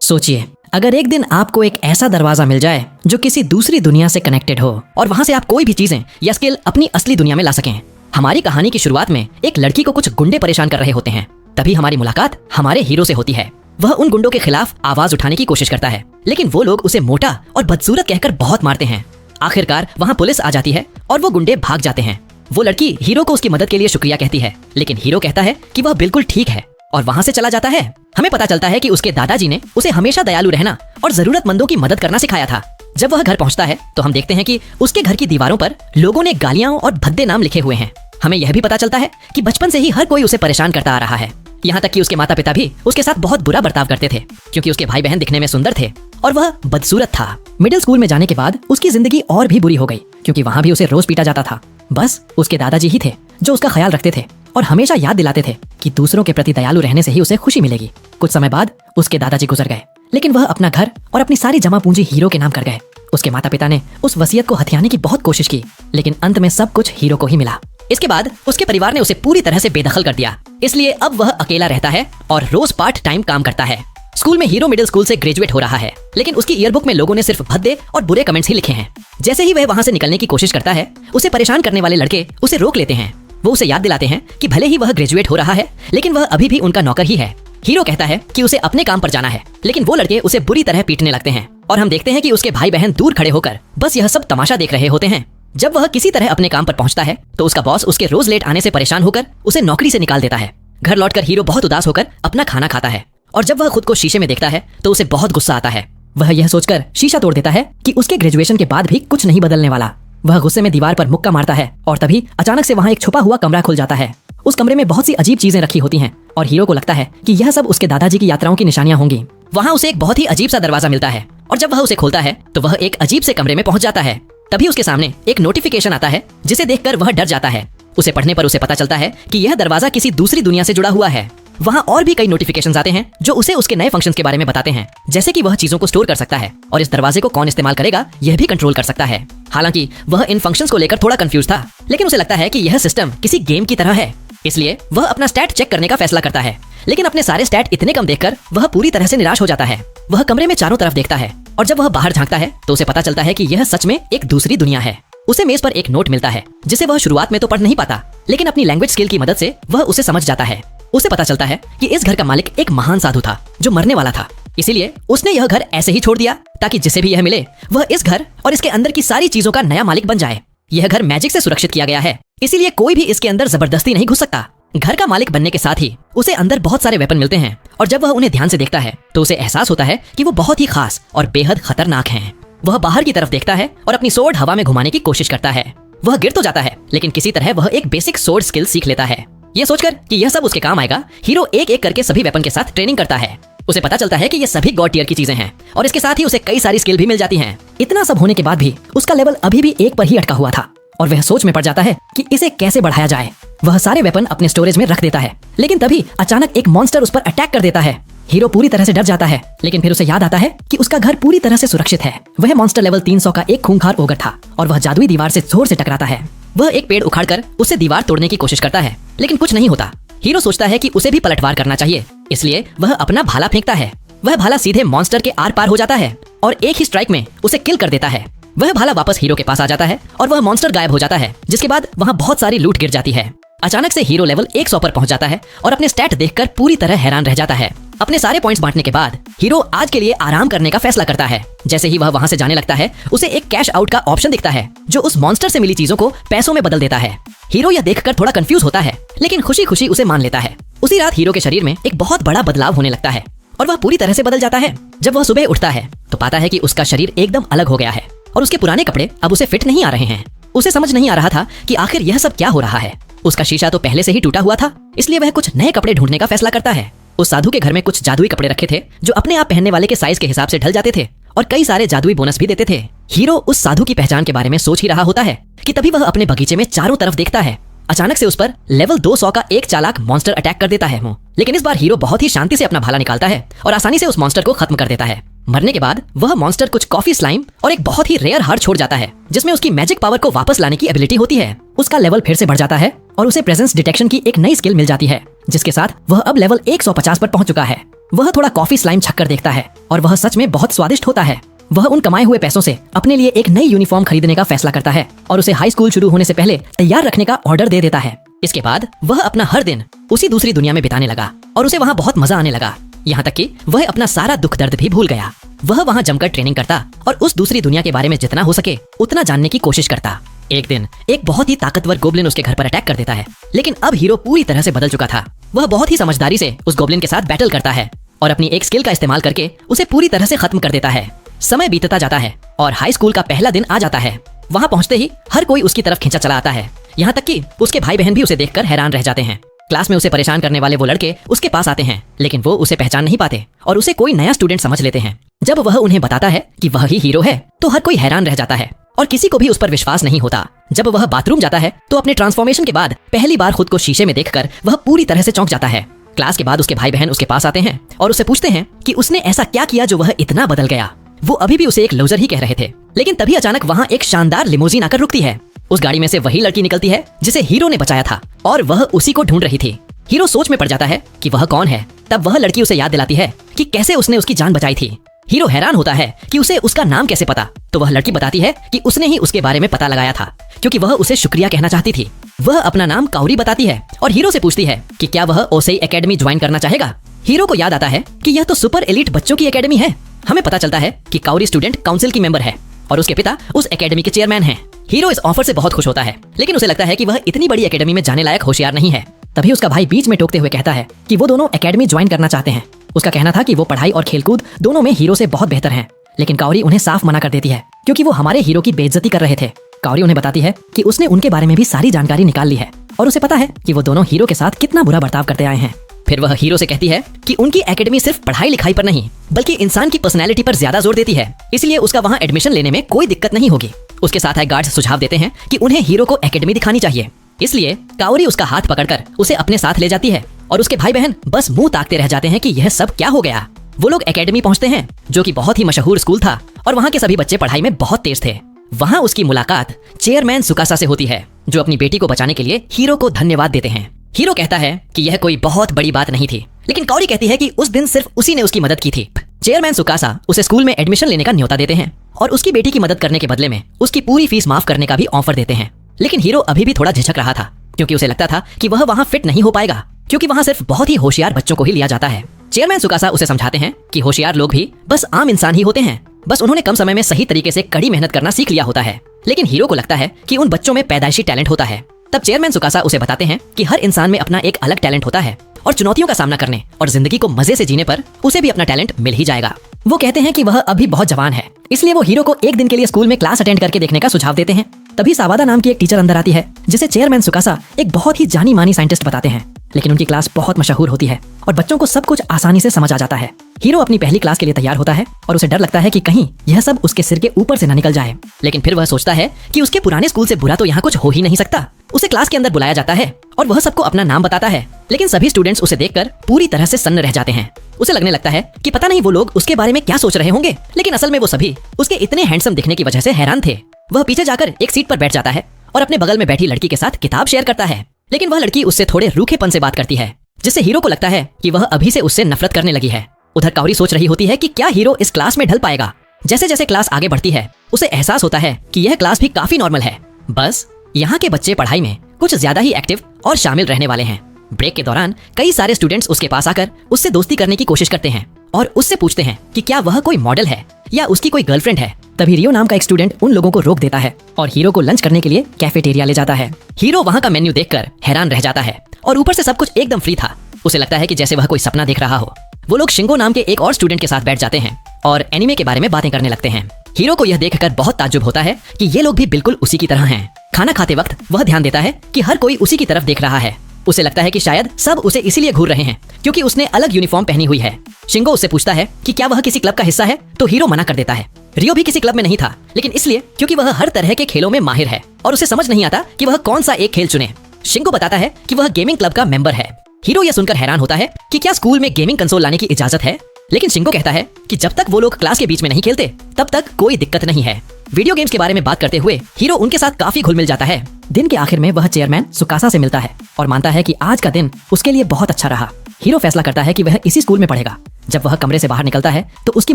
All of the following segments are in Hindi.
सोचिए, अगर एक दिन आपको एक ऐसा दरवाजा मिल जाए जो किसी दूसरी दुनिया से कनेक्टेड हो और वहां से आप कोई भी चीजें या स्किल अपनी असली दुनिया में ला सकें। हमारी कहानी की शुरुआत में एक लड़की को कुछ गुंडे परेशान कर रहे होते हैं। तभी हमारी मुलाकात हमारे हीरो से होती है। वह उन गुंडों के खिलाफ आवाज उठाने की कोशिश करता है, लेकिन वो लोग उसे मोटा और बदसूरत कहकर बहुत मारते हैं। आखिरकार वहाँ पुलिस आ जाती है और वो गुंडे भाग जाते हैं। वो लड़की हीरो को उसकी मदद के लिए शुक्रिया कहती है, लेकिन हीरो कहता है कि वह बिल्कुल ठीक है और वहाँ से चला जाता है। हमें पता चलता है कि उसके दादाजी ने उसे हमेशा दयालु रहना और जरूरतमंदों की मदद करना सिखाया था। जब वह घर पहुँचता है तो हम देखते हैं कि उसके घर की दीवारों पर लोगों ने गालियां और भद्दे नाम लिखे हुए हैं। हमें यह भी पता चलता है कि बचपन से ही हर कोई उसे परेशान करता आ रहा है। यहाँ तक कि उसके माता पिता भी उसके साथ बहुत बुरा बर्ताव करते थे, क्योंकि उसके भाई बहन दिखने में सुंदर थे और वह बदसूरत था। मिडिल स्कूल में जाने के बाद उसकी जिंदगी और भी बुरी हो गई, क्योंकि वहाँ भी उसे रोज पीटा जाता था। बस उसके दादाजी ही थे जो उसका ख्याल रखते थे और हमेशा याद दिलाते थे कि दूसरों के प्रति दयालु रहने से ही उसे खुशी मिलेगी। कुछ समय बाद उसके दादाजी गुजर गए, लेकिन वह अपना घर और अपनी सारी जमा पूंजी हीरो के नाम कर गए। उसके माता पिता ने उस वसीयत को हथियाने की बहुत कोशिश की, लेकिन अंत में सब कुछ हीरो को ही मिला। इसके बाद उसके परिवार ने उसे पूरी तरह से बेदखल कर दिया, इसलिए अब वह अकेला रहता है और रोज पार्ट टाइम काम करता है। स्कूल में हीरो मिडिल स्कूल से ग्रेजुएट हो रहा है, लेकिन उसकी ईयरबुक में लोगों ने सिर्फ भद्दे और बुरे कमेंट्स ही लिखे हैं। जैसे ही वह वहाँ से निकलने की कोशिश करता है, उसे परेशान करने वाले लड़के उसे रोक लेते हैं। वो उसे याद दिलाते हैं कि भले ही वह ग्रेजुएट हो रहा है, लेकिन वह अभी भी उनका नौकर ही है। हीरो कहता है कि उसे अपने काम पर जाना है, लेकिन वो लड़के उसे बुरी तरह पीटने लगते हैं और हम देखते हैं कि उसके भाई बहन दूर खड़े होकर बस यह सब तमाशा देख रहे होते हैं। जब वह किसी तरह अपने काम पर पहुंचता है तो उसका बॉस उसके रोज लेट आने से परेशान होकर उसे नौकरी से निकाल देता है। घर लौटकर हीरो बहुत उदास होकर अपना खाना खाता है और जब वह खुद को शीशे में देखता है तो उसे बहुत गुस्सा आता है। वह यह सोचकर शीशा तोड़ देता है कि उसके ग्रेजुएशन के बाद भी कुछ नहीं बदलने वाला। वह गुस्से में दीवार पर मुक्का मारता है और तभी अचानक से वहाँ एक छुपा हुआ कमरा खुल जाता है। उस कमरे में बहुत सी अजीब चीजें रखी होती हैं और हीरो को लगता है कि यह सब उसके दादाजी की यात्राओं की निशानियां होंगी। वहाँ उसे एक बहुत ही अजीब सा दरवाजा मिलता है और जब वह उसे खोलता है तो वह एक अजीब से कमरे में पहुंच जाता है। तभी उसके सामने एक नोटिफिकेशन आता है, जिसे देखकर वह डर जाता है। उसे पढ़ने पर उसे पता चलता है कि यह दरवाजा किसी दूसरी दुनिया से जुड़ा हुआ है। वहाँ और भी कई नोटिफिकेशंस आते हैं जो उसे उसके नए फंक्शंस के बारे में बताते हैं, जैसे कि वह चीजों को स्टोर कर सकता है और इस दरवाजे को कौन इस्तेमाल करेगा यह भी कंट्रोल कर सकता है। हालांकि वह इन फंक्शंस को लेकर थोड़ा कंफ्यूज था, लेकिन उसे लगता है कि यह सिस्टम किसी गेम की तरह है, इसलिए वह अपना स्टैट चेक करने का फैसला करता है। लेकिन अपने सारे स्टैट इतने कम देखकर वह पूरी तरह से निराश हो जाता है। वह कमरे में चारों तरफ देखता है और जब वह बाहर झांकता है तो उसे पता चलता है कि यह सच में एक दूसरी दुनिया है। उसे मेज पर एक नोट मिलता है, जिसे वह शुरुआत में तो पढ़ नहीं पाता, लेकिन अपनी लैंग्वेज स्किल की मदद से वह उसे समझ जाता है। उसे पता चलता है कि इस घर का मालिक एक महान साधु था जो मरने वाला था, इसीलिए उसने यह घर ऐसे ही छोड़ दिया ताकि जिसे भी यह मिले वह इस घर और इसके अंदर की सारी चीजों का नया मालिक बन जाए। यह घर मैजिक से सुरक्षित किया गया है, इसीलिए कोई भी इसके अंदर जबरदस्ती नहीं घुस सकता। घर का मालिक बनने के साथ ही उसे अंदर बहुत सारे वेपन मिलते हैं और जब वह उन्हें ध्यान से देखता है तो उसे एहसास होता है कि वो बहुत ही खास और बेहद खतरनाक हैं। वह बाहर की तरफ देखता है और अपनी सोर्ड हवा में घुमाने की कोशिश करता है। वह गिर तो जाता है, लेकिन किसी तरह वह एक बेसिक सोर्ड स्किल सीख लेता है। यह सोचकर कि यह सब उसके काम आएगा, हीरो एक एक करके सभी वेपन के साथ ट्रेनिंग करता है। उसे पता चलता है कि ये सभी गॉड टियर की चीजें हैं और इसके साथ ही उसे कई सारी स्किल भी मिल जाती हैं। इतना सब होने के बाद भी उसका लेवल अभी भी एक पर ही अटका हुआ था और वह सोच में पड़ जाता है कि इसे कैसे बढ़ाया जाए। वह सारे वेपन अपने स्टोरेज में रख देता है, लेकिन तभी अचानक एक मॉन्स्टर उस पर अटैक कर देता है। हीरो पूरी तरह से डर जाता है, लेकिन फिर उसे याद आता है कि उसका घर पूरी तरह से सुरक्षित है। वह मॉन्स्टर लेवल 300 का एक खूंखार ओगर था और वह जादुई दीवार से जोर से टकराता है। वह एक पेड़ उखाड़कर उससे दीवार तोड़ने की कोशिश करता है, लेकिन कुछ नहीं होता। हीरो सोचता है कि उसे भी पलटवार करना चाहिए, इसलिए वह अपना भाला फेंकता है। वह भाला सीधे मॉन्स्टर के आर पार हो जाता है और एक ही स्ट्राइक में उसे किल कर देता है। वह भाला वापस हीरो के पास आ जाता है और वह मॉन्स्टर गायब हो जाता है, जिसके बाद वहाँ बहुत सारी लूट गिर जाती है। अचानक से हीरो लेवल 100 पर पहुंच जाता है और अपने स्टैट देखकर पूरी तरह हैरान रह जाता है। अपने सारे पॉइंट्स बांटने के बाद हीरो आज के लिए आराम करने का फैसला करता है। जैसे ही वह वहां से जाने लगता है, उसे एक कैश आउट का ऑप्शन दिखता है जो उस मॉन्स्टर से मिली चीजों को पैसों में बदल देता है। हीरो यह देखकर थोड़ा कंफ्यूज होता है, लेकिन खुशी खुशी उसे मान लेता है। उसी रात हीरो के शरीर में एक बहुत बड़ा बदलाव होने लगता है और वह पूरी तरह से बदल जाता है। जब वह सुबह उठता है तो पाता है कि उसका शरीर एकदम अलग हो गया है और उसके पुराने कपड़े अब उसे फिट नहीं आ रहे हैं। उसे समझ नहीं आ रहा था कि आखिर यह सब क्या हो रहा है। उसका शीशा तो पहले से ही टूटा हुआ था, इसलिए वह कुछ नए कपड़े ढूंढने का फैसला करता है। उस साधु के घर में कुछ जादुई कपड़े रखे थे जो अपने आप पहनने वाले के साइज के हिसाब से ढल जाते थे और कई सारे जादुई बोनस भी देते थे। हीरो उस साधु की पहचान के बारे में सोच ही रहा होता है कि तभी वह अपने बगीचे में चारों तरफ देखता है। अचानक से उस पर लेवल 200 का एक चालाक मॉन्स्टर अटैक कर देता है। लेकिन इस बार हीरो बहुत ही शांति से अपना भाला निकालता है और आसानी से उस मॉन्स्टर को खत्म कर देता है। मरने के बाद वह मॉन्स्टर कुछ कॉफी स्लाइम और एक बहुत ही रेयर हार्ट छोड़ जाता है, जिसमें उसकी मैजिक पावर को वापस लाने की एबिलिटी होती है। उसका लेवल फिर से बढ़ जाता है और उसे प्रेजेंस डिटेक्शन की एक नई स्किल मिल जाती है, जिसके साथ वह अब लेवल 150 पर पहुंच चुका है। वह थोड़ा कॉफी स्लाइम छक्कर देखता है और वह सच में बहुत स्वादिष्ट होता है। वह उन कमाए हुए पैसों से अपने लिए एक नई यूनिफॉर्म खरीदने का फैसला करता है और उसे हाई स्कूल शुरू होने से पहले तैयार रखने का ऑर्डर दे देता है। इसके बाद वह अपना हर दिन उसी दूसरी दुनिया में बिताने लगा और उसे वहाँ बहुत मजा आने लगा, यहाँ तक कि वह अपना सारा दुख दर्द भी भूल गया। वह वहाँ जमकर ट्रेनिंग करता और उस दूसरी दुनिया के बारे में जितना हो सके उतना जानने की कोशिश करता। एक दिन एक बहुत ही ताकतवर गोब्लिन उसके घर पर अटैक कर देता है, लेकिन अब हीरो पूरी तरह से बदल चुका था। वह बहुत ही समझदारी से उस गोब्लिन के साथ बैटल करता है और अपनी एक स्किल का इस्तेमाल करके उसे पूरी तरह से खत्म कर देता है। समय बीतता जाता है और हाई स्कूल का पहला दिन आ जाता है। वहाँ पहुँचते ही हर कोई उसकी तरफ खींचा चला आता है, यहाँ तक कि उसके भाई बहन भी उसे देखकर हैरान रह जाते हैं। क्लास में उसे परेशान करने वाले वो लड़के उसके पास आते हैं, लेकिन वो उसे पहचान नहीं पाते और उसे कोई नया स्टूडेंट समझ लेते हैं। जब वह उन्हें बताता है कि वह ही हीरो है तो हर कोई हैरान रह जाता है और किसी को भी उस पर विश्वास नहीं होता। जब वह बाथरूम जाता है तो अपने ट्रांसफॉर्मेशन के बाद पहली बार खुद को शीशे में देखकर वह पूरी तरह से चौंक जाता है। क्लास के बाद उसके भाई बहन उसके पास आते हैं और उससे पूछते हैं कि उसने ऐसा क्या किया जो वह इतना बदल गया। वो अभी भी उसे एक लूजर ही कह रहे थे, लेकिन तभी अचानक वहाँ एक शानदार लिमोजीन आकर रुकती है। उस गाड़ी में से वही लड़की निकलती है जिसे हीरो ने बचाया था और वह उसी को ढूंढ रही थी। हीरो सोच में पड़ जाता है कि वह कौन है। तब वह लड़की उसे याद दिलाती है कि कैसे उसने उसकी जान बचाई थी। हीरो हैरान होता है कि उसे उसका नाम कैसे पता, तो वह लड़की बताती है कि उसने ही उसके बारे में पता लगाया था क्योंकि वह उसे शुक्रिया कहना चाहती थी। वह अपना नाम काउरी बताती है और हीरो से पूछती है कि क्या वह ओसेई एकेडमी ज्वाइन करना चाहेगा। हीरो को याद आता है कि यह तो सुपर एलीट बच्चों की एकेडमी है। हमें पता चलता है कि काउरी स्टूडेंट काउंसिल की मेंबर है और उसके पिता उस एकेडमी के चेयरमैन हैं। हीरो इस ऑफर से बहुत खुश होता है, लेकिन उसे लगता है कि वह इतनी बड़ी एकेडमी में जाने लायक होशियार नहीं है। तभी उसका भाई बीच में टोकते हुए कहता है कि वो दोनों एकेडमी ज्वाइन करना चाहते हैं। उसका कहना था कि वो पढ़ाई और खेलकूद दोनों में हीरो से बहुत बेहतर हैं, लेकिन काउरी उन्हें साफ मना कर देती है क्योंकि वो हमारे हीरो की बेइज्जती कर रहे थे। काउरी उन्हें बताती है कि उसने उनके बारे में भी सारी जानकारी निकाल ली है और उसे पता है कि वो दोनों हीरो के साथ कितना बुरा बर्ताव करते आए हैं। फिर वह हीरो से कहती है कि उनकी एकेडमी सिर्फ पढ़ाई लिखाई पर नहीं बल्कि इंसान की पर्सनैलिटी पर ज्यादा जोर देती है, इसलिए उसका वहाँ एडमिशन लेने में कोई दिक्कत नहीं होगी। उसके साथ आए गार्ड्स सुझाव देते हैं कि उन्हें हीरो को एकेडमी दिखानी चाहिए, इसलिए काउरी उसका हाथ पकड़कर उसे अपने साथ ले जाती है और उसके भाई बहन बस मुंह ताकते रह जाते हैं कि यह सब क्या हो गया। वो लोग एकेडमी पहुंचते हैं जो कि बहुत ही मशहूर स्कूल था और वहाँ के सभी बच्चे पढ़ाई में बहुत तेज थे। वहाँ उसकी मुलाकात चेयरमैन सुकासा से होती है जो अपनी बेटी को बचाने के लिए हीरो को धन्यवाद देते हैं। हीरो कहता है कि यह कोई बहुत बड़ी बात नहीं थी, लेकिन काउरी कहती है कि उस दिन सिर्फ उसी ने उसकी मदद की थी। चेयरमैन सुकासा उसे स्कूल में एडमिशन लेने का न्योता देते हैं और उसकी बेटी की मदद करने के बदले में उसकी पूरी फीस माफ करने का भी ऑफर देते हैं। लेकिन हीरो अभी भी थोड़ा झिझक रहा था क्योंकि उसे लगता था कि वह वहाँ फिट नहीं हो पाएगा क्योंकि वहाँ सिर्फ बहुत ही होशियार बच्चों को ही लिया जाता है। चेयरमैन सुकासा उसे समझाते हैं कि होशियार लोग भी बस आम इंसान ही होते हैं, बस उन्होंने कम समय में सही तरीके से कड़ी मेहनत करना सीख लिया होता है। लेकिन हीरो को लगता है कि उन बच्चों में पैदाइशी टैलेंट होता है। तब चेयरमैन सुकासा उसे बताते हैं कि हर इंसान में अपना एक अलग टैलेंट होता है और चुनौतियों का सामना करने और जिंदगी को मजे से जीने पर उसे भी अपना टैलेंट मिल ही जाएगा। वो कहते हैं कि वह अभी बहुत जवान है, इसलिए वो हीरो को एक दिन के लिए स्कूल में क्लास अटेंड करके देखने का सुझाव देते हैं। तभी सावादा नाम की एक टीचर अंदर आती है जिसे चेयरमैन सुकासा एक बहुत ही जानी मानी साइंटिस्ट बताते हैं, लेकिन उनकी क्लास बहुत मशहूर होती है और बच्चों को सब कुछ आसानी से समझ आ जाता है। हीरो अपनी पहली क्लास के लिए तैयार होता है और उसे डर लगता है कि कहीं यह सब उसके सिर के ऊपर से न निकल जाए, लेकिन फिर वह सोचता है कि उसके पुराने स्कूल से बुरा तो यहाँ कुछ हो ही नहीं सकता। उसे क्लास के अंदर बुलाया जाता है और वह सबको अपना नाम बताता है, लेकिन सभी स्टूडेंट्स उसे देखकर पूरी तरह से सन्न रह जाते हैं। उसे लगने लगता है कि पता नहीं वो लोग उसके बारे में क्या सोच रहे होंगे, लेकिन असल में वो सभी उसके इतने हैंडसम दिखने की वजह से हैरान थे। वह पीछे जाकर एक सीट पर बैठ जाता है और अपने बगल में बैठी लड़की के साथ किताब शेयर करता है, लेकिन वह लड़की उससे थोड़े रूखेपन से बात करती है जिससे हीरो को लगता है कि वह अभी से उससे नफरत करने लगी है। उधर काउरी सोच रही होती है कि क्या हीरो इस क्लास में ढल पाएगा। जैसे जैसे क्लास आगे बढ़ती है उसे एहसास होता है कि यह क्लास भी काफी नॉर्मल है, बस यहाँ के बच्चे पढ़ाई में कुछ ज्यादा ही एक्टिव और शामिल रहने वाले हैं। ब्रेक के दौरान कई सारे स्टूडेंट्स उसके पास आकर उससे दोस्ती करने की कोशिश करते हैं और उससे पूछते हैं कि क्या वह कोई मॉडल है या उसकी कोई गर्लफ्रेंड है। तभी रियो नाम का एक स्टूडेंट उन लोगों को रोक देता है और हीरो को लंच करने के लिए कैफेटेरिया ले जाता है। हीरो वहाँ का मेन्यू देखकर हैरान रह जाता है और ऊपर से सब कुछ एकदम फ्री था। उसे लगता है कि जैसे वह कोई सपना देख रहा हो। वो लोग शिंगो नाम के एक और स्टूडेंट के साथ बैठ जाते हैं और एनिमे के बारे में बातें करने लगते हैं। हीरो को यह देखकर बहुत ताज्जुब होता है कि ये लोग भी बिल्कुल उसी की तरह हैं। खाना खाते वक्त वह ध्यान देता है कि हर कोई उसी की तरफ देख रहा है। उसे लगता है कि शायद सब उसे इसीलिए घूर रहे हैं क्योंकि उसने अलग यूनिफॉर्म पहनी हुई है। शिंगो उससे पूछता है कि क्या वह किसी क्लब का हिस्सा है, तो हीरो मना कर देता है। रियो भी किसी क्लब में नहीं था, लेकिन इसलिए क्योंकि वह हर तरह के खेलों में माहिर है और उसे समझ नहीं आता कि वह कौन सा एक खेल चुने। शिंगो बताता है कि वह गेमिंग क्लब का मेंबर है। हीरो यह सुनकर हैरान होता है कि क्या स्कूल में गेमिंग कंसोल लाने की इजाजत है, लेकिन शिंगो कहता है कि जब तक वो लोग क्लास के बीच में नहीं खेलते तब तक कोई दिक्कत नहीं है। वीडियो गेम्स के बारे में बात करते हुए हीरो उनके साथ काफी घुल मिल जाता है। दिन के आखिर में वह चेयरमैन सुकासा से मिलता है और मानता है कि आज का दिन उसके लिए बहुत अच्छा रहा। हीरो फैसला करता है कि वह इसी स्कूल में पढ़ेगा जब वह कमरे से बाहर निकलता है तो उसकी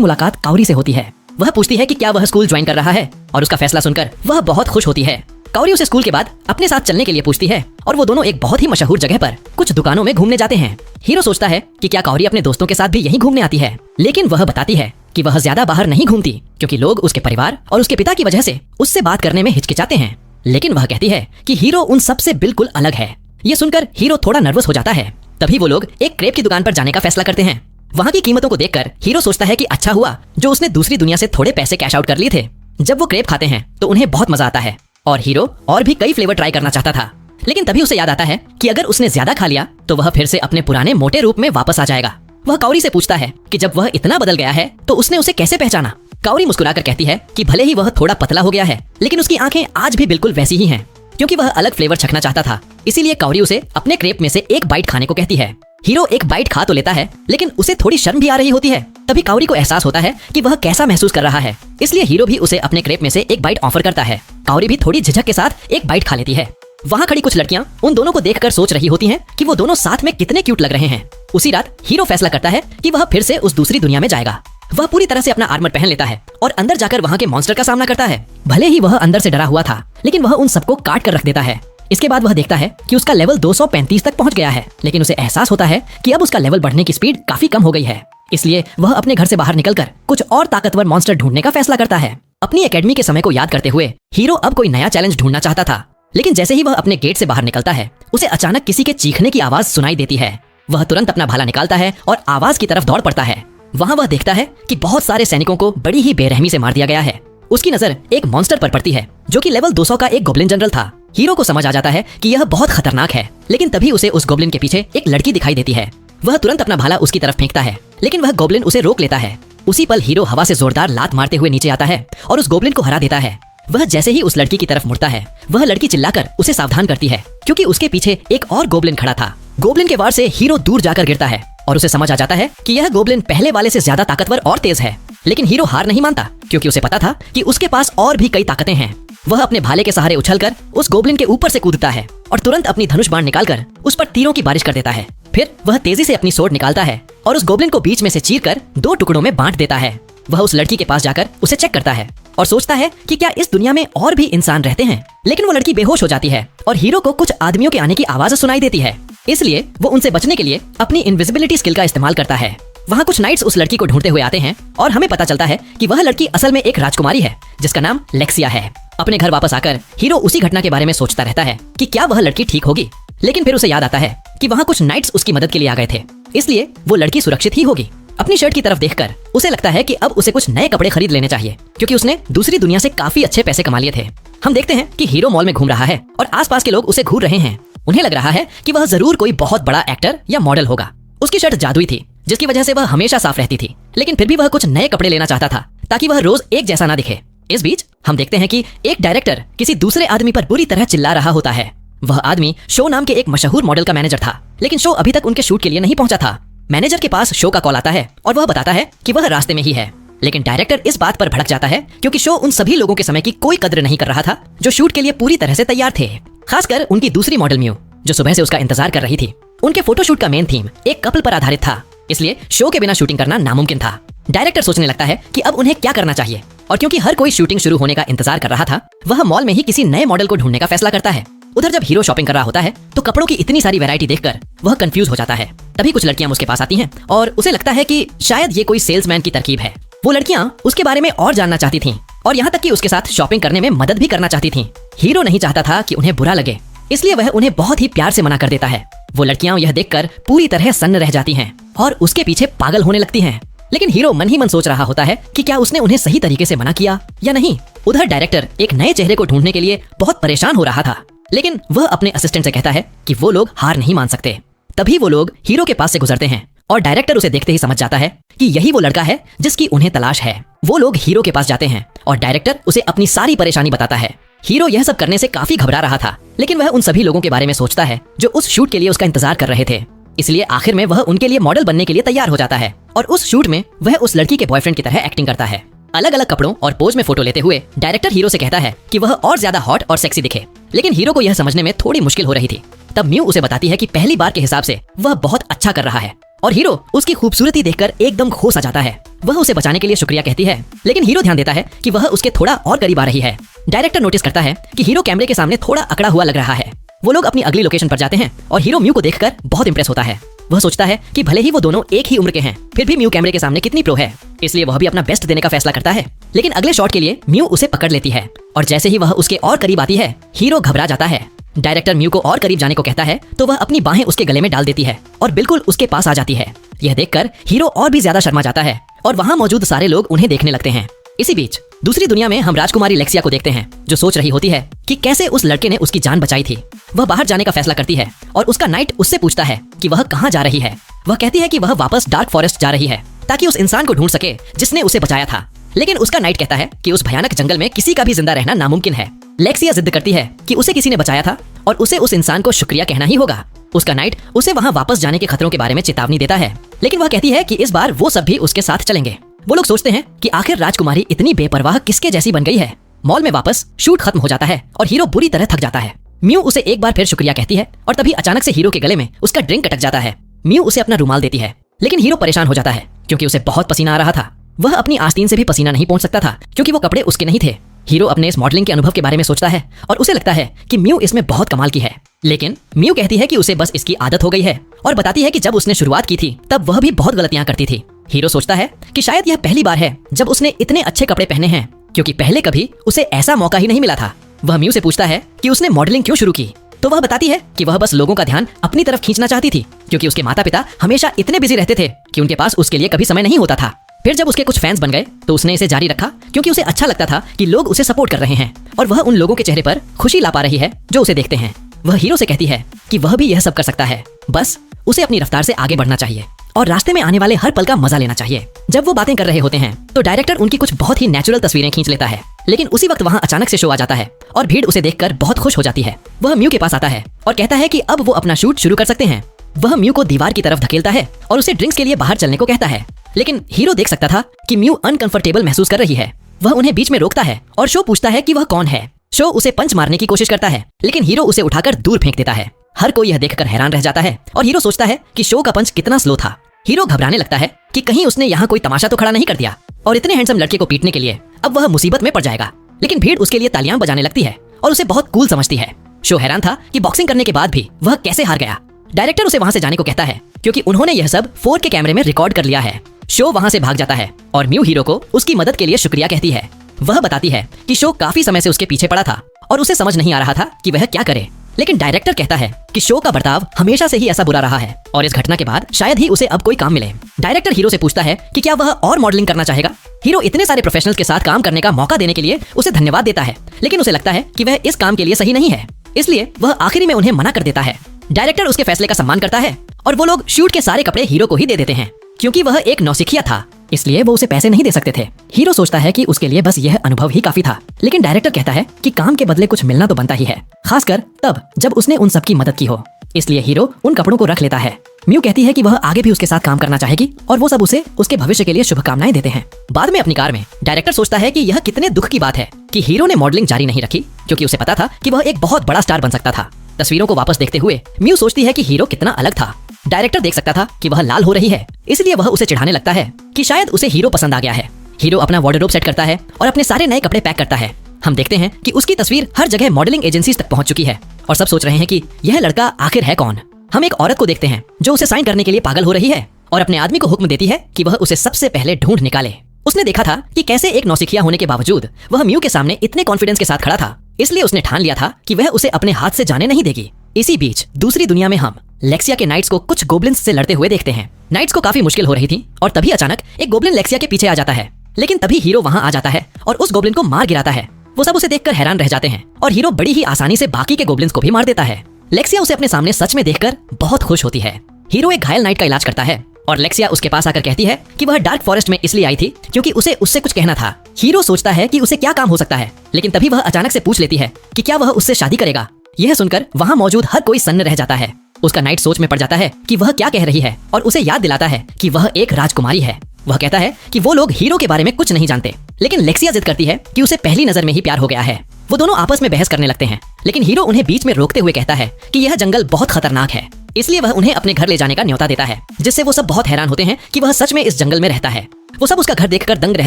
मुलाकात काउरी से होती है। वह पूछती है कि क्या वह स्कूल ज्वाइन कर रहा है और उसका फैसला सुनकर वह बहुत खुश होती है। काउरी उसे स्कूल के बाद अपने साथ चलने के लिए पूछती है और वो दोनों एक बहुत ही मशहूर जगह पर कुछ दुकानों में घूमने जाते हैं। हीरो सोचता है कि क्या काउरी अपने दोस्तों के साथ भी यहीं घूमने आती है, लेकिन वह बताती है कि वह ज्यादा बाहर नहीं घूमती क्योंकि लोग उसके परिवार और उसके पिता की वजह से उससे बात करने में हिचकिचाते हैं। लेकिन वह कहती है कि हीरो उन सब से बिल्कुल अलग है। ये सुनकर हीरो थोड़ा नर्वस हो जाता है। तभी वो लोग एक क्रेप की दुकान पर जाने का फैसला करते हैं। वहाँ की कीमतों को देखकर हीरो सोचता है कि अच्छा हुआ जो उसने दूसरी दुनिया से थोड़े पैसे कैश आउट कर लिए थे। जब वो क्रेप खाते हैं तो उन्हें बहुत मजा आता है और हीरो और भी कई फ्लेवर ट्राई करना चाहता था, लेकिन तभी उसे याद आता है कि अगर उसने ज्यादा खा लिया तो वह फिर से अपने पुराने मोटे रूप में वापस आ जाएगा। वह काउरी से पूछता है कि जब वह इतना बदल गया है तो उसने उसे कैसे पहचाना। काउरी मुस्कुराकर कहती है कि भले ही वह थोड़ा पतला हो गया है लेकिन उसकी आंखें आज भी बिल्कुल वैसी ही हैं, क्योंकि वह अलग फ्लेवर चखना चाहता था। इसीलिए काउरी उसे अपने क्रेप में से एक बाइट खाने को कहती है। हीरो एक बाइट खा तो लेता है लेकिन उसे थोड़ी शर्म भी आ रही होती है। तभी काउरी को एहसास होता है कि वह कैसा महसूस कर रहा है, इसलिए हीरो भी उसे अपने क्रेप में से एक बाइट ऑफर करता है। काउरी भी थोड़ी झिझक के साथ एक बाइट खा लेती है। वहाँ खड़ी कुछ लड़कियां उन दोनों को देखकर सोच रही होती हैं कि वो दोनों साथ में कितने क्यूट लग रहे हैं। उसी रात हीरो फैसला करता है कि वह फिर से उस दूसरी दुनिया में जाएगा। वह पूरी तरह से अपना आर्मर पहन लेता है और अंदर जाकर वहाँ के मॉन्स्टर का सामना करता है। भले ही वह अंदर से डरा हुआ था लेकिन वह उन सबको काट कर रख देता है। इसके बाद वह देखता है कि उसका लेवल 235 तक पहुंच गया है, लेकिन उसे एहसास होता है कि अब उसका लेवल बढ़ने की स्पीड काफी कम हो गई है। इसलिए वह अपने घर से बाहर निकलकर कुछ और ताकतवर मॉन्स्टर ढूंढने का फैसला करता है। अपनी एकेडमी के समय को याद करते हुए हीरो अब कोई नया चैलेंज ढूंढना चाहता था, लेकिन जैसे ही वह अपने गेट से बाहर निकलता है उसे अचानक किसी के चीखने की आवाज सुनाई देती है। वह तुरंत अपना भाला निकालता है और आवाज की तरफ दौड़ पड़ता है। वहाँ वह देखता है कि बहुत सारे सैनिकों को बड़ी ही बेरहमी से मार दिया गया है। उसकी नजर एक मॉन्स्टर पर पड़ती है जो कि लेवल 200 का एक गोब्लिन जनरल था। हीरो को समझ आ जाता है कि यह बहुत खतरनाक है, लेकिन तभी उसे उस गोब्लिन के पीछे एक लड़की दिखाई देती है। वह तुरंत अपना भाला उसकी तरफ फेंकता है, लेकिन वह गोब्लिन उसे रोक लेता है। उसी पल हीरो हवा से जोरदार लात मारते हुए नीचे आता है और उस गोब्लिन को हरा देता है। वह जैसे ही उस लड़की की तरफ मुड़ता है वह लड़की चिल्लाकर उसे सावधान करती है, क्योंकि उसके पीछे एक और गोब्लिन खड़ा था। गोब्लिन के वार से हीरो दूर जाकर गिरता है और उसे समझ आ जाता है कि यह गोब्लिन पहले वाले से ज्यादा ताकतवर और तेज है। लेकिन हीरो हार नहीं मानता, क्योंकि उसे पता था कि उसके पास और भी कई ताकतें हैं। वह अपने भाले के सहारे उछलकर उस गोब्लिन के ऊपर से कूदता है और तुरंत अपनी धनुष बाण निकालकर उस पर तीरों की बारिश कर देता है। फिर वह तेजी से अपनी सोर्ड निकालता है और उस गोब्लिन को बीच में से चीरकर 2 टुकड़ों में बांट देता है। वह उस लड़की के पास जाकर उसे चेक करता है और सोचता है कि क्या इस दुनिया में और भी इंसान रहते हैं, लेकिन वो लड़की बेहोश हो जाती है और हीरो को कुछ आदमियों के आने की आवाज सुनाई देती है। इसलिए वो उनसे बचने के लिए अपनी इनविजिबिलिटी स्किल का इस्तेमाल करता है। वहाँ कुछ नाइट्स उस लड़की को ढूंढते हुए आते हैं और हमें पता चलता है कि वह लड़की असल में एक राजकुमारी है जिसका नाम लेक्सिया है। अपने घर वापस आकर हीरो उसी घटना के बारे में सोचता रहता है कि क्या वह लड़की ठीक होगी, लेकिन फिर उसे याद आता है कि वहाँ कुछ नाइट्स उसकी मदद के लिए आ गए थे, इसलिए वो लड़की सुरक्षित ही होगी। अपनी शर्ट की तरफ देखकर उसे लगता है कि अब उसे कुछ नए कपड़े खरीद लेने चाहिए, क्योंकि उसने दूसरी दुनिया से काफी अच्छे पैसे कमा लिए थे। हम देखते हैं कि हीरो मॉल में घूम रहा है और आसपास के लोग उसे घूर रहे हैं। उन्हें लग रहा है कि वह जरूर कोई बहुत बड़ा एक्टर या मॉडल होगा। उसकी शर्ट जादुई थी, जिसकी वजह से वह हमेशा साफ रहती थी, लेकिन फिर भी वह कुछ नए कपड़े लेना चाहता था ताकि वह रोज एक जैसा ना दिखे। इस बीच हम देखते हैं कि एक डायरेक्टर किसी दूसरे आदमी पर बुरी तरह चिल्ला रहा होता है। वह आदमी शो नाम के एक मशहूर मॉडल का मैनेजर था, लेकिन शो अभी तक उनके शूट के लिए नहीं पहुंचा था। मैनेजर के पास शो का कॉल आता है और वह बताता है कि वह रास्ते में ही है, लेकिन डायरेक्टर इस बात पर भड़क जाता है क्योंकि शो उन सभी लोगों के समय की कोई कद्र नहीं कर रहा था जो शूट के लिए पूरी तरह से तैयार थे, खासकर उनकी दूसरी मॉडल म्यू, जो सुबह से उसका इंतजार कर रही थी। उनके फोटोशूट का मेन थीम एक कपल पर आधारित था, इसलिए शो के बिना शूटिंग करना नामुमकिन था। डायरेक्टर सोचने लगता है कि अब उन्हें क्या करना चाहिए, और क्योंकि हर कोई शूटिंग शुरू होने का इंतजार कर रहा था, वह मॉल में ही किसी नए मॉडल को ढूंढने का फैसला करता है। उधर जब हीरो शॉपिंग कर रहा होता है तो कपड़ों की इतनी सारी वैरायटी देखकर वह कंफ्यूज हो जाता है। तभी कुछ लड़कियां उसके पास आती हैं और उसे लगता है कि शायद ये कोई सेल्समैन की तरकीब है। वो लड़कियां उसके बारे में और जानना चाहती थीं और यहाँ तक कि उसके साथ शॉपिंग करने में मदद भी करना चाहती थीं। हीरो नहीं चाहता था कि उन्हें बुरा लगे, इसलिए वह उन्हें बहुत ही प्यार से मना कर देता है। वो लड़कियां यह देखकर पूरी तरह सन्न रह जाती हैं और उसके पीछे पागल होने लगती हैं। लेकिन हीरो मन ही मन सोच रहा होता है कि क्या उसने उन्हें सही तरीके से मना किया या नहीं। उधर डायरेक्टर एक नए चेहरे को ढूंढने के लिए बहुत परेशान हो रहा था, लेकिन वह अपने असिस्टेंट से कहता है कि वो लोग हार नहीं मान सकते। तभी वो लोग हीरो के पास से गुजरते हैं और डायरेक्टर उसे देखते ही समझ जाता है कि यही वो लड़का है जिसकी उन्हें तलाश है। वो लोग हीरो के पास जाते हैं और डायरेक्टर उसे अपनी सारी परेशानी बताता है। हीरो यह सब करने से काफी घबरा रहा था, लेकिन वह उन सभी लोगों के बारे में सोचता है जो उस शूट के लिए उसका इंतजार कर रहे थे। इसलिए आखिर में वह उनके लिए मॉडल बनने के लिए तैयार हो जाता है और उस शूट में वह उस लड़की के बॉयफ्रेंड की तरह एक्टिंग करता है। अलग अलग कपड़ों और पोज में फोटो लेते हुए डायरेक्टर हीरो से कहता है कि वह और ज्यादा हॉट और सेक्सी दिखे, लेकिन हीरो को यह समझने में थोड़ी मुश्किल हो रही थी। तब म्यू उसे बताती है कि पहली बार के हिसाब से वह बहुत अच्छा कर रहा है और हीरो उसकी खूबसूरती देखकर एकदम खो सा जाता है। वह उसे बचाने के लिए शुक्रिया कहती है, लेकिन हीरो ध्यान देता है कि वह उसके थोड़ा और करीब आ रही है। डायरेक्टर नोटिस करता है कि हीरो कैमरे के सामने थोड़ा अकड़ा हुआ लग रहा है। वो लोग अपनी अगली लोकेशन पर जाते हैं और हीरो म्यू को देखकर बहुत इंप्रेस होता है। वह सोचता है कि भले ही वो दोनों एक ही उम्र के हैं, फिर भी म्यू कैमरे के सामने कितनी प्रो है, इसलिए वह भी अपना बेस्ट देने का फैसला करता है। लेकिन अगले शॉट के लिए म्यू उसे पकड़ लेती है और जैसे ही वह उसके और करीब आती है, हीरो घबरा जाता है। डायरेक्टर म्यू को और करीब जाने को कहता है तो वह अपनी बाहें उसके गले में डाल देती है और बिल्कुल उसके पास आ जाती है। यह देखकर हीरो और भी ज्यादा शर्मा जाता है और वहाँ मौजूद सारे लोग उन्हें देखने लगते हैं। इसी बीच दूसरी दुनिया में हम राजकुमारी लेक्सिया को देखते हैं, जो सोच रही होती है कि कैसे उस लड़के ने उसकी जान बचाई थी। वह बाहर जाने का फैसला करती है और उसका नाइट उससे पूछता है कि वह कहाँ जा रही है। वह कहती है कि वह वापस डार्क फॉरेस्ट जा रही है ताकि उस इंसान को ढूंढ सके जिसने उसे बचाया था। लेकिन उसका नाइट कहता है कि उस भयानक जंगल में किसी का भी जिंदा रहना नामुमकिन है। लेक्सिया जिद करती है कि उसे किसी ने बचाया था और उसे उस इंसान को शुक्रिया कहना ही होगा। उसका नाइट उसे वहाँ वापस जाने के खतरों के बारे में चेतावनी देता है, लेकिन वह कहती है कि इस बार वो सब भी उसके साथ चलेंगे। वो लोग सोचते हैं कि आखिर राजकुमारी इतनी बेपरवाह किसके जैसी बन गई है। मॉल में वापस शूट खत्म हो जाता है और हीरो बुरी तरह थक जाता है। म्यू उसे एक बार फिर शुक्रिया कहती है और तभी अचानक से हीरो के गले में उसका ड्रिंक अटक जाता है। म्यू उसे अपना रुमाल देती है, लेकिन हीरो परेशान हो जाता है क्योंकि उसे बहुत पसीना आ रहा था। वह अपनी आस्तीन से भी पसीना नहीं पहुंच सकता था क्योंकि वो कपड़े उसके नहीं थे। हीरो अपने इस मॉडलिंग के अनुभव के बारे में सोचता है और उसे लगता है कि म्यू इसमें बहुत कमाल की है। लेकिन म्यू कहती है कि उसे बस इसकी आदत हो गई है और बताती है कि जब उसने शुरुआत की थी तब वह भी बहुत गलतियां करती थी। हीरो सोचता है कि शायद यह पहली बार है जब उसने इतने अच्छे कपड़े पहने हैं, क्योंकि पहले कभी उसे ऐसा मौका ही नहीं मिला था। वह म्यू से पूछता है कि उसने मॉडलिंग क्यों शुरू की, तो वह बताती है कि वह बस लोगों का ध्यान अपनी तरफ खींचना चाहती थी, क्योंकि उसके माता पिता हमेशा इतने बिजी रहते थे कि उनके पास उसके लिए कभी समय नहीं होता था। फिर जब उसके कुछ फैंस बन गए तो उसने इसे जारी रखा क्योंकि उसे अच्छा लगता था कि लोग उसे सपोर्ट कर रहे हैं और वह उन लोगों के चेहरे पर खुशी ला पा रही है जो उसे देखते हैं। वह हीरो से कहती है कि वह भी यह सब कर सकता है, बस उसे अपनी रफ्तार से आगे बढ़ना चाहिए और रास्ते में आने वाले हर पल का मजा लेना चाहिए। जब वो बातें कर रहे होते हैं तो डायरेक्टर उनकी कुछ बहुत ही नेचुरल तस्वीरें खींच लेता है, लेकिन उसी वक्त वहाँ अचानक से शो आ जाता है और भीड़ उसे देखकर बहुत खुश हो जाती है। वह म्यू के पास आता है और कहता है कि अब वो अपना शूट शुरू कर सकते हैं। वह म्यू को दीवार की तरफ धकेलता है और उसे ड्रिंक्स के लिए बाहर चलने को कहता है, लेकिन हीरो देख सकता था कि म्यू अनकंफर्टेबल महसूस कर रही है। वह उन्हें बीच में रोकता है और शो पूछता है कि वह कौन है। शो उसे पंच मारने की कोशिश करता है, लेकिन हीरो उसे उठाकर दूर फेंक देता है। हर कोई यह देखकर हैरान रह जाता है और हीरो सोचता है कि शो का पंच कितना स्लो था। हीरो घबराने लगता है कि कहीं उसने यहाँ कोई तमाशा तो खड़ा नहीं कर दिया और इतने हैंडसम लड़के को पीटने के लिए अब वह मुसीबत में पड़ जाएगा। लेकिन भीड़ उसके लिए तालियां बजाने लगती है और उसे बहुत कूल समझती है। शो हैरान था कि बॉक्सिंग करने के बाद भी वह कैसे हार गया। डायरेक्टर उसे वहाँ से जाने को कहता है क्योंकि उन्होंने यह सब 4K कैमरे में रिकॉर्ड कर लिया है। शो वहाँ से भाग जाता है और म्यू हीरो को उसकी मदद के लिए शुक्रिया कहती है। वह बताती है कि शो काफी समय से उसके पीछे पड़ा था और उसे समझ नहीं आ रहा था कि वह क्या करे। लेकिन डायरेक्टर कहता है कि शो का बर्ताव हमेशा से ही ऐसा बुरा रहा है और इस घटना के बाद शायद ही उसे अब कोई काम मिले। डायरेक्टर हीरो से पूछता है कि क्या वह और मॉडलिंग करना चाहेगा। हीरो इतने सारे प्रोफेशनल्स के साथ काम करने का मौका देने के लिए उसे धन्यवाद देता है, लेकिन उसे लगता है कि वह इस काम के लिए सही नहीं है, इसलिए वह आखिरी में उन्हें मना कर देता है। डायरेक्टर उसके फैसले का सम्मान करता है और वो लोग शूट के सारे कपड़े हीरो को ही दे देते हैं, क्योंकि वह एक नौसिखिया था, इसलिए वो उसे पैसे नहीं दे सकते थे। हीरो सोचता है कि उसके लिए बस यह अनुभव ही काफी था, लेकिन डायरेक्टर कहता है कि काम के बदले कुछ मिलना तो बनता ही है, खासकर तब जब उसने उन सबकी मदद की हो। इसलिए हीरो उन कपड़ों को रख लेता है। म्यू कहती है कि वह आगे भी उसके साथ काम करना चाहेगी और वो सब उसे उसके भविष्य के लिए शुभकामनाएं देते हैं। बाद में अपनी कार में डायरेक्टर सोचता है कि यह कितने दुख की बात है कि हीरो ने मॉडलिंग जारी नहीं रखी, क्योंकि उसे पता था कि वह एक बहुत बड़ा स्टार बन सकता था। तस्वीरों को वापस देखते हुए म्यू सोचती है कि हीरो कितना अलग था। डायरेक्टर देख सकता था कि वह लाल हो रही है, इसलिए वह उसे चिढ़ाने लगता है कि शायद उसे हीरो पसंद आ गया है। हीरो अपना वार्डरोब सेट करता है और अपने सारे नए कपड़े पैक करता है। हम देखते हैं कि उसकी तस्वीर हर जगह मॉडलिंग एजेंसीज तक पहुंच चुकी है और सब सोच रहे हैं कि यह लड़का आखिर है कौन। हम एक औरत को देखते हैं जो उसे साइन करने के लिए पागल हो रही है और अपने आदमी को हुक्म देती है कि वह उसे सबसे पहले ढूंढ निकाले। उसने देखा था कि कैसे एक नौसिखिया होने के बावजूद वह म्यू के सामने इतने कॉन्फिडेंस के साथ खड़ा था, इसलिए उसने ठान लिया था कि वह उसे अपने हाथ से जाने नहीं देगी। इसी बीच दूसरी दुनिया में हम लेक्सिया के नाइट्स को कुछ गोब्लिन्स से लड़ते हुए देखते हैं। नाइट्स को काफी मुश्किल हो रही थी और तभी अचानक एक गोब्लिन लेक्सिया के पीछे आ जाता है, लेकिन तभी हीरो वहाँ आ जाता है और उस गोब्लिन को मार गिराता है। वो सब उसे देखकर हैरान रह जाते हैं और हीरो बड़ी ही आसानी से बाकी के गोब्लिन्स को भी मार देता है। लेक्सिया उसे अपने सामने सच में देखकर बहुत खुश होती है। हीरो एक घायल नाइट का इलाज करता है और लेक्सिया उसके पास आकर कहती है कि वह डार्क फॉरेस्ट में इसलिए आई थी क्योंकि उसे उससे कुछ कहना था। हीरो सोचता है कि उसे क्या काम हो सकता है, लेकिन तभी वह अचानक से पूछ लेती है कि क्या वह उससे शादी करेगा। यह सुनकर वहाँ मौजूद हर कोई सन्न रह जाता है। उसका नाइट सोच में पड़ जाता है कि वह क्या कह रही है और उसे याद दिलाता है कि वह एक राजकुमारी है। वह कहता है कि वो लोग हीरो के बारे में कुछ नहीं जानते, लेकिन लेक्सिया जिद करती है कि उसे पहली नजर में ही प्यार हो गया है। वो दोनों आपस में बहस करने लगते हैं, लेकिन हीरो उन्हें बीच में रोकते हुए कहता है कि यह जंगल बहुत खतरनाक है, इसलिए वह उन्हें अपने घर ले जाने का न्योता देता है, जिससे वो सब बहुत हैरान होते हैं कि वह सच में इस जंगल में रहता है। वो सब उसका घर देखकर दंग रह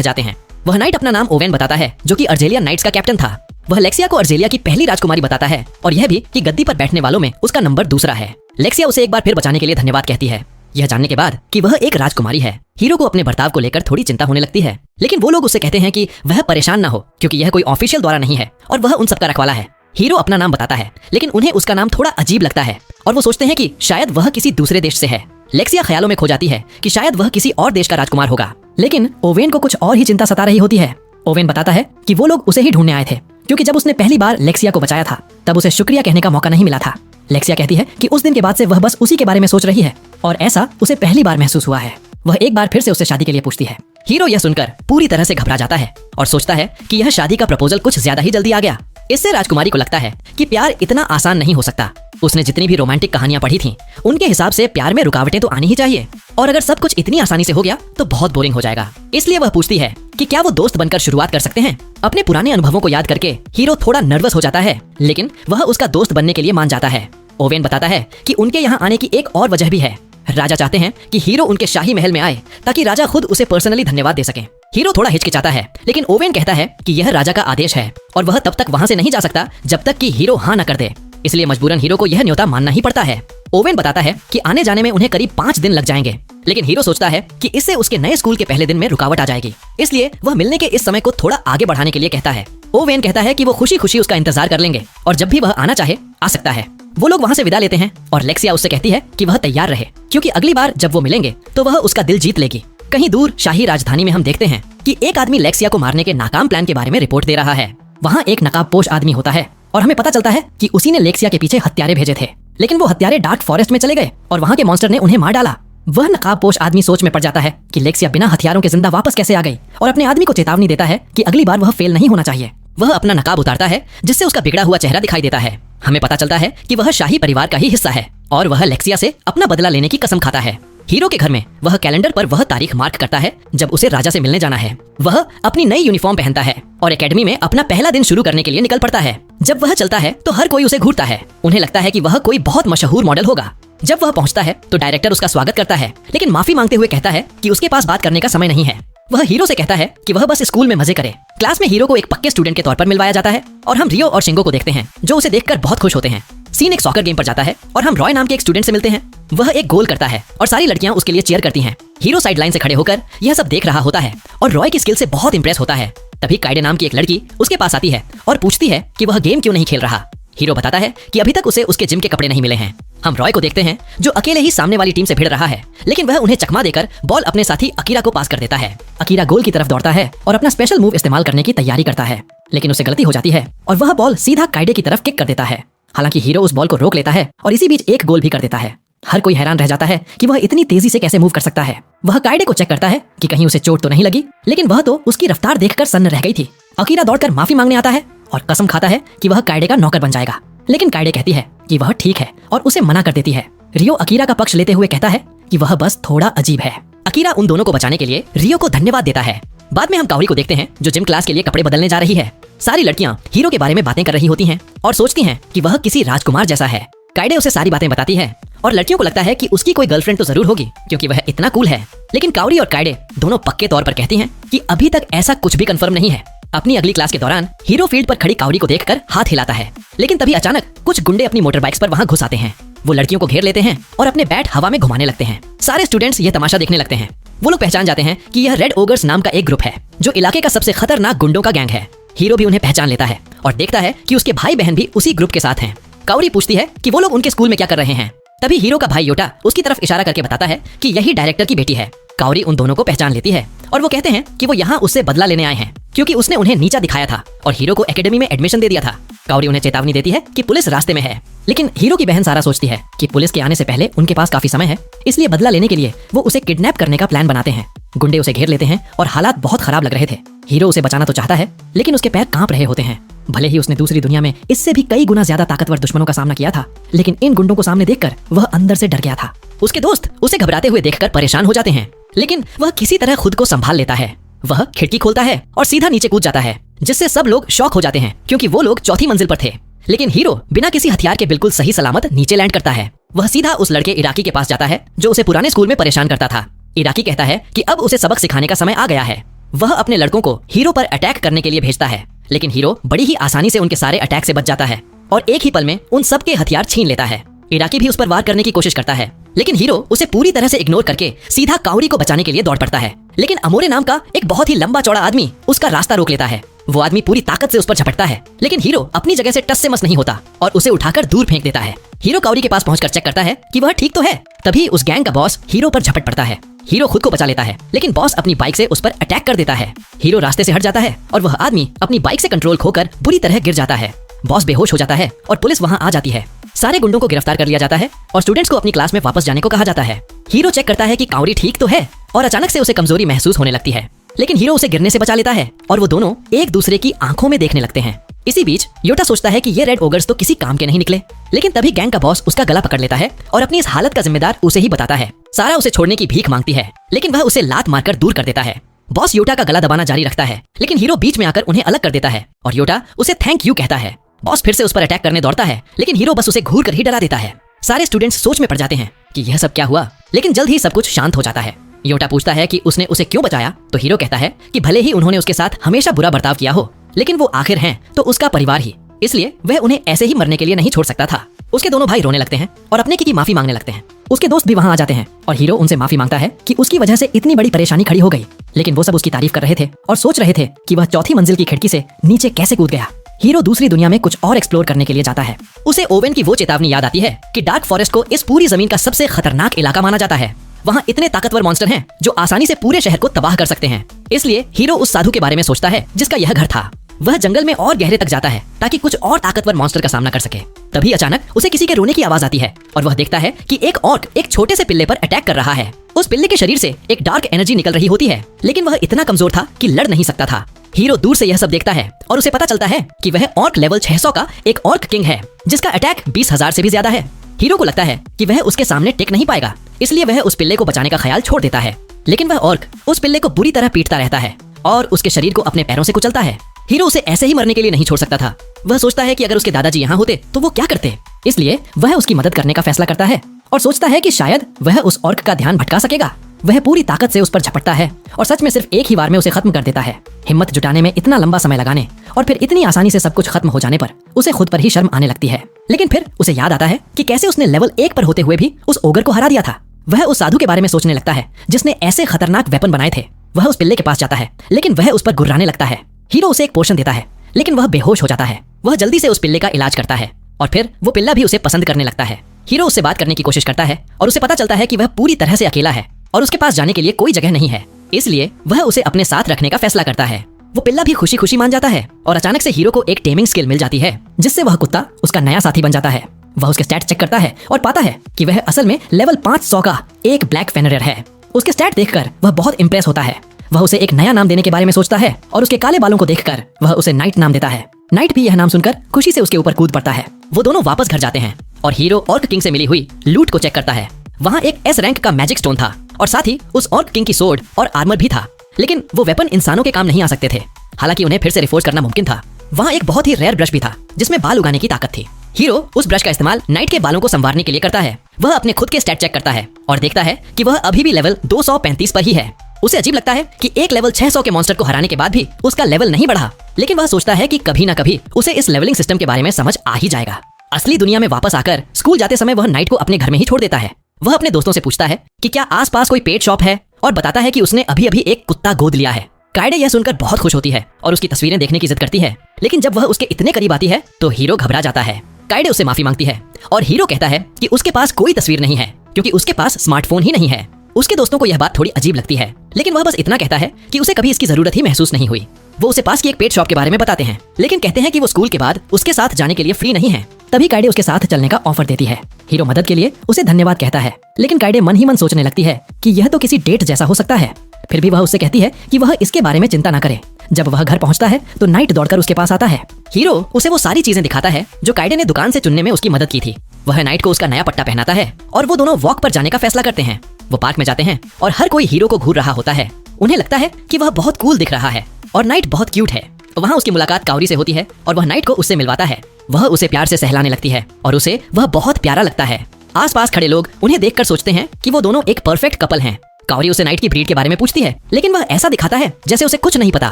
जाते हैं। वह नाइट अपना नाम ओवेन बताता है, जो कि अर्जेलियन नाइट्स का कैप्टन था। वह लेक्सिया को अर्जेलिया की पहली राजकुमारी बताता है, और यह भी कि गद्दी पर बैठने वालों में उसका नंबर दूसरा है। लेक्सिया उसे एक बार फिर बचाने के लिए धन्यवाद कहती है, यह जानने के बाद कि वह एक राजकुमारी है। हीरो को अपने बर्ताव को लेकर थोड़ी चिंता होने लगती है, लेकिन वो लोग उससे कहते हैं कि वह परेशान ना हो, क्योंकि यह कोई ऑफिशियल द्वारा नहीं है और वह उन सबका रखवाला है। हीरो अपना नाम बताता है, लेकिन उन्हें उसका नाम थोड़ा अजीब लगता है और वो सोचते हैं कि शायद वह किसी दूसरे देश से है। लेक्सिया ख्यालों में खो जाती है कि शायद वह किसी और देश का राजकुमार होगा, लेकिन ओवेन को कुछ और ही चिंता सता रही होती है। ओवेन बताता है कि वो लोग उसे ही ढूंढने आए थे, क्योंकि जब उसने पहली बार लेक्सिया को बचाया था तब उसे शुक्रिया कहने का मौका नहीं मिला था। लेक्सिया कहती है कि उस दिन के बाद से वह बस उसी के बारे में सोच रही है और ऐसा उसे पहली बार महसूस हुआ है। वह एक बार फिर से उससे शादी के लिए पूछती है। हीरो यह सुनकर पूरी तरह से घबरा जाता है और सोचता है कि यह शादी का प्रपोजल कुछ ज्यादा ही जल्दी आ गया। इससे राजकुमारी को लगता है कि प्यार इतना आसान नहीं हो सकता। उसने जितनी भी रोमांटिक कहानियां पढ़ी थीं, उनके हिसाब से प्यार में रुकावटें तो आनी ही चाहिए, और अगर सब कुछ इतनी आसानी से हो गया तो बहुत बोरिंग हो जाएगा। इसलिए वह पूछती है कि क्या वो दोस्त बनकर शुरुआत कर सकते हैं। अपने पुराने अनुभवों को याद करके हीरो थोड़ा नर्वस हो जाता है, लेकिन वह उसका दोस्त बनने के लिए मान जाता है। ओवेन बताता है कि उनके यहाँ आने की एक और वजह भी है। राजा चाहते हैं कि हीरो उनके शाही महल में आए ताकि राजा खुद उसे पर्सनली धन्यवाद दे सके। हीरो थोड़ा हिचकिचाता है, लेकिन ओवेन कहता है कि यह राजा का आदेश है और वह तब तक वहां से नहीं जा सकता जब तक कि हीरो हाँ न कर दे। इसलिए मजबूरन हीरो को यह न्योता मानना ही पड़ता है। ओवेन बताता है कि आने जाने में उन्हें करीब 5 दिन लग जाएंगे, लेकिन हीरो सोचता है कि इससे उसके नए स्कूल के पहले दिन में रुकावट आ जाएगी, इसलिए वह मिलने के इस समय को थोड़ा आगे बढ़ाने के लिए कहता है। ओवेन कहता है कि वो खुशी खुशी उसका इंतजार कर लेंगे और जब भी वह आना चाहे आ सकता है। वो लोग वहाँ से विदा लेते हैं और लेक्सिया उससे कहती है कि वह तैयार रहे, क्योंकि अगली बार जब वो मिलेंगे तो वह उसका दिल जीत लेगी। कहीं दूर शाही राजधानी में हम देखते हैं कि एक आदमी लेक्सिया को मारने के नाकाम प्लान के बारे में रिपोर्ट दे रहा है। वहाँ एक नकाबपोश आदमी होता है और हमें पता चलता है कि उसी ने लेक्सिया के पीछे हत्यारे भेजे थे, लेकिन वो हत्यारे डार्क फॉरेस्ट में चले गए और वहाँ के मॉन्स्टर ने उन्हें मार डाला। वह नकाबपोश आदमी सोच में पड़ जाता है कि लेक्सिया बिना हथियारों के जिंदा वापस कैसे आ गई, और अपने आदमी को चेतावनी देता है कि अगली बार वह फेल नहीं होना चाहिए। वह अपना नकाब उतारता है, जिससे उसका बिगड़ा हुआ चेहरा दिखाई देता है। हमें पता चलता है कि वह शाही परिवार का ही हिस्सा है और वह लेक्सिया से अपना बदला लेने की कसम खाता है। हीरो के घर में वह कैलेंडर पर वह तारीख मार्क करता है जब उसे राजा से मिलने जाना है। वह अपनी नई यूनिफॉर्म पहनता है और एकेडमी में अपना पहला दिन शुरू करने के लिए निकल पड़ता है। जब वह चलता है तो हर कोई उसे घूरता है। उन्हें लगता है कि वह कोई बहुत मशहूर मॉडल होगा। जब वह पहुंचता है तो डायरेक्टर उसका स्वागत करता है, लेकिन माफी मांगते हुए कहता है कि उसके पास बात करने का समय नहीं है। वह हीरो से कहता है कि वह बस स्कूल में मजे करे। क्लास में हीरो को एक पक्के स्टूडेंट के तौर पर मिलवाया जाता है और हम रियो और शिंगो को देखते हैं, जो उसे देखकर बहुत खुश होते हैं। सीन एक सॉकर गेम पर जाता है और हम रॉय नाम के एक स्टूडेंट से मिलते हैं। वह एक गोल करता है और सारी लड़कियां उसके लिए चीयर करती हैं। हीरो साइड लाइन से खड़े होकर यह सब देख रहा होता है और रॉय की स्किल से बहुत इंप्रेस होता है। तभी काइडे नाम की एक लड़की उसके पास आती है और पूछती है कि वह गेम क्यों नहीं खेल रहा। हीरो बताता है कि अभी तक उसे उसके जिम के कपड़े नहीं मिले हैं। हम रॉय को देखते हैं जो अकेले ही सामने वाली टीम से भिड़ रहा है, लेकिन वह उन्हें चकमा देकर बॉल अपने साथी अकीरा को पास कर देता है। अकीरा गोल की तरफ दौड़ता है और अपना स्पेशल मूव इस्तेमाल करने की तैयारी करता है, लेकिन उसे गलती हो जाती है और वह बॉल सीधा काइडे की तरफ किक कर देता है। हालांकि हीरो उस बॉल को रोक लेता है और इसी बीच एक गोल भी कर देता है। हर कोई हैरान रह जाता है कि वह इतनी तेजी से कैसे मूव कर सकता है। वह काइडे को चेक करता है कि कहीं उसे चोट तो नहीं लगी, लेकिन वह तो उसकी रफ्तार देखकर सन्न रह गई थी। अकीरा दौड़कर माफी मांगने आता है और कसम खाता है कि वह काइडे का नौकर बन जाएगा, लेकिन काइडे कहती है कि वह ठीक है और उसे मना कर देती है। रियो अकीरा का पक्ष लेते हुए कहता है कि वह बस थोड़ा अजीब है। अकीरा उन दोनों को बचाने के लिए रियो को धन्यवाद देता है। बाद में हम काओरी को देखते हैं जो जिम क्लास के लिए कपड़े बदलने जा रही है। सारी लड़कियां हीरो के बारे में बातें कर रही होती हैं और सोचती हैं कि वह किसी राजकुमार जैसा है। काइडे उसे सारी बातें बताती है और लड़कियों को लगता है कि उसकी कोई गर्लफ्रेंड तो जरूर होगी, क्योंकि वह इतना कूल है। लेकिन काओरी और काइडे दोनों पक्के तौर पर कहती हैं कि अभी तक ऐसा कुछ भी कंफर्म नहीं है। अपनी अगली क्लास के दौरान हीरो फील्ड पर खड़ी काओरी को देखकर हाथ हिलाता है, लेकिन तभी अचानक कुछ गुंडे अपनी मोटर बाइक्स पर वहां घुस आते हैं। वो लड़कियों को घेर लेते हैं और अपने बैट हवा में घुमाने लगते हैं। सारे स्टूडेंट्स ये तमाशा देखने लगते हैं। वो लोग पहचान जाते हैं कि यह रेड ओगर्स नाम का एक ग्रुप है, जो इलाके का सबसे खतरनाक गुंडों का गैंग है। हीरो भी उन्हें पहचान लेता है और देखता है कि उसके भाई बहन भी उसी ग्रुप के साथ हैं। काओरी पूछती है कि वो लोग उनके स्कूल में क्या कर रहे हैं। तभी हीरो का भाई योटा उसकी तरफ इशारा करके बताता है कि यही डायरेक्टर की बेटी है। काओरी उन दोनों को पहचान लेती है और वो कहते हैं कि वो यहाँ उससे बदला लेने आए हैं, क्योंकि उसने उन्हें नीचा दिखाया था और हीरो को एकेडमी में एडमिशन दे दिया था। काओरी उन्हें चेतावनी देती है कि पुलिस रास्ते में है, लेकिन हीरो की बहन सारा सोचती है कि पुलिस के आने से पहले उनके पास काफी समय है, इसलिए बदला लेने के लिए वो उसे किडनैप करने का प्लान बनाते हैं। गुंडे उसे घेर लेते हैं और हालात बहुत खराब लग रहे थे। हीरो उसे बचाना तो चाहता है, लेकिन उसके पैर कांप रहे होते हैं। भले ही उसने दूसरी दुनिया में इससे भी कई गुना ज्यादा ताकतवर दुश्मनों का सामना किया था, लेकिन इन गुंडों को सामने देखकर वह अंदर से डर गया था। उसके दोस्त उसे घबराते हुए देखकर परेशान हो जाते हैं, लेकिन वह किसी तरह खुद को संभाल लेता है। वह खिड़की खोलता है और सीधा नीचे कूद जाता है, जिससे सब लोग शॉक हो जाते हैं क्योंकि वो लोग चौथी मंजिल पर थे। लेकिन हीरो बिना किसी हथियार के बिल्कुल सही सलामत नीचे लैंड करता है। वह सीधा उस लड़के इराकी के पास जाता है जो उसे पुराने स्कूल में परेशान करता था। इराकी कहता है कि अब उसे सबक सिखाने का समय आ गया है। वह अपने लड़कों को हीरो पर अटैक करने के लिए भेजता है, लेकिन हीरो बड़ी ही आसानी से उनके सारे अटैक से बच जाता है और एक ही पल में उन सब के हथियार छीन लेता है। इराकी भी उस पर वार करने की कोशिश करता है, लेकिन हीरो उसे पूरी तरह से इग्नोर करके सीधा काउरी को बचाने के लिए दौड़ पड़ता है। लेकिन अमोरे नाम का एक बहुत ही लंबा चौड़ा आदमी उसका रास्ता रोक लेता है। वो आदमी पूरी ताकत से उस पर झपटता है, लेकिन हीरो अपनी जगह से टस से मस नहीं होता और उसे उठाकर दूर फेंक देता है। हीरो काउरी के पास पहुंचकर चेक करता है कि वह ठीक तो है। तभी उस गैंग का बॉस हीरो पर झपट पड़ता है। हीरो खुद को बचा लेता है, लेकिन बॉस अपनी बाइक से उस पर अटैक कर देता है। हीरो रास्ते से हट जाता है और वह आदमी अपनी बाइक से कंट्रोल खोकर बुरी तरह गिर जाता है। बॉस बेहोश हो जाता है और पुलिस वहां आ जाती है। सारे गुंडों को गिरफ्तार कर लिया जाता है और स्टूडेंट्स को अपनी क्लास में वापस जाने को कहा जाता है। हीरो चेक करता है कि काउरी ठीक तो है और अचानक से उसे कमजोरी महसूस होने लगती है, लेकिन हीरो उसे गिरने से बचा लेता है और वो दोनों एक दूसरे की आंखों में देखने लगते हैं। इसी बीच योटा सोचता है कि ये रेड ओगर्स तो किसी काम के नहीं निकले, लेकिन तभी गैंग का बॉस उसका गला पकड़ लेता है और अपनी इस हालत का जिम्मेदार उसे ही बताता है। सारा उसे छोड़ने की भीख मांगती है, लेकिन वह उसे लात मारकर दूर कर देता है। बॉस योटा का गला दबाना जारी रखता है, लेकिन हीरो बीच में आकर उन्हें अलग कर देता है और योटा उसे थैंक यू कहता है। बॉस फिर से उस पर अटैक करने दौड़ता है, लेकिन हीरो बस उसे घूर कर ही डरा देता है। सारे स्टूडेंट्स सोच में पड़ जाते हैं कि यह सब क्या हुआ, लेकिन जल्द ही सब कुछ शांत हो जाता है। योटा पूछता है कि उसने उसे क्यों बचाया, तो हीरो कहता है कि भले ही उन्होंने उसके साथ हमेशा बुरा बर्ताव किया हो, लेकिन वो आखिर हैं तो उसका परिवार ही, इसलिए वह उन्हें ऐसे ही मरने के लिए नहीं छोड़ सकता था। उसके दोनों भाई रोने लगते हैं और अपने की माफी मांगने लगते हैं। उसके दोस्त भी वहां आ जाते हैं और हीरो उनसे माफी मांगता है कि उसकी वजह से इतनी बड़ी परेशानी खड़ी हो गई, लेकिन वो सब उसकी तारीफ कर रहे थे और सोच रहे थे कि वह चौथी मंजिल की खिड़की से नीचे कैसे कूद गया। हीरो दूसरी दुनिया में कुछ और एक्सप्लोर करने के लिए जाता है। उसे ओवेन की वो चेतावनी याद आती है कि डार्क फॉरेस्ट को इस पूरी जमीन का सबसे खतरनाक इलाका माना जाता है। वहाँ इतने ताकतवर मॉन्स्टर हैं जो आसानी से पूरे शहर को तबाह कर सकते हैं। इसलिए हीरो उस साधु के बारे में सोचता है जिसका यह घर था। वह जंगल में और गहरे तक जाता है ताकि कुछ और ताकतवर मॉन्स्टर का सामना कर सके। तभी अचानक उसे किसी के रोने की आवाज आती है और वह देखता है कि एक ऑर्क एक छोटे से पिल्ले पर अटैक कर रहा है। उस पिल्ले के शरीर से एक डार्क एनर्जी निकल रही होती है, लेकिन वह इतना कमजोर था कि लड़ नहीं सकता था। हीरो दूर से यह सब देखता है और उसे पता चलता है कि वह ऑर्क लेवल 600 का एक ऑर्क किंग है, जिसका अटैक 20,000 से भी ज्यादा है। हीरो को लगता है कि वह उसके सामने टिक नहीं पाएगा, इसलिए वह उस पिल्ले को बचाने का ख्याल छोड़ देता है। लेकिन वह ऑर्क उस पिल्ले को बुरी तरह पीटता रहता है और उसके शरीर को अपने पैरों से कुचलता है। हीरो उसे ऐसे ही मरने के लिए नहीं छोड़ सकता था। वह सोचता है कि अगर उसके दादाजी यहाँ होते तो वो क्या करते, इसलिए वह उसकी मदद करने का फैसला करता है और सोचता है कि शायद वह उस ऑर्क का ध्यान भटका सकेगा। वह पूरी ताकत से उस पर झपटता है और सच में सिर्फ एक ही बार में उसे खत्म कर देता है। हिम्मत जुटाने में इतना लंबा समय लगाने और फिर इतनी आसानी से सब कुछ खत्म हो जाने पर उसे खुद पर ही शर्म आने लगती है। लेकिन फिर उसे याद आता है कि कैसे उसने लेवल 1 पर होते हुए भी उस ओगर को हरा दिया था। वह उस साधु के बारे में सोचने लगता है जिसने ऐसे खतरनाक वेपन बनाए थे। वह उस पिल्ले के पास जाता है, लेकिन वह उस पर गुर्राने लगता है। हीरो उसे एक पोर्शन देता है, लेकिन वह बेहोश हो जाता है। वह जल्दी से उस पिल्ले का इलाज करता है और फिर वो पिल्ला भी उसे पसंद करने लगता है। हीरो उससे बात करने की कोशिश करता है और उसे पता चलता है कि वह पूरी तरह से अकेला है और उसके पास जाने के लिए कोई जगह नहीं है, इसलिए वह उसे अपने साथ रखने का फैसला करता है। वो पिल्ला भी खुशी खुशी मान जाता है और अचानक से हीरो को एक टेमिंग स्किल मिल जाती है, जिससे वह कुत्ता उसका नया साथी बन जाता है। वह उसके स्टैट चेक करता है और पाता है कि वह असल में लेवल 500 का एक ब्लैक फेनरर है। उसके स्टैट देखकर वह बहुत इंप्रेस होता है। वह उसे एक नया नाम देने के बारे में सोचता है और उसके काले बालों को देखकर वह उसे नाइट नाम देता है। नाइट भी यह नाम सुनकर खुशी से उसके ऊपर कूद पड़ता है। वो दोनों वापस घर जाते हैं और हीरो ऑर्क किंग से मिली हुई लूट को चेक करता है। वहाँ एक S रैंक का मैजिक स्टोन था और साथ ही उस ऑर्क किंग की सोर्ड और आर्मर भी था, लेकिन वो वेपन इंसानों के काम नहीं आ सकते थे। हालांकि उन्हें फिर से रिफोर्ज करना मुमकिन था। वहाँ एक बहुत ही रेयर ब्रश भी था जिसमें बाल उगाने की ताकत थी। हीरो उस ब्रश का इस्तेमाल नाइट के बालों को संवारने के लिए करता है। वह अपने खुद के स्टैट चेक करता है और देखता है कि वह अभी भी लेवल 235 पर ही है। उसे अजीब लगता है कि एक लेवल 600 के मॉन्स्टर को हराने के बाद भी उसका लेवल नहीं बढ़ा, लेकिन वह सोचता है कि कभी ना कभी उसे इस लेवलिंग सिस्टम के बारे में समझ आ ही जाएगा। असली दुनिया में वापस आकर स्कूल जाते समय वह नाइट को अपने घर में ही छोड़ देता है। वह अपने दोस्तों से पूछता है कि क्या आसपास कोई पेट शॉप है और बताता है कि उसने अभी अभी एक कुत्ता गोद लिया है। काइडे यह सुनकर बहुत खुश होती है और उसकी तस्वीरें देखने की जिद करती है, लेकिन जब वह उसके इतने करीब आती है तो हीरो घबरा जाता है। काइडे उससे माफी मांगती है और हीरो कहता है कि उसके पास कोई तस्वीर नहीं है क्योंकि उसके पास स्मार्टफोन ही नहीं है। उसके दोस्तों को यह बात थोड़ी अजीब लगती है, लेकिन वह बस इतना कहता है कि उसे कभी इसकी जरूरत ही महसूस नहीं हुई। वो उसे पास की एक पेट शॉप के बारे में बताते हैं, लेकिन कहते हैं कि वो स्कूल के बाद उसके साथ जाने के लिए फ्री नहीं है। तभी काइडे उसके साथ चलने का ऑफर देती है। हीरो मदद के लिए उसे धन्यवाद कहता है, लेकिन काइडे मन ही मन सोचने लगती है कि यह तो किसी डेट जैसा हो सकता है। फिर भी वह उससे कहती है कि वह इसके बारे में चिंता न करे, जब वह घर पहुंचता है तो नाइट दौड़कर उसके पास आता है। हीरो उसे वो सारी चीजें दिखाता है जो काइडे ने दुकान से चुनने में उसकी मदद की थी। वह नाइट को उसका नया पट्टा पहनाता है और वो दोनों वॉक पर जाने का फैसला करते हैं। वो पार्क में जाते हैं और हर कोई हीरो को घूर रहा होता है। उन्हें लगता है कि वह बहुत कूल दिख रहा है और नाइट बहुत क्यूट है। वहाँ उसकी मुलाकात काउरी से होती है और वह नाइट को उससे मिलवाता है। वह उसे प्यार से सहलाने लगती है और उसे वह बहुत प्यारा लगता है। आसपास खड़े लोग उन्हें देखकर सोचते हैं कि वो दोनों एक परफेक्ट कपल हैं। काउरी उसे नाइट की ब्रीड के बारे में पूछती है, लेकिन वह ऐसा दिखाता है जैसे उसे कुछ नहीं पता,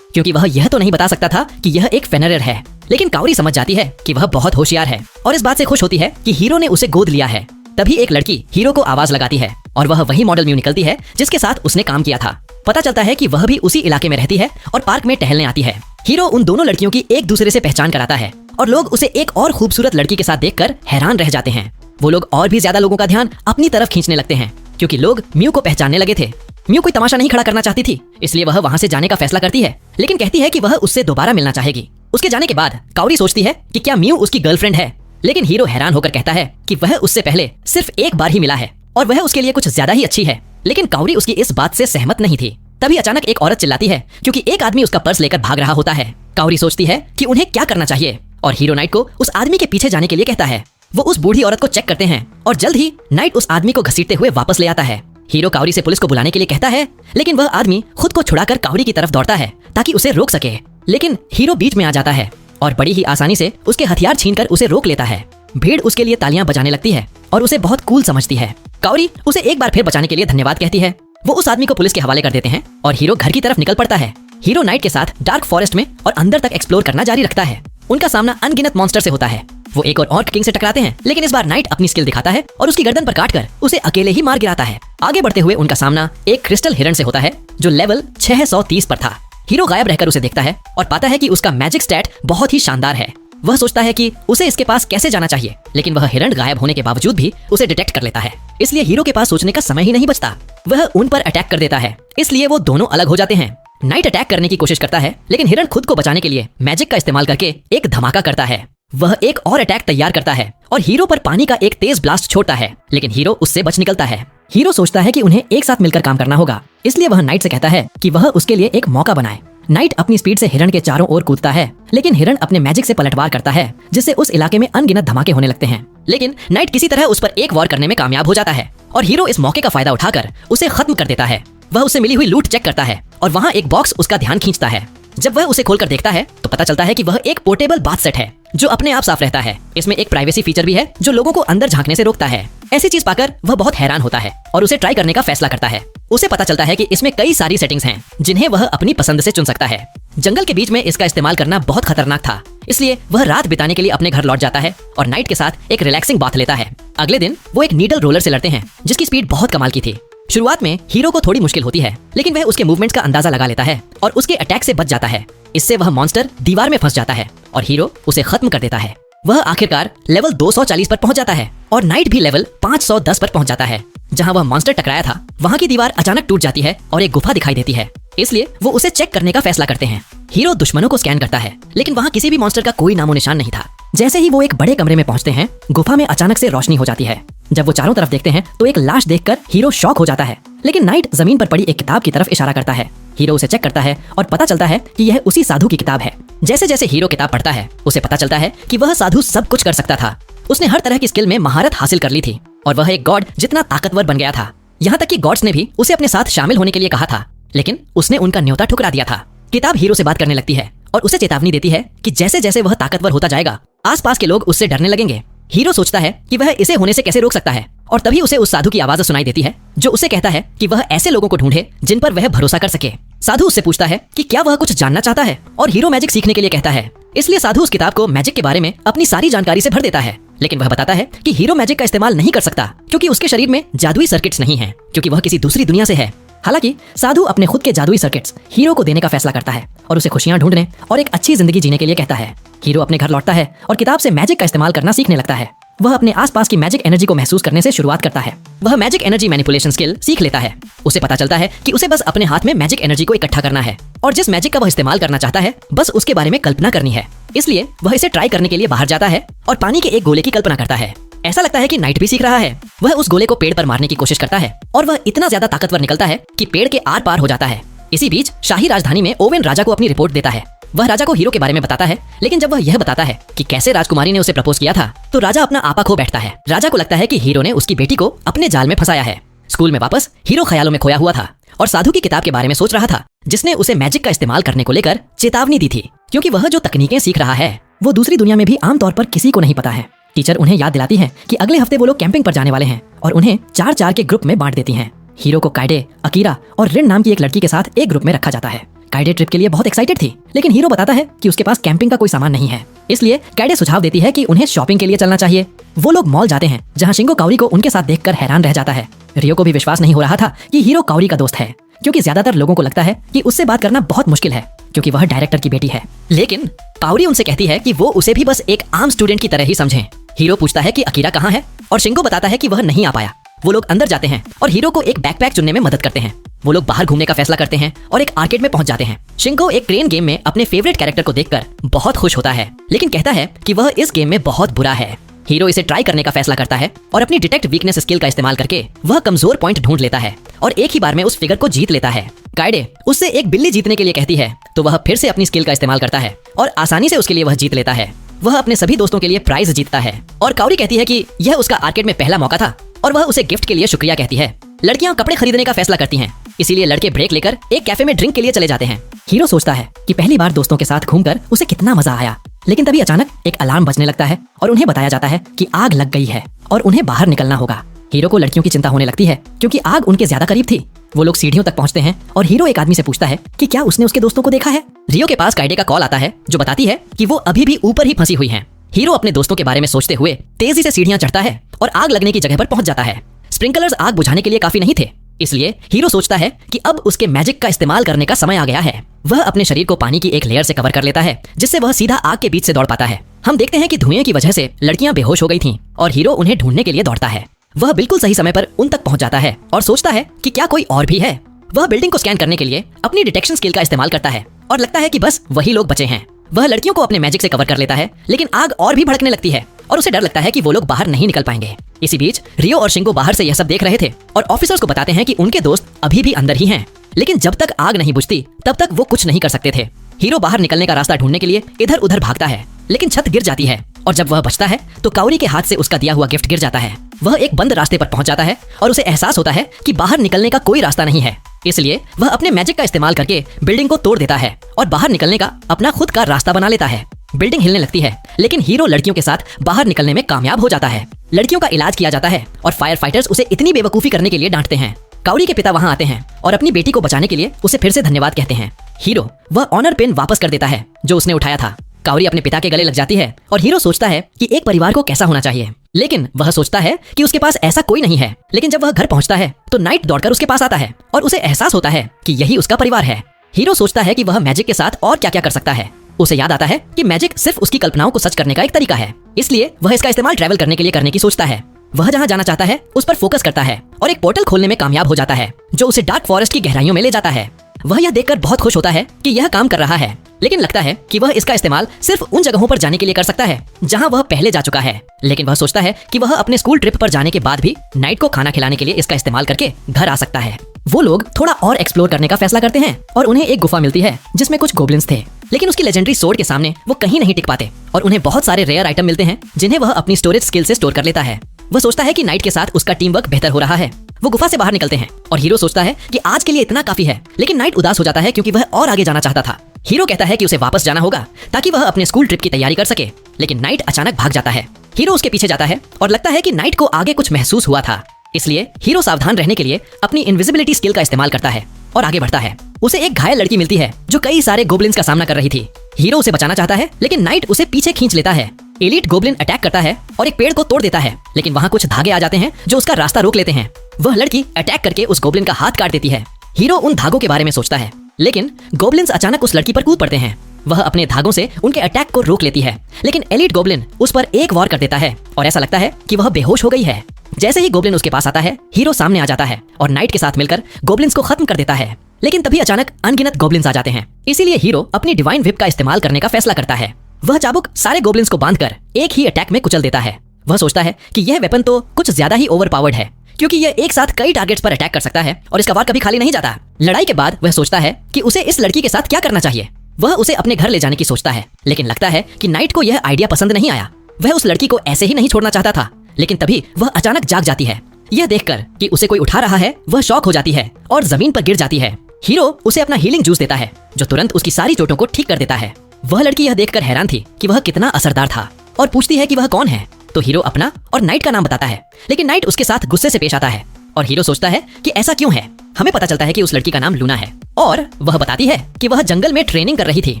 क्योंकि वह यह तो नहीं बता सकता था कि यह एक फेनरियर है। लेकिन काउरी समझ जाती है कि वह बहुत होशियार है और इस बात से खुश होती है कि हीरो ने उसे गोद लिया है। तभी एक लड़की हीरो को आवाज लगाती है और वह वही मॉडल म्यू निकलती है जिसके साथ उसने काम किया था। पता चलता है कि वह भी उसी इलाके में रहती है और पार्क में टहलने आती है। हीरो उन दोनों लड़कियों की एक दूसरे से पहचान कराता है और लोग उसे एक और खूबसूरत लड़की के साथ देखकर हैरान रह जाते हैं। वो लोग और भी ज्यादा लोगों का ध्यान अपनी तरफ खींचने लगते हैं, क्योंकि लोग म्यू को पहचानने लगे थे। म्यू कोई तमाशा नहीं खड़ा करना चाहती थी, इसलिए वह वहाँ से जाने का फैसला करती है, लेकिन कहती है कि वह उससे दोबारा मिलना चाहेगी। उसके जाने के बाद काउरी सोचती है कि क्या म्यू उसकी गर्लफ्रेंड है, लेकिन हीरो हैरान होकर कहता है कि वह उससे पहले सिर्फ एक बार ही मिला है और वह उसके लिए कुछ ज्यादा ही अच्छी है। लेकिन काउरी उसकी इस बात से सहमत नहीं थी। तभी अचानक एक औरत चिल्लाती है, क्योंकि एक आदमी उसका पर्स लेकर भाग रहा होता है। काउरी सोचती है कि उन्हें क्या करना चाहिए और हीरो नाइट को उस आदमी के पीछे जाने के लिए कहता है। वो उस बूढ़ी औरत को चेक करते हैं और जल्द ही नाइट उस आदमी को घसीटते हुए वापस ले आता है। हीरो काउरी से पुलिस को बुलाने के लिए कहता है, लेकिन वह आदमी खुद को छुड़ाकर काउरी की तरफ दौड़ता है ताकि उसे रोक सके। लेकिन हीरो बीच में आ जाता है और बड़ी ही आसानी से उसके हथियार छीनकर उसे रोक लेता है। भीड़ उसके लिए तालियां बजाने लगती है और उसे बहुत कूल समझती है। काउरी उसे एक बार फिर बचाने के लिए धन्यवाद कहती है। वो उस आदमी को पुलिस के हवाले कर देते हैं और हीरो घर की तरफ निकल पड़ता है। हीरो नाइट के साथ डार्क फॉरेस्ट में और अंदर तक एक्सप्लोर करना जारी रखता है। उनका सामना अनगिनत मॉन्स्टर से होता है। वो एक और ऑर्क किंग से टकराते हैं, लेकिन इस बार नाइट अपनी स्किल दिखाता है और उसकी गर्दन पर काटकर उसे अकेले ही मार गिराता है। आगे बढ़ते हुए उनका सामना एक क्रिस्टल हिरण से होता है जो लेवल 630 पर था। हीरो गायब रहकर उसे देखता है और पाता है कि उसका मैजिक स्टैट बहुत ही शानदार है। वह सोचता है कि उसे इसके पास कैसे जाना चाहिए, लेकिन वह हिरण गायब होने के बावजूद भी उसे डिटेक्ट कर लेता है। इसलिए हीरो के पास सोचने का समय ही नहीं बचता। वह उन पर अटैक कर देता है, इसलिए वो दोनों अलग हो जाते हैं। नाइट अटैक करने की कोशिश करता है, लेकिन हिरण खुद को बचाने के लिए मैजिक का इस्तेमाल करके एक धमाका करता है। वह एक और अटैक तैयार करता है और हीरो पर पानी का एक तेज ब्लास्ट छोड़ता है, लेकिन हीरो उससे बच निकलता है। हीरो सोचता है कि उन्हें एक साथ मिलकर काम करना होगा, इसलिए वह नाइट से कहता है कि वह उसके लिए एक मौका बनाए। नाइट अपनी स्पीड से हिरण के चारों ओर कूदता है, लेकिन हिरण अपने मैजिक से पलटवार करता है, जिससे उस इलाके में अनगिनत धमाके होने लगते हैं। लेकिन नाइट किसी तरह उस पर एक वार करने में कामयाब हो जाता है और हीरो इस मौके का फायदा उठाकर उसे खत्म कर देता है। वह उससे मिली हुई लूट चेक करता है और वहाँ एक बॉक्स उसका ध्यान खींचता है। जब वह उसे खोलकर देखता है तो पता चलता है कि वह एक पोर्टेबल बाथ सेट है जो अपने आप साफ रहता है। इसमें एक प्राइवेसी फीचर भी है जो लोगों को अंदर झांकने से रोकता है। ऐसी चीज पाकर वह बहुत हैरान होता है और उसे ट्राई करने का फैसला करता है। उसे पता चलता है कि इसमें कई सारी सेटिंग्स हैं जिन्हें वह अपनी पसंद से चुन सकता है। जंगल के बीच में इसका इस्तेमाल करना बहुत खतरनाक था, इसलिए वह रात बिताने के लिए अपने घर लौट जाता है और नाइट के साथ एक रिलैक्सिंग बाथ लेता है। अगले दिन वो एक नीडल रोलर से लड़ते हैं जिसकी स्पीड बहुत कमाल की थी। शुरुआत में हीरो को थोड़ी मुश्किल होती है, लेकिन वह उसके मूवमेंट्स का अंदाजा लगा लेता है और उसके अटैक से बच जाता है। इससे वह मॉन्स्टर दीवार में फंस जाता है और हीरो उसे खत्म कर देता है। वह आखिरकार लेवल 240 पर पहुंच जाता है और नाइट भी लेवल 510 पर पहुंच जाता है। जहां वह मॉन्स्टर टकराया था वहां की दीवार अचानक टूट जाती है और एक गुफा दिखाई देती है, इसलिए वो उसे चेक करने का फैसला करते हैं। हीरो दुश्मनों को स्कैन करता है, लेकिन वहां किसी भी मॉन्स्टर का कोई नामो निशान नहीं था। जैसे ही वो एक बड़े कमरे में पहुंचते हैं, गुफा में अचानक से रोशनी हो जाती है। जब वो चारों तरफ देखते हैं तो एक लाश देखकर हीरो शॉक हो जाता है, लेकिन नाइट जमीन पर पड़ी एक किताब की तरफ इशारा करता है। हीरो उसे चेक करता है और पता चलता है कि यह उसी साधु की किताब है। जैसे जैसे हीरो किताब पढ़ता है उसे पता चलता है कि वह साधु सब कुछ कर सकता था। उसने हर तरह की स्किल में महारत हासिल कर ली थी और वह एक गॉड जितना ताकतवर बन गया था। यहाँ तक कि गॉड्स ने भी उसे अपने साथ शामिल होने के लिए कहा था, लेकिन उसने उनका न्योता ठुकरा दिया था। किताब हीरो से बात करने लगती है और उसे चेतावनी देती है कि जैसे जैसे वह ताकतवर होता जाएगा आसपास के लोग उससे डरने लगेंगे। हीरो सोचता है कि वह इसे होने से कैसे रोक सकता है और तभी उसे उस साधु की आवाज सुनाई देती है जो उसे कहता है कि वह ऐसे लोगों को ढूंढे जिन पर वह भरोसा कर सके। साधु उससे पूछता है कि क्या वह कुछ जानना चाहता है और हीरो मैजिक सीखने के लिए कहता है। इसलिए साधु उस किताब को मैजिक के बारे में अपनी सारी जानकारी से भर देता है, लेकिन वह बताता है कि हीरो मैजिक का इस्तेमाल नहीं कर सकता क्योंकि उसके शरीर में जादुई सर्किट्स नहीं है, क्योंकि वह किसी दूसरी दुनिया से है। हालांकि साधु अपने खुद के जादुई सर्किट्स हीरो को देने का फैसला करता है और उसे खुशियां ढूंढने और एक अच्छी जिंदगी जीने के लिए कहता है। हीरो अपने घर लौटता है और किताब से मैजिक का इस्तेमाल करना सीखने लगता है। वह अपने आसपास की मैजिक एनर्जी को महसूस करने से शुरुआत करता है। वह मैजिक एनर्जी मैनिपुलेशन स्किल सीख लेता है। उसे पता चलता है कि उसे बस अपने हाथ में मैजिक एनर्जी को इकट्ठा करना है और जिस मैजिक का वह इस्तेमाल करना चाहता है बस उसके बारे में कल्पना करनी है। इसलिए वह इसे ट्राई करने के लिए बाहर जाता है और पानी के एक गोले की कल्पना करता है। ऐसा लगता है कि नाइट भी सीख रहा है। वह उस गोले को पेड़ पर मारने की कोशिश करता है और वह इतना ज्यादा ताकतवर निकलता है कि पेड़ के आर पार हो जाता है। इसी बीच शाही राजधानी में ओवेन राजा को अपनी रिपोर्ट देता है। वह राजा को हीरो के बारे में बताता है, लेकिन जब वह यह बताता है कि कैसे राजकुमारी ने उसे प्रपोज किया था, तो राजा अपना आपा खो बैठता है। राजा को लगता है कि हीरो ने उसकी बेटी को अपने जाल में फंसाया है। स्कूल में वापस हीरो ख्यालों में खोया हुआ था और साधु की किताब के बारे में सोच रहा था, जिसने उसे मैजिक का इस्तेमाल करने को लेकर चेतावनी दी थी, क्योंकि वह जो तकनीकें सीख रहा है वो दूसरी दुनिया में भी आमतौर पर किसी को नहीं पता है। टीचर उन्हें याद दिलाती है कि अगले हफ्ते वो लोग कैंपिंग पर जाने वाले हैं और उन्हें 4-4 के ग्रुप में बांट देती हैं। हीरो को काइडे, अकीरा और रिन नाम की एक लड़की के साथ एक ग्रुप में रखा जाता है। काइडे ट्रिप के लिए बहुत एक्साइटेड थी, लेकिन हीरो बताता है कि उसके पास कैंपिंग का कोई सामान नहीं है। इसलिए काइडे सुझाव देती है कि उन्हें शॉपिंग के लिए चलना चाहिए। वो लोग मॉल जाते हैं, जहाँ शिंगो काओरी को उनके साथ देखकर हैरान रह जाता है। रियो को भी विश्वास नहीं हो रहा था कि हीरो काओरी का दोस्त है, क्योंकि ज्यादातर लोगों को लगता है कि उससे बात करना बहुत मुश्किल है, क्योंकि वह डायरेक्टर की बेटी है। लेकिन काओरी उनसे कहती है कि वो उसे भी बस एक आम स्टूडेंट की तरह ही समझें। हीरो पूछता है कि अकीरा कहाँ है और शिंगो बताता है कि वह नहीं आ पाया। वो लोग अंदर जाते हैं और हीरो को एक बैकपैक चुनने में मदद करते हैं। वो लोग बाहर घूमने का फैसला करते हैं और एक आर्केड में पहुंच जाते हैं। शिंगो एक क्रेन गेम में अपने फेवरेट कैरेक्टर को देखकर बहुत खुश होता है, लेकिन कहता है कि वह इस गेम में बहुत बुरा है। हीरो इसे ट्राई करने का फैसला करता है और अपनी डिटेक्ट वीकनेस स्किल का इस्तेमाल करके वह कमजोर पॉइंट ढूंढ लेता है और एक ही बार में उस फिगर को जीत लेता है। काइडे उससे एक बिल्ली जीतने के लिए कहती है, तो वह फिर से अपनी स्किल का इस्तेमाल करता है और आसानी से उसके लिए वह जीत लेता है। वह अपने सभी दोस्तों के लिए प्राइज जीतता है और काओरी कहती है कि यह उसका आर्केड में पहला मौका था और वह उसे गिफ्ट के लिए शुक्रिया कहती है। लड़कियां कपड़े खरीदने का फैसला करती हैं, इसीलिए लड़के ब्रेक लेकर एक कैफे में ड्रिंक के लिए चले जाते हैं। हीरो सोचता है कि पहली बार दोस्तों के साथ घूमकर उसे कितना मजा आया, लेकिन तभी अचानक एक अलार्म बजने लगता है और उन्हें बताया जाता है कि आग लग गई है और उन्हें बाहर निकलना होगा। हीरो को लड़कियों की चिंता होने लगती है, क्योंकि आग उनके ज्यादा करीब थी। वो लोग सीढ़ियों तक पहुंचते हैं और हीरो एक आदमी से पूछता है कि क्या उसने उसके दोस्तों को देखा है। रियो के पास काइडे का कॉल आता है, जो बताती है कि वो अभी भी ऊपर ही फंसी हुई हैं। हीरो अपने दोस्तों के बारे में सोचते हुए तेजी से सीढ़ियां चढ़ता है और आग लगने की जगह पर पहुंच जाता है। स्प्रिंकलर्स आग बुझाने के लिए काफी नहीं थे, इसलिए हीरो सोचता है कि अब उसके मैजिक का इस्तेमाल करने का समय आ गया है। वह अपने शरीर को पानी की एक लेयर से कवर कर लेता है, जिससे वह सीधा आग के बीच से दौड़ पाता है। हम देखते हैं कि धुएं की वजह से लड़कियां बेहोश हो गई थीं और हीरो उन्हें ढूंढने के लिए दौड़ता है। वह बिल्कुल सही समय पर उन तक पहुंच जाता है और सोचता है कि क्या कोई और भी है। वह बिल्डिंग को स्कैन करने के लिए अपनी डिटेक्शन स्किल का इस्तेमाल करता है और लगता है कि बस वही लोग बचे हैं। वह लड़कियों को अपने मैजिक से कवर कर लेता है, लेकिन आग और भी भड़कने लगती है और उसे डर लगता है कि वो लोग बाहर नहीं निकल पाएंगे। इसी बीच रियो और शिंगो बाहर से यह सब देख रहे थे और ऑफिसर्स को बताते हैं कि उनके दोस्त अभी भी अंदर ही हैं, लेकिन जब तक आग नहीं बुझती तब तक वो कुछ नहीं कर सकते थे। हीरो बाहर निकलने का रास्ता ढूंढने के लिए इधर उधर भागता है, लेकिन छत गिर जाती है और जब वह बचता है तो काओरी के हाथ से उसका दिया हुआ गिफ्ट गिर जाता है। वह एक बंद रास्ते पर पहुंच जाता है और उसे एहसास होता है कि बाहर निकलने का कोई रास्ता नहीं है। इसलिए वह अपने मैजिक का इस्तेमाल करके बिल्डिंग को तोड़ देता है और बाहर निकलने का अपना खुद का रास्ता बना लेता है। बिल्डिंग हिलने लगती है, लेकिन हीरो लड़कियों के साथ बाहर निकलने में कामयाब हो जाता है। लड़कियों का इलाज किया जाता है और फायर फाइटर्स उसे इतनी बेवकूफी करने के लिए डांटते हैं। काओरी के पिता वहां आते हैं और अपनी बेटी को बचाने के लिए उसे फिर से धन्यवाद कहते हैं। हीरो वह ऑनर पेन वापस कर देता है जो उसने उठाया था। काओरी अपने पिता के गले लग जाती है और हीरो सोचता है कि एक परिवार को कैसा होना चाहिए, लेकिन वह सोचता है कि उसके पास ऐसा कोई नहीं है। लेकिन जब वह घर पहुंचता है तो नाइट दौड़कर उसके पास आता है और उसे एहसास होता है कि यही उसका परिवार है। हीरो सोचता है कि वह मैजिक के साथ और क्या क्या कर सकता है। उसे याद आता है कि मैजिक सिर्फ उसकी कल्पनाओं को सच करने का एक तरीका है, इसलिए वह इसका इस्तेमाल ट्रैवल करने के लिए करने की सोचता है। वह जहाँ जाना चाहता है उस पर फोकस करता है और एक पोर्टल खोलने में कामयाब हो जाता है, जो उसे डार्क फॉरेस्ट की गहराइयों में ले जाता है। वह यह देखकर बहुत खुश होता है कि यह काम कर रहा है, लेकिन लगता है कि वह इसका इस्तेमाल सिर्फ उन जगहों पर जाने के लिए कर सकता है जहां वह पहले जा चुका है। लेकिन वह सोचता है कि वह अपने स्कूल ट्रिप पर जाने के बाद भी नाइट को खाना खिलाने के लिए इसका इस्तेमाल करके घर आ सकता है। वो लोग थोड़ा और एक्सप्लोर करने का फैसला करते हैं और उन्हें एक गुफा मिलती है जिसमें कुछ गोब्लिन्स थे, लेकिन उसकी लेजेंडरी सोर्ड के सामने वो कहीं नहीं टिक पाते और उन्हें बहुत सारे रेयर आइटम मिलते हैं जिन्हें वह अपनी स्टोरेज स्किल से स्टोर कर लेता है। वह सोचता है कि नाइट के साथ उसका टीम वर्क बेहतर हो रहा है। वो गुफा से बाहर निकलते हैं और हीरो सोचता है कि आज के लिए इतना काफी है, लेकिन नाइट उदास हो जाता है क्योंकि वह और आगे जाना चाहता था। हीरो कहता है कि उसे वापस जाना होगा ताकि वह अपने स्कूल ट्रिप की तैयारी कर सके, लेकिन नाइट अचानक भाग जाता है। हीरो उसके पीछे जाता है और लगता है कि नाइट को आगे कुछ महसूस हुआ था, इसलिए हीरो सावधान रहने के लिए अपनी इनविजिबिलिटी स्किल का इस्तेमाल करता है और आगे बढ़ता है। उसे एक घायल लड़की मिलती है जो कई सारे गोब्लिन्स का सामना कर रही थी। हीरो उसे बचाना चाहता है, लेकिन नाइट उसे पीछे खींच लेता है। एलीट गोब्लिन अटैक करता है और एक पेड़ को तोड़ देता है, लेकिन वहाँ कुछ धागे आ जाते हैं जो उसका रास्ता रोक लेते हैं। वह लड़की अटैक करके उस गोब्लिन का हाथ काट देती है। हीरो उन धागों के बारे में सोचता है, लेकिन गोब्लिन्स अचानक उस लड़की पर कूद पड़ते हैं। वह अपने धागों से उनके अटैक को रोक लेती है, लेकिन एलीट गोब्लिन उस पर एक वार कर देता है और ऐसा लगता है कि वह बेहोश हो गई है। जैसे ही गोब्लिन उसके पास आता है, हीरो सामने आ जाता है और नाइट के साथ मिलकर गोब्लिन्स को खत्म कर देता है। लेकिन तभी अचानक अनगिनत गोब्लिन्स आ जाते हैं, इसीलिए हीरो अपनी डिवाइन व्हिप का इस्तेमाल करने का फैसला करता है। वह चाबुक सारे गोब्लिन्स को बांधकर एक ही अटैक में कुचल देता है। वह सोचता है कि यह वेपन तो कुछ ज्यादा ही ओवरपावर्ड है, क्योंकि यह एक साथ कई टारगेट्स पर अटैक कर सकता है और इसका वार कभी खाली नहीं जाता। लड़ाई के बाद वह सोचता है कि उसे इस लड़की के साथ क्या करना चाहिए। वह उसे अपने घर ले जाने की सोचता है, लेकिन लगता है कि नाइट को यह आइडिया पसंद नहीं आया। वह उस लड़की को ऐसे ही नहीं छोड़ना चाहता था, लेकिन तभी वह अचानक जाग जाती है। यह देखकर कि उसे कोई उठा रहा है, वह शॉक हो जाती है और जमीन पर गिर जाती है। हीरो उसे अपना हीलिंग जूस देता है, जो तुरंत उसकी सारी चोटों को ठीक कर देता है। वह लड़की यह देखकर हैरान थी कि वह कितना असरदार था और पूछती है कि वह कौन है। तो हीरो अपना और नाइट का नाम बताता है, लेकिन नाइट उसके साथ गुस्से से पेश आता है और हीरो सोचता है कि ऐसा क्यों है। हमें पता चलता है कि उस लड़की का नाम लूना है और वह बताती है कि वह जंगल में ट्रेनिंग कर रही थी,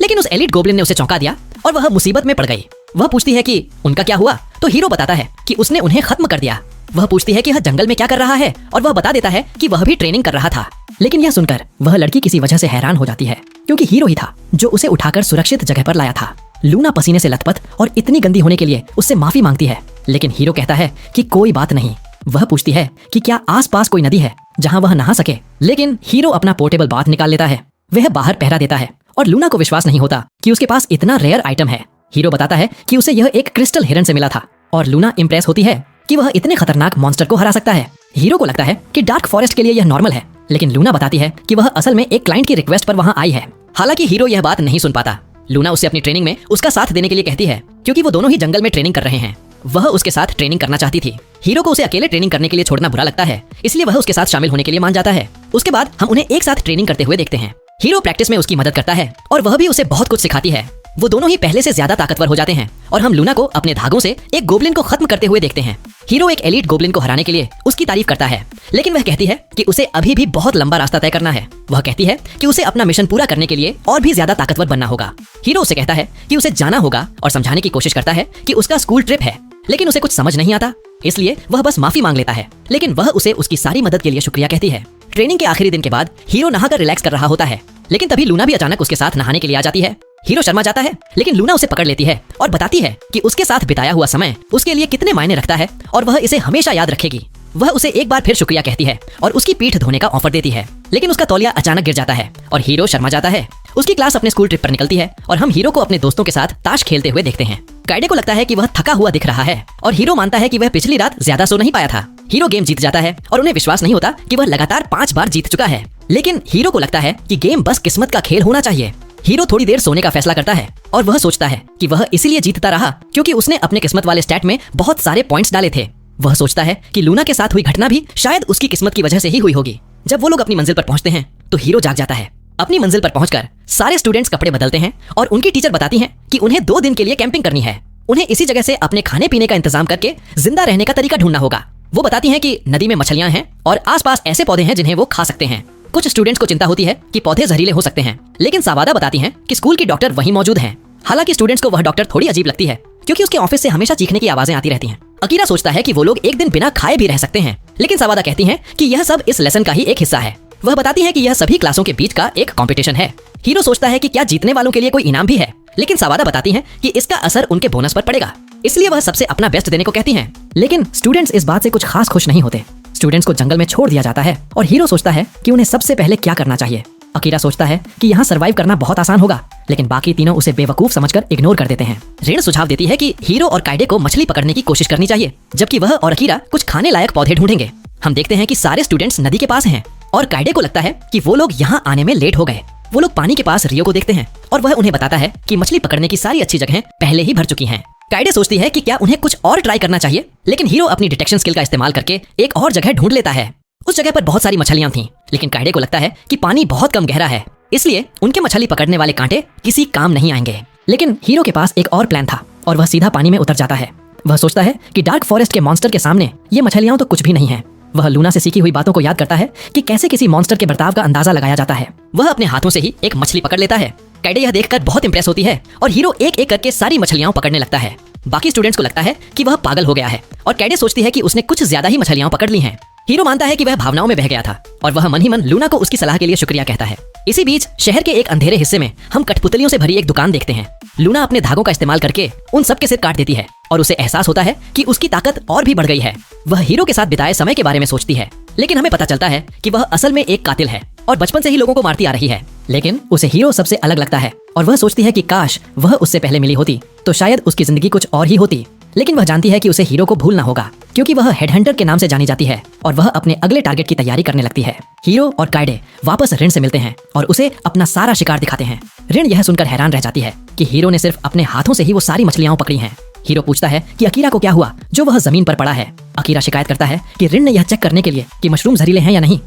लेकिन उस एलिट गोब्लिन ने उसे चौंका दिया और वह मुसीबत में पड़ गई। वह पूछती है कि उनका क्या हुआ, तो हीरो बताता है कि उसने उन्हें खत्म कर दिया। वह पूछती है कि वह जंगल में क्या कर रहा है और वह बता देता है कि वह भी ट्रेनिंग कर रहा था। लेकिन यह सुनकर वह लड़की किसी वजह से हैरान हो जाती है, क्योंकि हीरो ही था जो उसे उठाकर सुरक्षित जगह पर लाया था। लूना पसीने से लथपथ और इतनी गंदी होने के लिए उससे माफी मांगती है, लेकिन हीरो कहता है कि कोई बात नहीं। वह पूछती है कि क्या आसपास कोई नदी है जहां वह नहा सके, लेकिन हीरो अपना पोर्टेबल बाथ निकाल लेता है। वह बाहर पहरा देता है और लूना को विश्वास नहीं होता कि उसके पास इतना रेयर आइटम है। हीरो बताता है कि उसे यह एक क्रिस्टल हिरन से मिला था और लूना इम्प्रेस होती है कि वह इतने खतरनाक मॉन्स्टर को हरा सकता है। हीरो को लगता है कि डार्क फॉरेस्ट के लिए यह नॉर्मल है, लेकिन लूना बताती है कि वह असल में एक क्लाइंट की रिक्वेस्ट पर वहां आई है। हालांकि हीरो यह बात नहीं सुन पाता। लूना उसे अपनी ट्रेनिंग में उसका साथ देने के लिए कहती है, क्योंकि वो दोनों ही जंगल में ट्रेनिंग कर रहे हैं। वह उसके साथ ट्रेनिंग करना चाहती थी। हीरो को उसे अकेले ट्रेनिंग करने के लिए छोड़ना बुरा लगता है, इसलिए वह उसके साथ शामिल होने के लिए मान जाता है। उसके बाद हम उन्हें एक साथ ट्रेनिंग करते हुए देखते हैं। हीरो प्रैक्टिस में उसकी मदद करता है और वह भी उसे बहुत कुछ सिखाती है। वो दोनों ही पहले से ज्यादा ताकतवर हो जाते हैं और हम लूना को अपने धागों से एक गोब्लिन को खत्म करते हुए देखते हैं। हीरो एक एलीट गोब्लिन को हराने के लिए उसकी तारीफ करता है, लेकिन वह कहती है कि उसे अभी भी बहुत लंबा रास्ता तय करना है। वह कहती है कि उसे अपना मिशन पूरा करने के लिए और भी ज्यादा ताकतवर बनना होगा। हीरो उसे कहता है कि उसे जाना होगा और समझाने की कोशिश करता है कि उसका स्कूल ट्रिप है, लेकिन उसे कुछ समझ नहीं आता, इसलिए वह बस माफी मांग लेता है। लेकिन वह उसे उसकी सारी मदद के लिए शुक्रिया कहती है। ट्रेनिंग के आखिरी दिन के बाद हीरो नहाकर रिलैक्स कर रहा होता है, लेकिन तभी लूना भी अचानक उसके साथ नहाने के लिए आ जाती है। हीरो शर्मा जाता है, लेकिन लूना उसे पकड़ लेती है और बताती है कि उसके साथ बिताया हुआ समय उसके लिए कितने मायने रखता है और वह इसे हमेशा याद रखेगी। वह उसे एक बार फिर शुक्रिया कहती है और उसकी पीठ धोने का ऑफर देती है, लेकिन उसका तौलिया अचानक गिर जाता है और हीरो शर्मा जाता है। उसकी क्लास अपने स्कूल ट्रिप पर निकलती है और हम हीरो को अपने दोस्तों के साथ ताश खेलते हुए देखते हैं। काइडे को लगता है कि वह थका हुआ दिख रहा है और हीरो मानता है कि वह पिछली रात ज्यादा सो नहीं पाया था। हीरो गेम जीत जाता है और उन्हें विश्वास नहीं होता कि वह लगातार 5 बार जीत चुका है, लेकिन हीरो को लगता है कि गेम बस किस्मत का खेल होना चाहिए। हीरो थोड़ी देर सोने का फैसला करता है और वह सोचता है कि वह इसीलिए जीतता रहा क्योंकि उसने अपने किस्मत वाले स्टैट में बहुत सारे पॉइंट्स डाले थे। वह सोचता है कि लूना के साथ हुई घटना भी शायद उसकी किस्मत की वजह से ही हुई होगी। जब वो लोग अपनी मंजिल पर पहुंचते हैं तो हीरो जाग जाता है। अपनी मंजिल पर पहुंचकर सारे स्टूडेंट्स कपड़े बदलते हैं और उनकी टीचर बताती हैं कि उन्हें 2 दिन के लिए कैंपिंग करनी है। उन्हें इसी जगह से अपने खाने पीने का इंतजाम करके जिंदा रहने का तरीका ढूंढना होगा। वो बताती हैं कि नदी में मछलियां हैं और आसपास ऐसे पौधे हैं जिन्हें वो खा सकते हैं। कुछ स्टूडेंट्स को चिंता होती है कि पौधे जहरीले हो सकते हैं, लेकिन सावादा बताती हैं कि स्कूल की डॉक्टर वहीं मौजूद हैं। हालांकि स्टूडेंट्स को वह डॉक्टर थोड़ी अजीब लगती है, क्योंकि उसके ऑफिस से हमेशा चीखने की आवाजें आती रहती हैं। अकीरा सोचता है कि वो लोग एक दिन बिना खाए भी रह सकते हैं, लेकिन सावादा कहती हैं कि यह सब इस लेसन का ही एक हिस्सा है। वह बताती है कि यह सभी क्लासों के बीच का एक कंपटीशन है। हीरो सोचता है कि क्या जीतने वालों के लिए कोई इनाम भी है, लेकिन सावादा बताती हैं कि इसका असर उनके बोनस पर पड़ेगा, इसलिए वह सबसे अपना बेस्ट देने को कहती हैं। लेकिन स्टूडेंट्स इस बात से कुछ खास खुश नहीं होते। स्टूडेंट्स को जंगल में छोड़ दिया जाता है और हीरो सोचता है कि उन्हें सबसे पहले क्या करना चाहिए। अकीरा सोचता है कि यहाँ सरवाइव करना बहुत आसान होगा, लेकिन बाकी तीनों उसे बेवकूफ समझकर इग्नोर कर देते हैं। रेन सुझाव देती है कि हीरो और काइडे को मछली पकड़ने की कोशिश करनी चाहिए, जबकि वह और अकीरा कुछ खाने लायक पौधे ढूंढेंगे। हम देखते हैं कि सारे स्टूडेंट्स नदी के पास हैं और काइडे को लगता है कि वो लोग यहाँ आने में लेट हो गए। वो लोग पानी के पास रियो को देखते हैं और वह उन्हें बताता है कि मछली पकड़ने की सारी अच्छी जगहें पहले ही भर चुकी हैं। काइडे सोचती है कि क्या उन्हें कुछ और ट्राई करना चाहिए, लेकिन हीरो अपनी डिटेक्शन स्किल का इस्तेमाल करके एक और जगह ढूंढ लेता है। उस जगह पर बहुत सारी मछलियां थीं, लेकिन काइडे को लगता है कि पानी बहुत कम गहरा है, इसलिए उनके मछली पकड़ने वाले कांटे किसी काम नहीं आएंगे। लेकिन हीरो के पास एक और प्लान था और वह सीधा पानी में उतर जाता है। वह सोचता है कि डार्क फॉरेस्ट के मॉन्स्टर के सामने ये मछलियां तो कुछ भी नहीं है। वह लूना से सीखी हुई बातों को याद करता है कि कैसे किसी मॉन्स्टर के बर्ताव का अंदाजा लगाया जाता है। वह अपने हाथों से ही एक मछली पकड़ लेता है। काइडे यह देखकर बहुत इंप्रेस होती है और हीरो एक एक करके सारी मछलियां पकड़ने लगता है। बाकी स्टूडेंट्स को लगता है कि वह पागल हो गया है और काइडे सोचती है कि उसने कुछ ज्यादा ही मछलियां पकड़ ली हैं। हीरो मानता है कि वह भावनाओं में बह गया था और वह मन ही मन लूना को उसकी सलाह के लिए शुक्रिया कहता है। इसी बीच शहर के एक अंधेरे हिस्से में हम कठपुतलियों से भरी एक दुकान देखते हैं। लूना अपने धागों का इस्तेमाल करके उन सब के सिर काट देती है और उसे एहसास होता है कि उसकी ताकत और भी बढ़ गई है। वह हीरो के साथ बिताए समय के बारे में सोचती है, लेकिन हमें पता चलता है कि वह असल में एक कातिल है और बचपन से ही लोगों को मारती आ रही है। लेकिन उसे हीरो सबसे अलग लगता है और वह सोचती है कि काश वह उससे पहले मिली होती तो शायद उसकी जिंदगी कुछ और ही होती। लेकिन वह जानती है कि उसे हीरो को भूलना होगा क्योंकि वह हेडहंटर के नाम से जानी जाती है और वह अपने अगले टारगेट की तैयारी करने लगती है। हीरो और काइडे वापस रिन से मिलते हैं और उसे अपना सारा शिकार दिखाते हैं। रिन यह सुनकर हैरान रह जाती है कि हीरो ने सिर्फ अपने हाथों से ही वो सारी मछलियां पकड़ी हैं। हीरो पूछता है कि अकीरा को क्या हुआ जो वह जमीन पर पड़ा है। अकीरा शिकायत करता है कि रिन ने यह चेक करने के लिए कि मशरूम जहरीले हैं या नहीं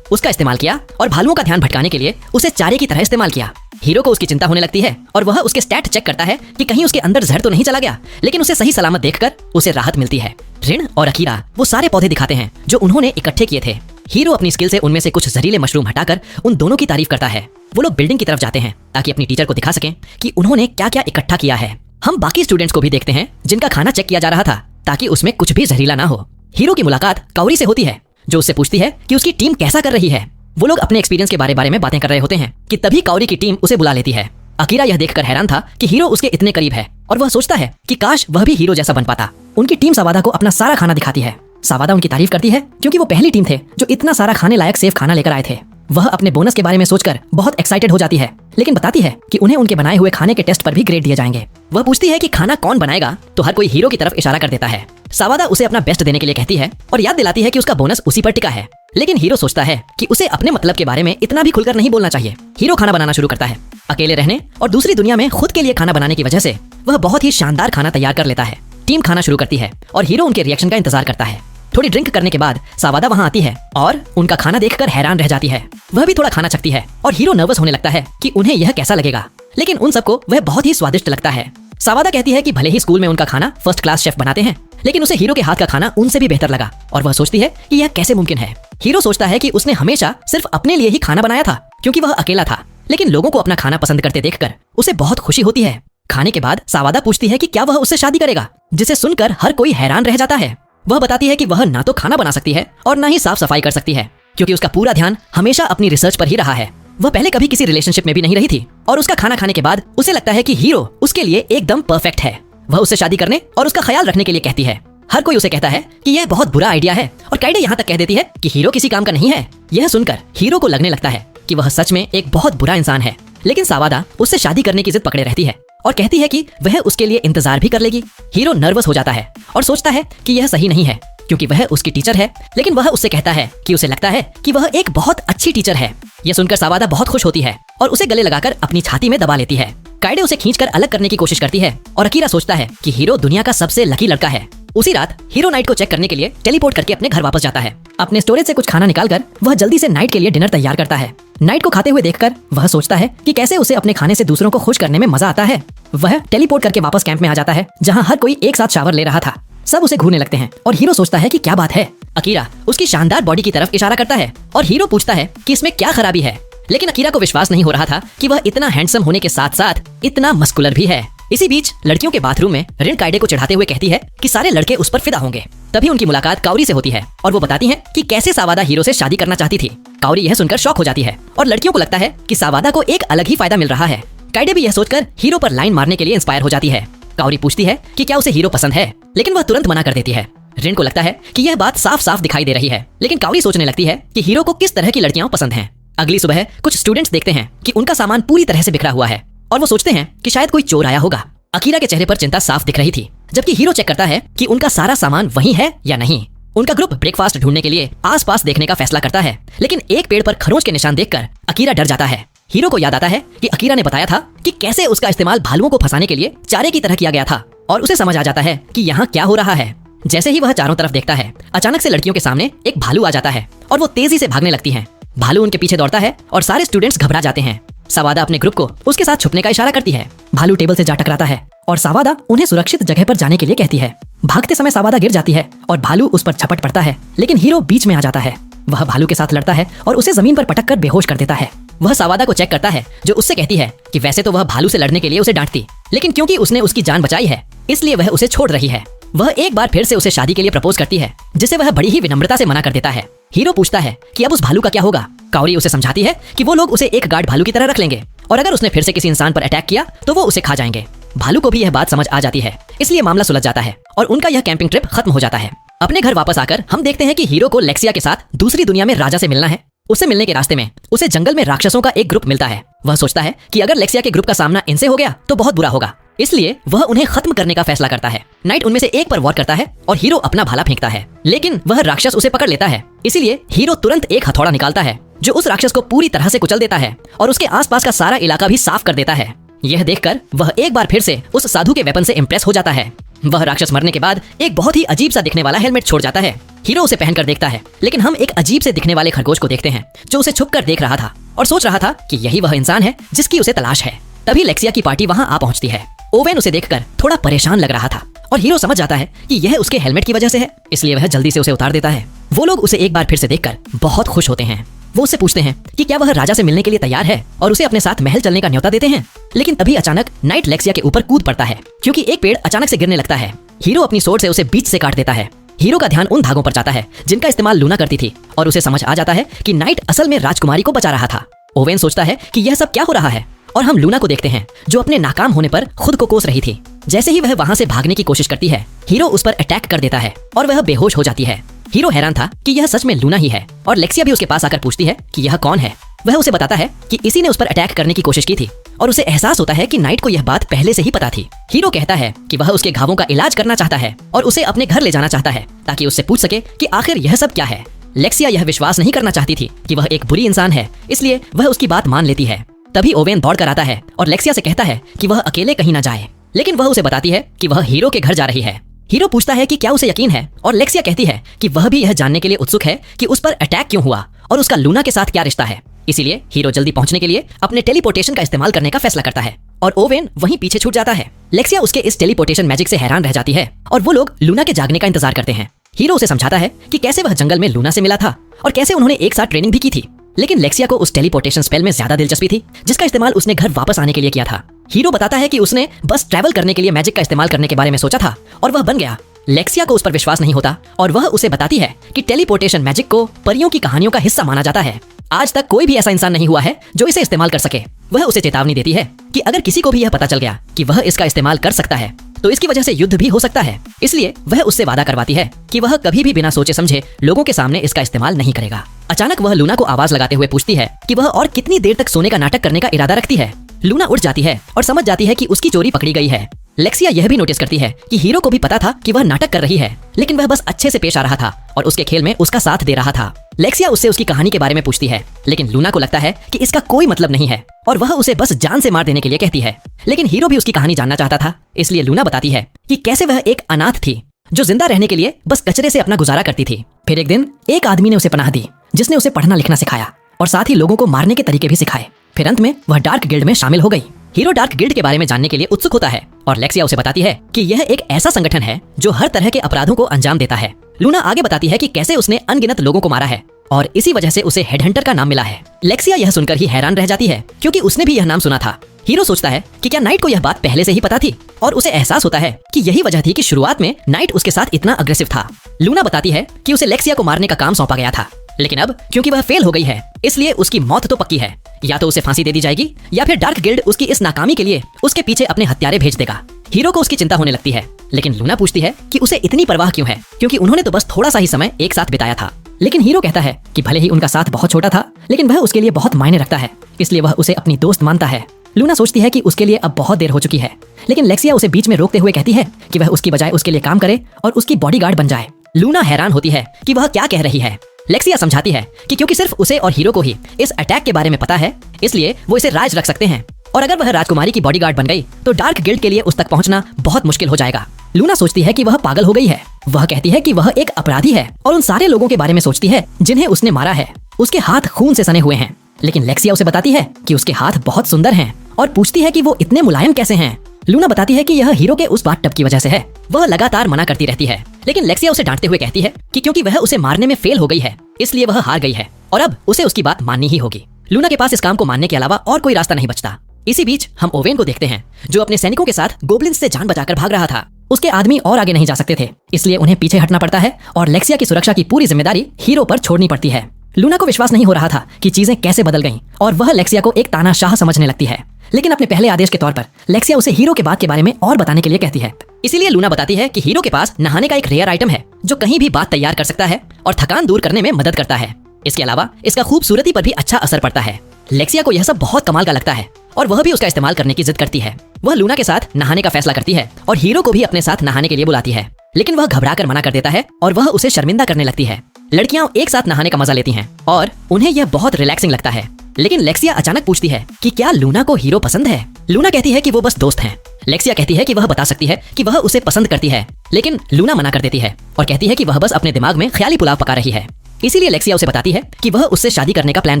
उसका इस्तेमाल किया और भालुओं का ध्यान भटकाने के लिए उसे चारे की तरह इस्तेमाल किया। हीरो को उसकी चिंता होने लगती है और वह उसके स्टैट चेक करता है कि कहीं उसके अंदर जहर तो नहीं चला गया, लेकिन उसे सही सलामत देखकर उसे राहत मिलती है। रिन और अकीरा वो सारे पौधे दिखाते हैं जो उन्होंने इकट्ठे किए थे। हीरो अपनी स्किल से उनमें से कुछ जहरीले मशरूम हटाकर उन दोनों की तारीफ करता है। वो लोग बिल्डिंग की तरफ जाते हैं ताकि अपनी टीचर को दिखा सकें कि उन्होंने क्या क्या इकट्ठा किया है। हम बाकी स्टूडेंट्स को भी देखते हैं जिनका खाना चेक किया जा रहा था ताकि उसमें कुछ भी जहरीला ना हो। हीरो की मुलाकात काउरी से होती है जो उससे पूछती है कि उसकी टीम कैसा कर रही है। वो लोग अपने एक्सपीरियंस के बारे में बातें कर रहे होते हैं कि तभी काउरी की टीम उसे बुला लेती है। अकीरा यह देखकर हैरान था कि हीरो उसके इतने करीब है और वह सोचता है कि काश वह भी हीरो जैसा बन पाता। उनकी टीम सवादा को अपना सारा खाना दिखाती है। सवादा उनकी तारीफ करती है क्योंकि वो पहली टीम थे जो इतना सारा खाने लायक सेफ खाना लेकर आए थे। वह अपने बोनस के बारे में सोचकर बहुत एक्साइटेड हो जाती है, लेकिन बताती है कि उन्हें उनके बनाए हुए खाने के टेस्ट पर भी ग्रेड दिए जाएंगे। वह पूछती है कि खाना कौन बनाएगा तो हर कोई हीरो की तरफ इशारा कर देता है। सवादा उसे अपना बेस्ट देने के लिए कहती है और याद दिलाती है कि उसका बोनस उसी पर टिका है, लेकिन हीरो सोचता है कि उसे अपने मतलब के बारे में इतना भी खुलकर नहीं बोलना चाहिए। हीरो खाना बनाना शुरू करता है। अकेले रहने और दूसरी दुनिया में खुद के लिए खाना बनाने की वजह से वह बहुत ही शानदार खाना तैयार कर लेता है। टीम खाना शुरू करती है और हीरो उनके रिएक्शन का इंतजार करता है। थोड़ी ड्रिंक करने के बाद सवादा वहां आती है और उनका खाना देखकर हैरान रह जाती है। वह भी थोड़ा खाना चखती है और हीरो नर्वस होने लगता है कि उन्हें यह कैसा लगेगा, लेकिन उन सबको वह बहुत ही स्वादिष्ट लगता है। सवादा कहती है कि भले ही स्कूल में उनका खाना फर्स्ट क्लास शेफ बनाते हैं, लेकिन उसे हीरो के हाथ का खाना उनसे भी बेहतर लगा और वह सोचती है कि यह कैसे मुमकिन है। हीरो सोचता है कि उसने हमेशा सिर्फ अपने लिए ही खाना बनाया था क्योंकि वह अकेला था, लेकिन लोगों को अपना खाना पसंद करते देखकर उसे बहुत खुशी होती है। खाने के बाद सवादा पूछती है कि क्या वह उससे शादी करेगा, जिसे सुनकर हर कोई हैरान रह जाता है। वह बताती है कि वह ना तो खाना बना सकती है और ना ही साफ सफाई कर सकती है क्योंकि उसका पूरा ध्यान हमेशा अपनी रिसर्च पर ही रहा है। वह पहले कभी किसी रिलेशनशिप में भी नहीं रही थी और उसका खाना खाने के बाद उसे लगता है कि हीरो उसके लिए एकदम परफेक्ट है। वह उससे शादी करने और उसका ख्याल रखने के लिए कहती है। हर कोई उसे कहता है कि यह बहुत बुरा आइडिया है और काइडे यहाँ तक कह देती है कि हीरो किसी काम का नहीं है। यह सुनकर हीरो को लगने लगता है कि वह सच में एक बहुत बुरा इंसान है, लेकिन सवादा उससे शादी करने की जिद पकड़े रहती है और कहती है कि वह उसके लिए इंतजार भी कर लेगी। हीरो नर्वस हो जाता है और सोचता है कि यह सही नहीं है क्योंकि वह उसकी टीचर है, लेकिन वह उससे कहता है कि उसे लगता है कि वह एक बहुत अच्छी टीचर है। यह सुनकर सवादा बहुत खुश होती है और उसे गले लगाकर अपनी छाती में दबा लेती है। काइडे उसे खींचकर अलग करने की कोशिश करती है और अकीरा सोचता है कि हीरो दुनिया का सबसे लकी लड़का है। उसी रात हीरो नाइट को चेक करने के लिए टेलीपोर्ट करके अपने घर वापस जाता है। अपने स्टोरेज से कुछ खाना निकालकर वह जल्दी से नाइट के लिए डिनर तैयार करता है। नाइट को खाते हुए देखकर वह सोचता है कि कैसे उसे अपने खाने से दूसरों को खुश करने में मजा आता है। वह टेलीपोर्ट करके वापस कैंप में आ जाता है जहाँ हर कोई एक साथ शावर ले रहा था। सब उसे घूरने लगते हैं और हीरो सोचता है कि क्या बात है। अकीरा उसकी शानदार बॉडी की तरफ इशारा करता है और हीरो पूछता है कि इसमें क्या खराबी है, लेकिन अकीरा को विश्वास नहीं हो रहा था कि वह इतना हैंडसम होने के साथ साथ इतना मस्कुलर भी है। इसी बीच लड़कियों के बाथरूम में रिन काइडे को चिढ़ाते हुए कहती है कि सारे लड़के उस पर फिदा होंगे। तभी उनकी मुलाकात काउरी से होती है और वो बताती हैं कि कैसे सवादा हीरो से शादी करना चाहती थी। काउरी यह सुनकर शॉक हो जाती है और लड़कियों को लगता है कि सवादा को एक अलग ही फायदा मिल रहा है। काइडे भी यह सोचकर हीरो पर लाइन मारने के लिए इंस्पायर हो जाती है। काउरी पूछती है कि क्या उसे हीरो पसंद है, लेकिन वह तुरंत मना कर देती है। रिन को लगता है कि यह बात साफ साफ दिखाई दे रही है, लेकिन काउरी सोचने लगती है कि हीरो को किस तरह की लड़कियां पसंद हैं। अगली सुबह कुछ स्टूडेंट्स देखते हैं कि उनका सामान पूरी तरह से बिखरा हुआ है और वो सोचते हैं कि शायद कोई चोर आया होगा। अकीरा के चेहरे पर चिंता साफ दिख रही थी, जबकि हीरो चेक करता है कि उनका सारा सामान वहीं है या नहीं। उनका ग्रुप ब्रेकफास्ट ढूंढने के लिए आसपास देखने का फैसला करता है, लेकिन एक पेड़ पर खरोंच के निशान देखकर अकीरा डर जाता है। हीरो को याद आता है कि अकीरा ने बताया था कि कैसे उसका इस्तेमाल भालुओं को फंसाने के लिए चारे की तरह किया गया था और उसे समझ आ जाता है कि यहाँ क्या हो रहा है। जैसे ही वह चारों तरफ देखता है, अचानक से लड़कियों के सामने एक भालू आ जाता है और वो तेजी से भागने लगती हैं। भालू उनके पीछे दौड़ता है और सारे स्टूडेंट्स घबरा जाते हैं। सवादा अपने ग्रुप को उसके साथ छुपने का इशारा करती है। भालू टेबल से जा टकराता है और सवादा उन्हें सुरक्षित जगह पर जाने के लिए कहती है। भागते समय सवादा गिर जाती है और भालू उस पर झपट पड़ता है, लेकिन हीरो बीच में आ जाता है। वह भालू के साथ लड़ता है और उसे जमीन पर पटक कर बेहोश कर देता है। वह सवादा को चेक करता है जो उससे कहती है कि वैसे तो वह भालू से लड़ने के लिए उसे डांटती, लेकिन क्योंकि उसने उसकी जान बचाई है इसलिए वह उसे छोड़ रही है। वह एक बार फिर से उसे शादी के लिए प्रपोज करती है, जिसे वह बड़ी ही विनम्रता से मना कर देता है। हीरो पूछता है कि अब उस भालू का क्या होगा। काउरी उसे समझाती है कि वो लोग उसे एक गार्ड भालू की तरह रख लेंगे और अगर उसने फिर से किसी इंसान पर अटैक किया तो वो उसे खा जाएंगे। भालू को भी यह बात समझ आ जाती है, इसलिए मामला सुलझ जाता है और उनका यह कैंपिंग ट्रिप खत्म हो जाता है। अपने घर वापस आकर हम देखते हैं कि हीरो को लेक्सिया के साथ दूसरी दुनिया में राजा से मिलना है। उससे मिलने के रास्ते में उसे जंगल में राक्षसों का एक ग्रुप मिलता है। वह सोचता है कि अगर लेक्सिया के ग्रुप का सामना इनसे हो गया तो बहुत बुरा होगा, इसलिए वह उन्हें खत्म करने का फैसला करता है। नाइट उनमें से एक पर वॉर करता है और हीरो अपना भाला फेंकता है, लेकिन वह राक्षस उसे पकड़ लेता है। इसीलिए हीरो तुरंत एक हथौड़ा निकालता है जो उस राक्षस को पूरी तरह से कुचल देता है और उसके आसपास का सारा इलाका भी साफ कर देता है। यह देखकर वह एक बार फिर से उस साधु के वेपन से इम्प्रेस हो जाता है। वह राक्षस मरने के बाद एक बहुत ही अजीब सा दिखने वाला हेलमेट छोड़ जाता है। हीरो उसे पहनकर देखता है, लेकिन हम एक अजीब से दिखने वाले खरगोश को देखते हैं जो उसे छुपकर देख रहा था और सोच रहा था कि यही वह इंसान है जिसकी उसे तलाश है। तभी लेक्सिया की पार्टी वहां आ पहुंचती है। ओवेन उसे देखकर थोड़ा परेशान लग रहा था और हीरो समझ जाता है कि यह उसके हेलमेट की वजह से है, इसलिए वह जल्दी से उसे उतार देता है। वो लोग उसे एक बार फिर से देखकर बहुत खुश होते हैं। वो उससे पूछते हैं कि क्या वह राजा से मिलने के लिए तैयार है और उसे अपने साथ महल चलने का न्योता देते हैं। लेकिन तभी अचानक नाइट लेक्सिया के ऊपर कूद पड़ता है क्योंकि एक पेड़ अचानक से गिरने लगता है। हीरो अपनी सोर्ड से उसे बीच से काट देता है। हीरो का ध्यान उन धागों पर जाता है जिनका इस्तेमाल लूना करती थी और उसे समझ आ जाता है कि नाइट असल में राजकुमारी को बचा रहा था। ओवेन सोचता है कि यह सब क्या हो रहा है और हम लूना को देखते हैं जो अपने नाकाम होने पर खुद को कोस रही थी। जैसे ही वह वहां से भागने की कोशिश करती है, हीरो उस पर अटैक कर देता है और वह बेहोश हो जाती है। हीरो हैरान था कि यह सच में लूना ही है और लेक्सिया भी उसके पास आकर पूछती है कि यह कौन है। वह उसे बताता है कि इसी ने उस पर अटैक करने की कोशिश की थी और उसे एहसास होता है कि नाइट को यह बात पहले से ही पता थी। हीरो कहता है कि वह उसके घावों का इलाज करना चाहता है और उसे अपने घर ले जाना चाहता है ताकि उससे पूछ सके कि आखिर यह सब क्या है। लेक्सिया यह विश्वास नहीं करना चाहती थी कि वह एक बुरी इंसान है, इसलिए वह उसकी बात मान लेती है। तभी ओवेन दौड़ कर आता है और लेक्सिया से कहता है कि वह अकेले कहीं न जाए, लेकिन वह उसे बताती है कि वह हीरो के घर जा रही है। हीरो पूछता है कि क्या उसे यकीन है और लेक्सिया कहती है कि वह भी यह जानने के लिए उत्सुक है कि उस पर अटैक क्यों हुआ और उसका लूना के साथ क्या रिश्ता है। इसीलिए हीरो जल्दी पहुंचने के लिए अपने टेलीपोर्टेशन का इस्तेमाल करने का फैसला करता है और ओवेन वहीं पीछे छूट जाता है। लेक्सिया उसके इस टेलीपोर्टेशन मैजिक से हैरान रह जाती है और वो लोग लूना के जागने का इंतजार करते हैं। हीरो उसे समझाता है कि कैसे वह जंगल में लूना से मिला था और कैसे उन्होंने एक साथ ट्रेनिंग भी की थी, लेकिन लेक्सिया को उस टेलीपोर्टेशन स्पेल में ज्यादा दिलचस्पी थी जिसका इस्तेमाल उसने घर वापस आने के लिए किया था। हीरो बताता है कि उसने बस ट्रैवल करने के लिए मैजिक का इस्तेमाल करने के बारे में सोचा था और वह बन गया। लेक्सिया को उस पर विश्वास नहीं होता और वह उसे बताती है कि टेलीपोर्टेशन मैजिक को परियों की कहानियों का हिस्सा माना जाता है। आज तक कोई भी ऐसा इंसान नहीं हुआ है जो इसे इस्तेमाल कर सके। वह उसे चेतावनी देती है कि अगर किसी को भी यह पता चल गया कि वह इसका इस्तेमाल कर सकता है तो इसकी वजह से युद्ध भी हो सकता है। इसलिए वह उससे वादा करवाती है कि वह कभी भी बिना सोचे समझे लोगों के सामने इसका इस्तेमाल नहीं करेगा। अचानक वह लूना को आवाज लगाते हुए पूछती है कि वह और कितनी देर तक सोने का नाटक करने का इरादा रखती है। लूना उठ जाती है और समझ जाती है कि उसकी चोरी पकड़ी गई है। लेक्सिया यह भी नोटिस करती है कि हीरो को भी पता था कि वह नाटक कर रही है, लेकिन वह बस अच्छे से पेश आ रहा था और उसके खेल में उसका साथ दे रहा था। लेक्सिया उससे उसकी कहानी के बारे में पूछती है, लेकिन लूना को लगता है कि इसका कोई मतलब नहीं है और वह उसे बस जान से मार देने के लिए कहती है। लेकिन हीरो भी उसकी कहानी जानना चाहता था, इसलिए लूना बताती है कि कैसे वह एक अनाथ थी जो जिंदा रहने के लिए बस कचरे से अपना गुजारा करती थी। फिर एक दिन एक आदमी ने उसे पनाह दी जिसने उसे पढ़ना लिखना सिखाया और साथ ही लोगों को मारने के तरीके भी सिखाए। फिर अंत में वह डार्क गिल्ड में शामिल हो गई। हीरो डार्क गिल्ड के बारे में जानने के लिए उत्सुक होता है और लेक्सिया उसे बताती है कि यह एक ऐसा संगठन है जो हर तरह के अपराधों को अंजाम देता है। लूना आगे बताती है कि कैसे उसने अनगिनत लोगों को मारा है और इसी वजह से उसे हेडहंटर का नाम मिला है। लेक्सिया यह सुनकर ही हैरान रह जाती है क्योंकि उसने भी यह नाम सुना था। हीरो सोचता है कि क्या नाइट को यह बात पहले से ही पता थी और उसे एहसास होता है कि यही वजह थी कि शुरुआत में नाइट उसके साथ इतना अग्रेसिव था। लूना बताती है कि उसे लेक्सिया को मारने का काम सौंपा गया था, लेकिन अब क्योंकि वह फेल हो गई है इसलिए उसकी मौत तो पक्की है। या तो उसे फांसी दे दी जाएगी या फिर डार्क गिल्ड उसकी इस नाकामी के लिए उसके पीछे अपने हत्यारे भेज देगा। हीरो को उसकी चिंता होने लगती है, लेकिन लूना पूछती है कि उसे इतनी परवाह क्यों है क्योंकि उन्होंने तो बस थोड़ा सा ही समय एक साथ बिताया था। लेकिन हीरो कहता है कि भले ही उनका साथ बहुत छोटा था, लेकिन वह उसके लिए बहुत मायने रखता है, इसलिए वह उसे अपनी दोस्त मानता है। लूना सोचती है कि उसके लिए अब बहुत देर हो चुकी है, लेकिन लेक्सिया उसे बीच में रोकते हुए कहती है कि वह उसकी बजाय उसके लिए काम करे और उसकी बॉडीगार्ड बन जाए। लूना हैरान होती है कि वह क्या कह रही है। लेक्सिया समझाती है कि क्योंकि सिर्फ उसे और हीरो को ही इस अटैक के बारे में पता है, इसलिए वो इसे राज रख सकते हैं और अगर वह राजकुमारी की बॉडीगार्ड बन गई तो डार्क गिल्ड के लिए उस तक पहुंचना बहुत मुश्किल हो जाएगा। लूना सोचती है कि वह पागल हो गई है। वह कहती है कि वह एक अपराधी है और उन सारे लोगों के बारे में सोचती है जिन्हें उसने मारा है। उसके हाथ खून से सने हुए हैं, लेकिन लेक्सिया उसे बताती है कि उसके हाथ बहुत सुंदर हैं और पूछती है कि वो इतने मुलायम कैसे हैं। लूना बताती है कि यह हीरो के उस बाथ टब की वजह से है। वह लगातार मना करती रहती है, लेकिन लेक्सिया उसे डांटते हुए कहती है कि क्योंकि वह उसे मारने में फेल हो गई है इसलिए वह हार गई है और अब उसे उसकी बात माननी ही होगी। लूना के पास इस काम को मानने के अलावा और कोई रास्ता नहीं बचता। इसी बीच हम ओवेन को देखते हैं जो अपने सैनिकों के साथ गोब्लिन्स से जान बचाकर भाग रहा था। उसके आदमी और आगे नहीं जा सकते थे, इसलिए उन्हें पीछे हटना पड़ता है और लेक्सिया की सुरक्षा की पूरी जिम्मेदारी हीरो पर छोड़नी पड़ती है। लूना को विश्वास नहीं हो रहा था कि चीजें कैसे बदल गईं और वह लेक्सिया को एक तानाशाह समझने लगती है, लेकिन अपने पहले आदेश के तौर पर लेक्सिया उसे हीरो के बात के बारे में और बताने के लिए कहती है। इसीलिए लूना बताती है कि हीरो के पास नहाने का एक रेयर आइटम है जो कहीं भी बात तैयार कर सकता है और थकान दूर करने में मदद करता है। इसके अलावा इसका खूबसूरती पर भी अच्छा असर पड़ता है। लेक्सिया को यह सब बहुत कमाल का लगता है और वह भी उसका इस्तेमाल करने की जिद करती है। वह लूना के साथ नहाने का फैसला करती है और हीरो को भी अपने साथ नहाने के लिए बुलाती है, लेकिन वह घबरा कर मना कर देता है और वह उसे शर्मिंदा करने लगती है। लड़कियां एक साथ नहाने का मजा लेती हैं और उन्हें यह बहुत रिलैक्सिंग लगता है। लेकिन लेक्सिया अचानक पूछती है कि क्या लूना को हीरो पसंद है। लूना कहती है कि वो बस दोस्त हैं। लेक्सिया कहती है कि वह बता सकती है कि वह उसे पसंद करती है, लेकिन लूना मना कर देती है और कहती है कि वह बस अपने दिमाग में ख्याली पुलाव पका रही है। इसीलिए लेक्सिया उसे बताती है कि वह उससे शादी करने का प्लान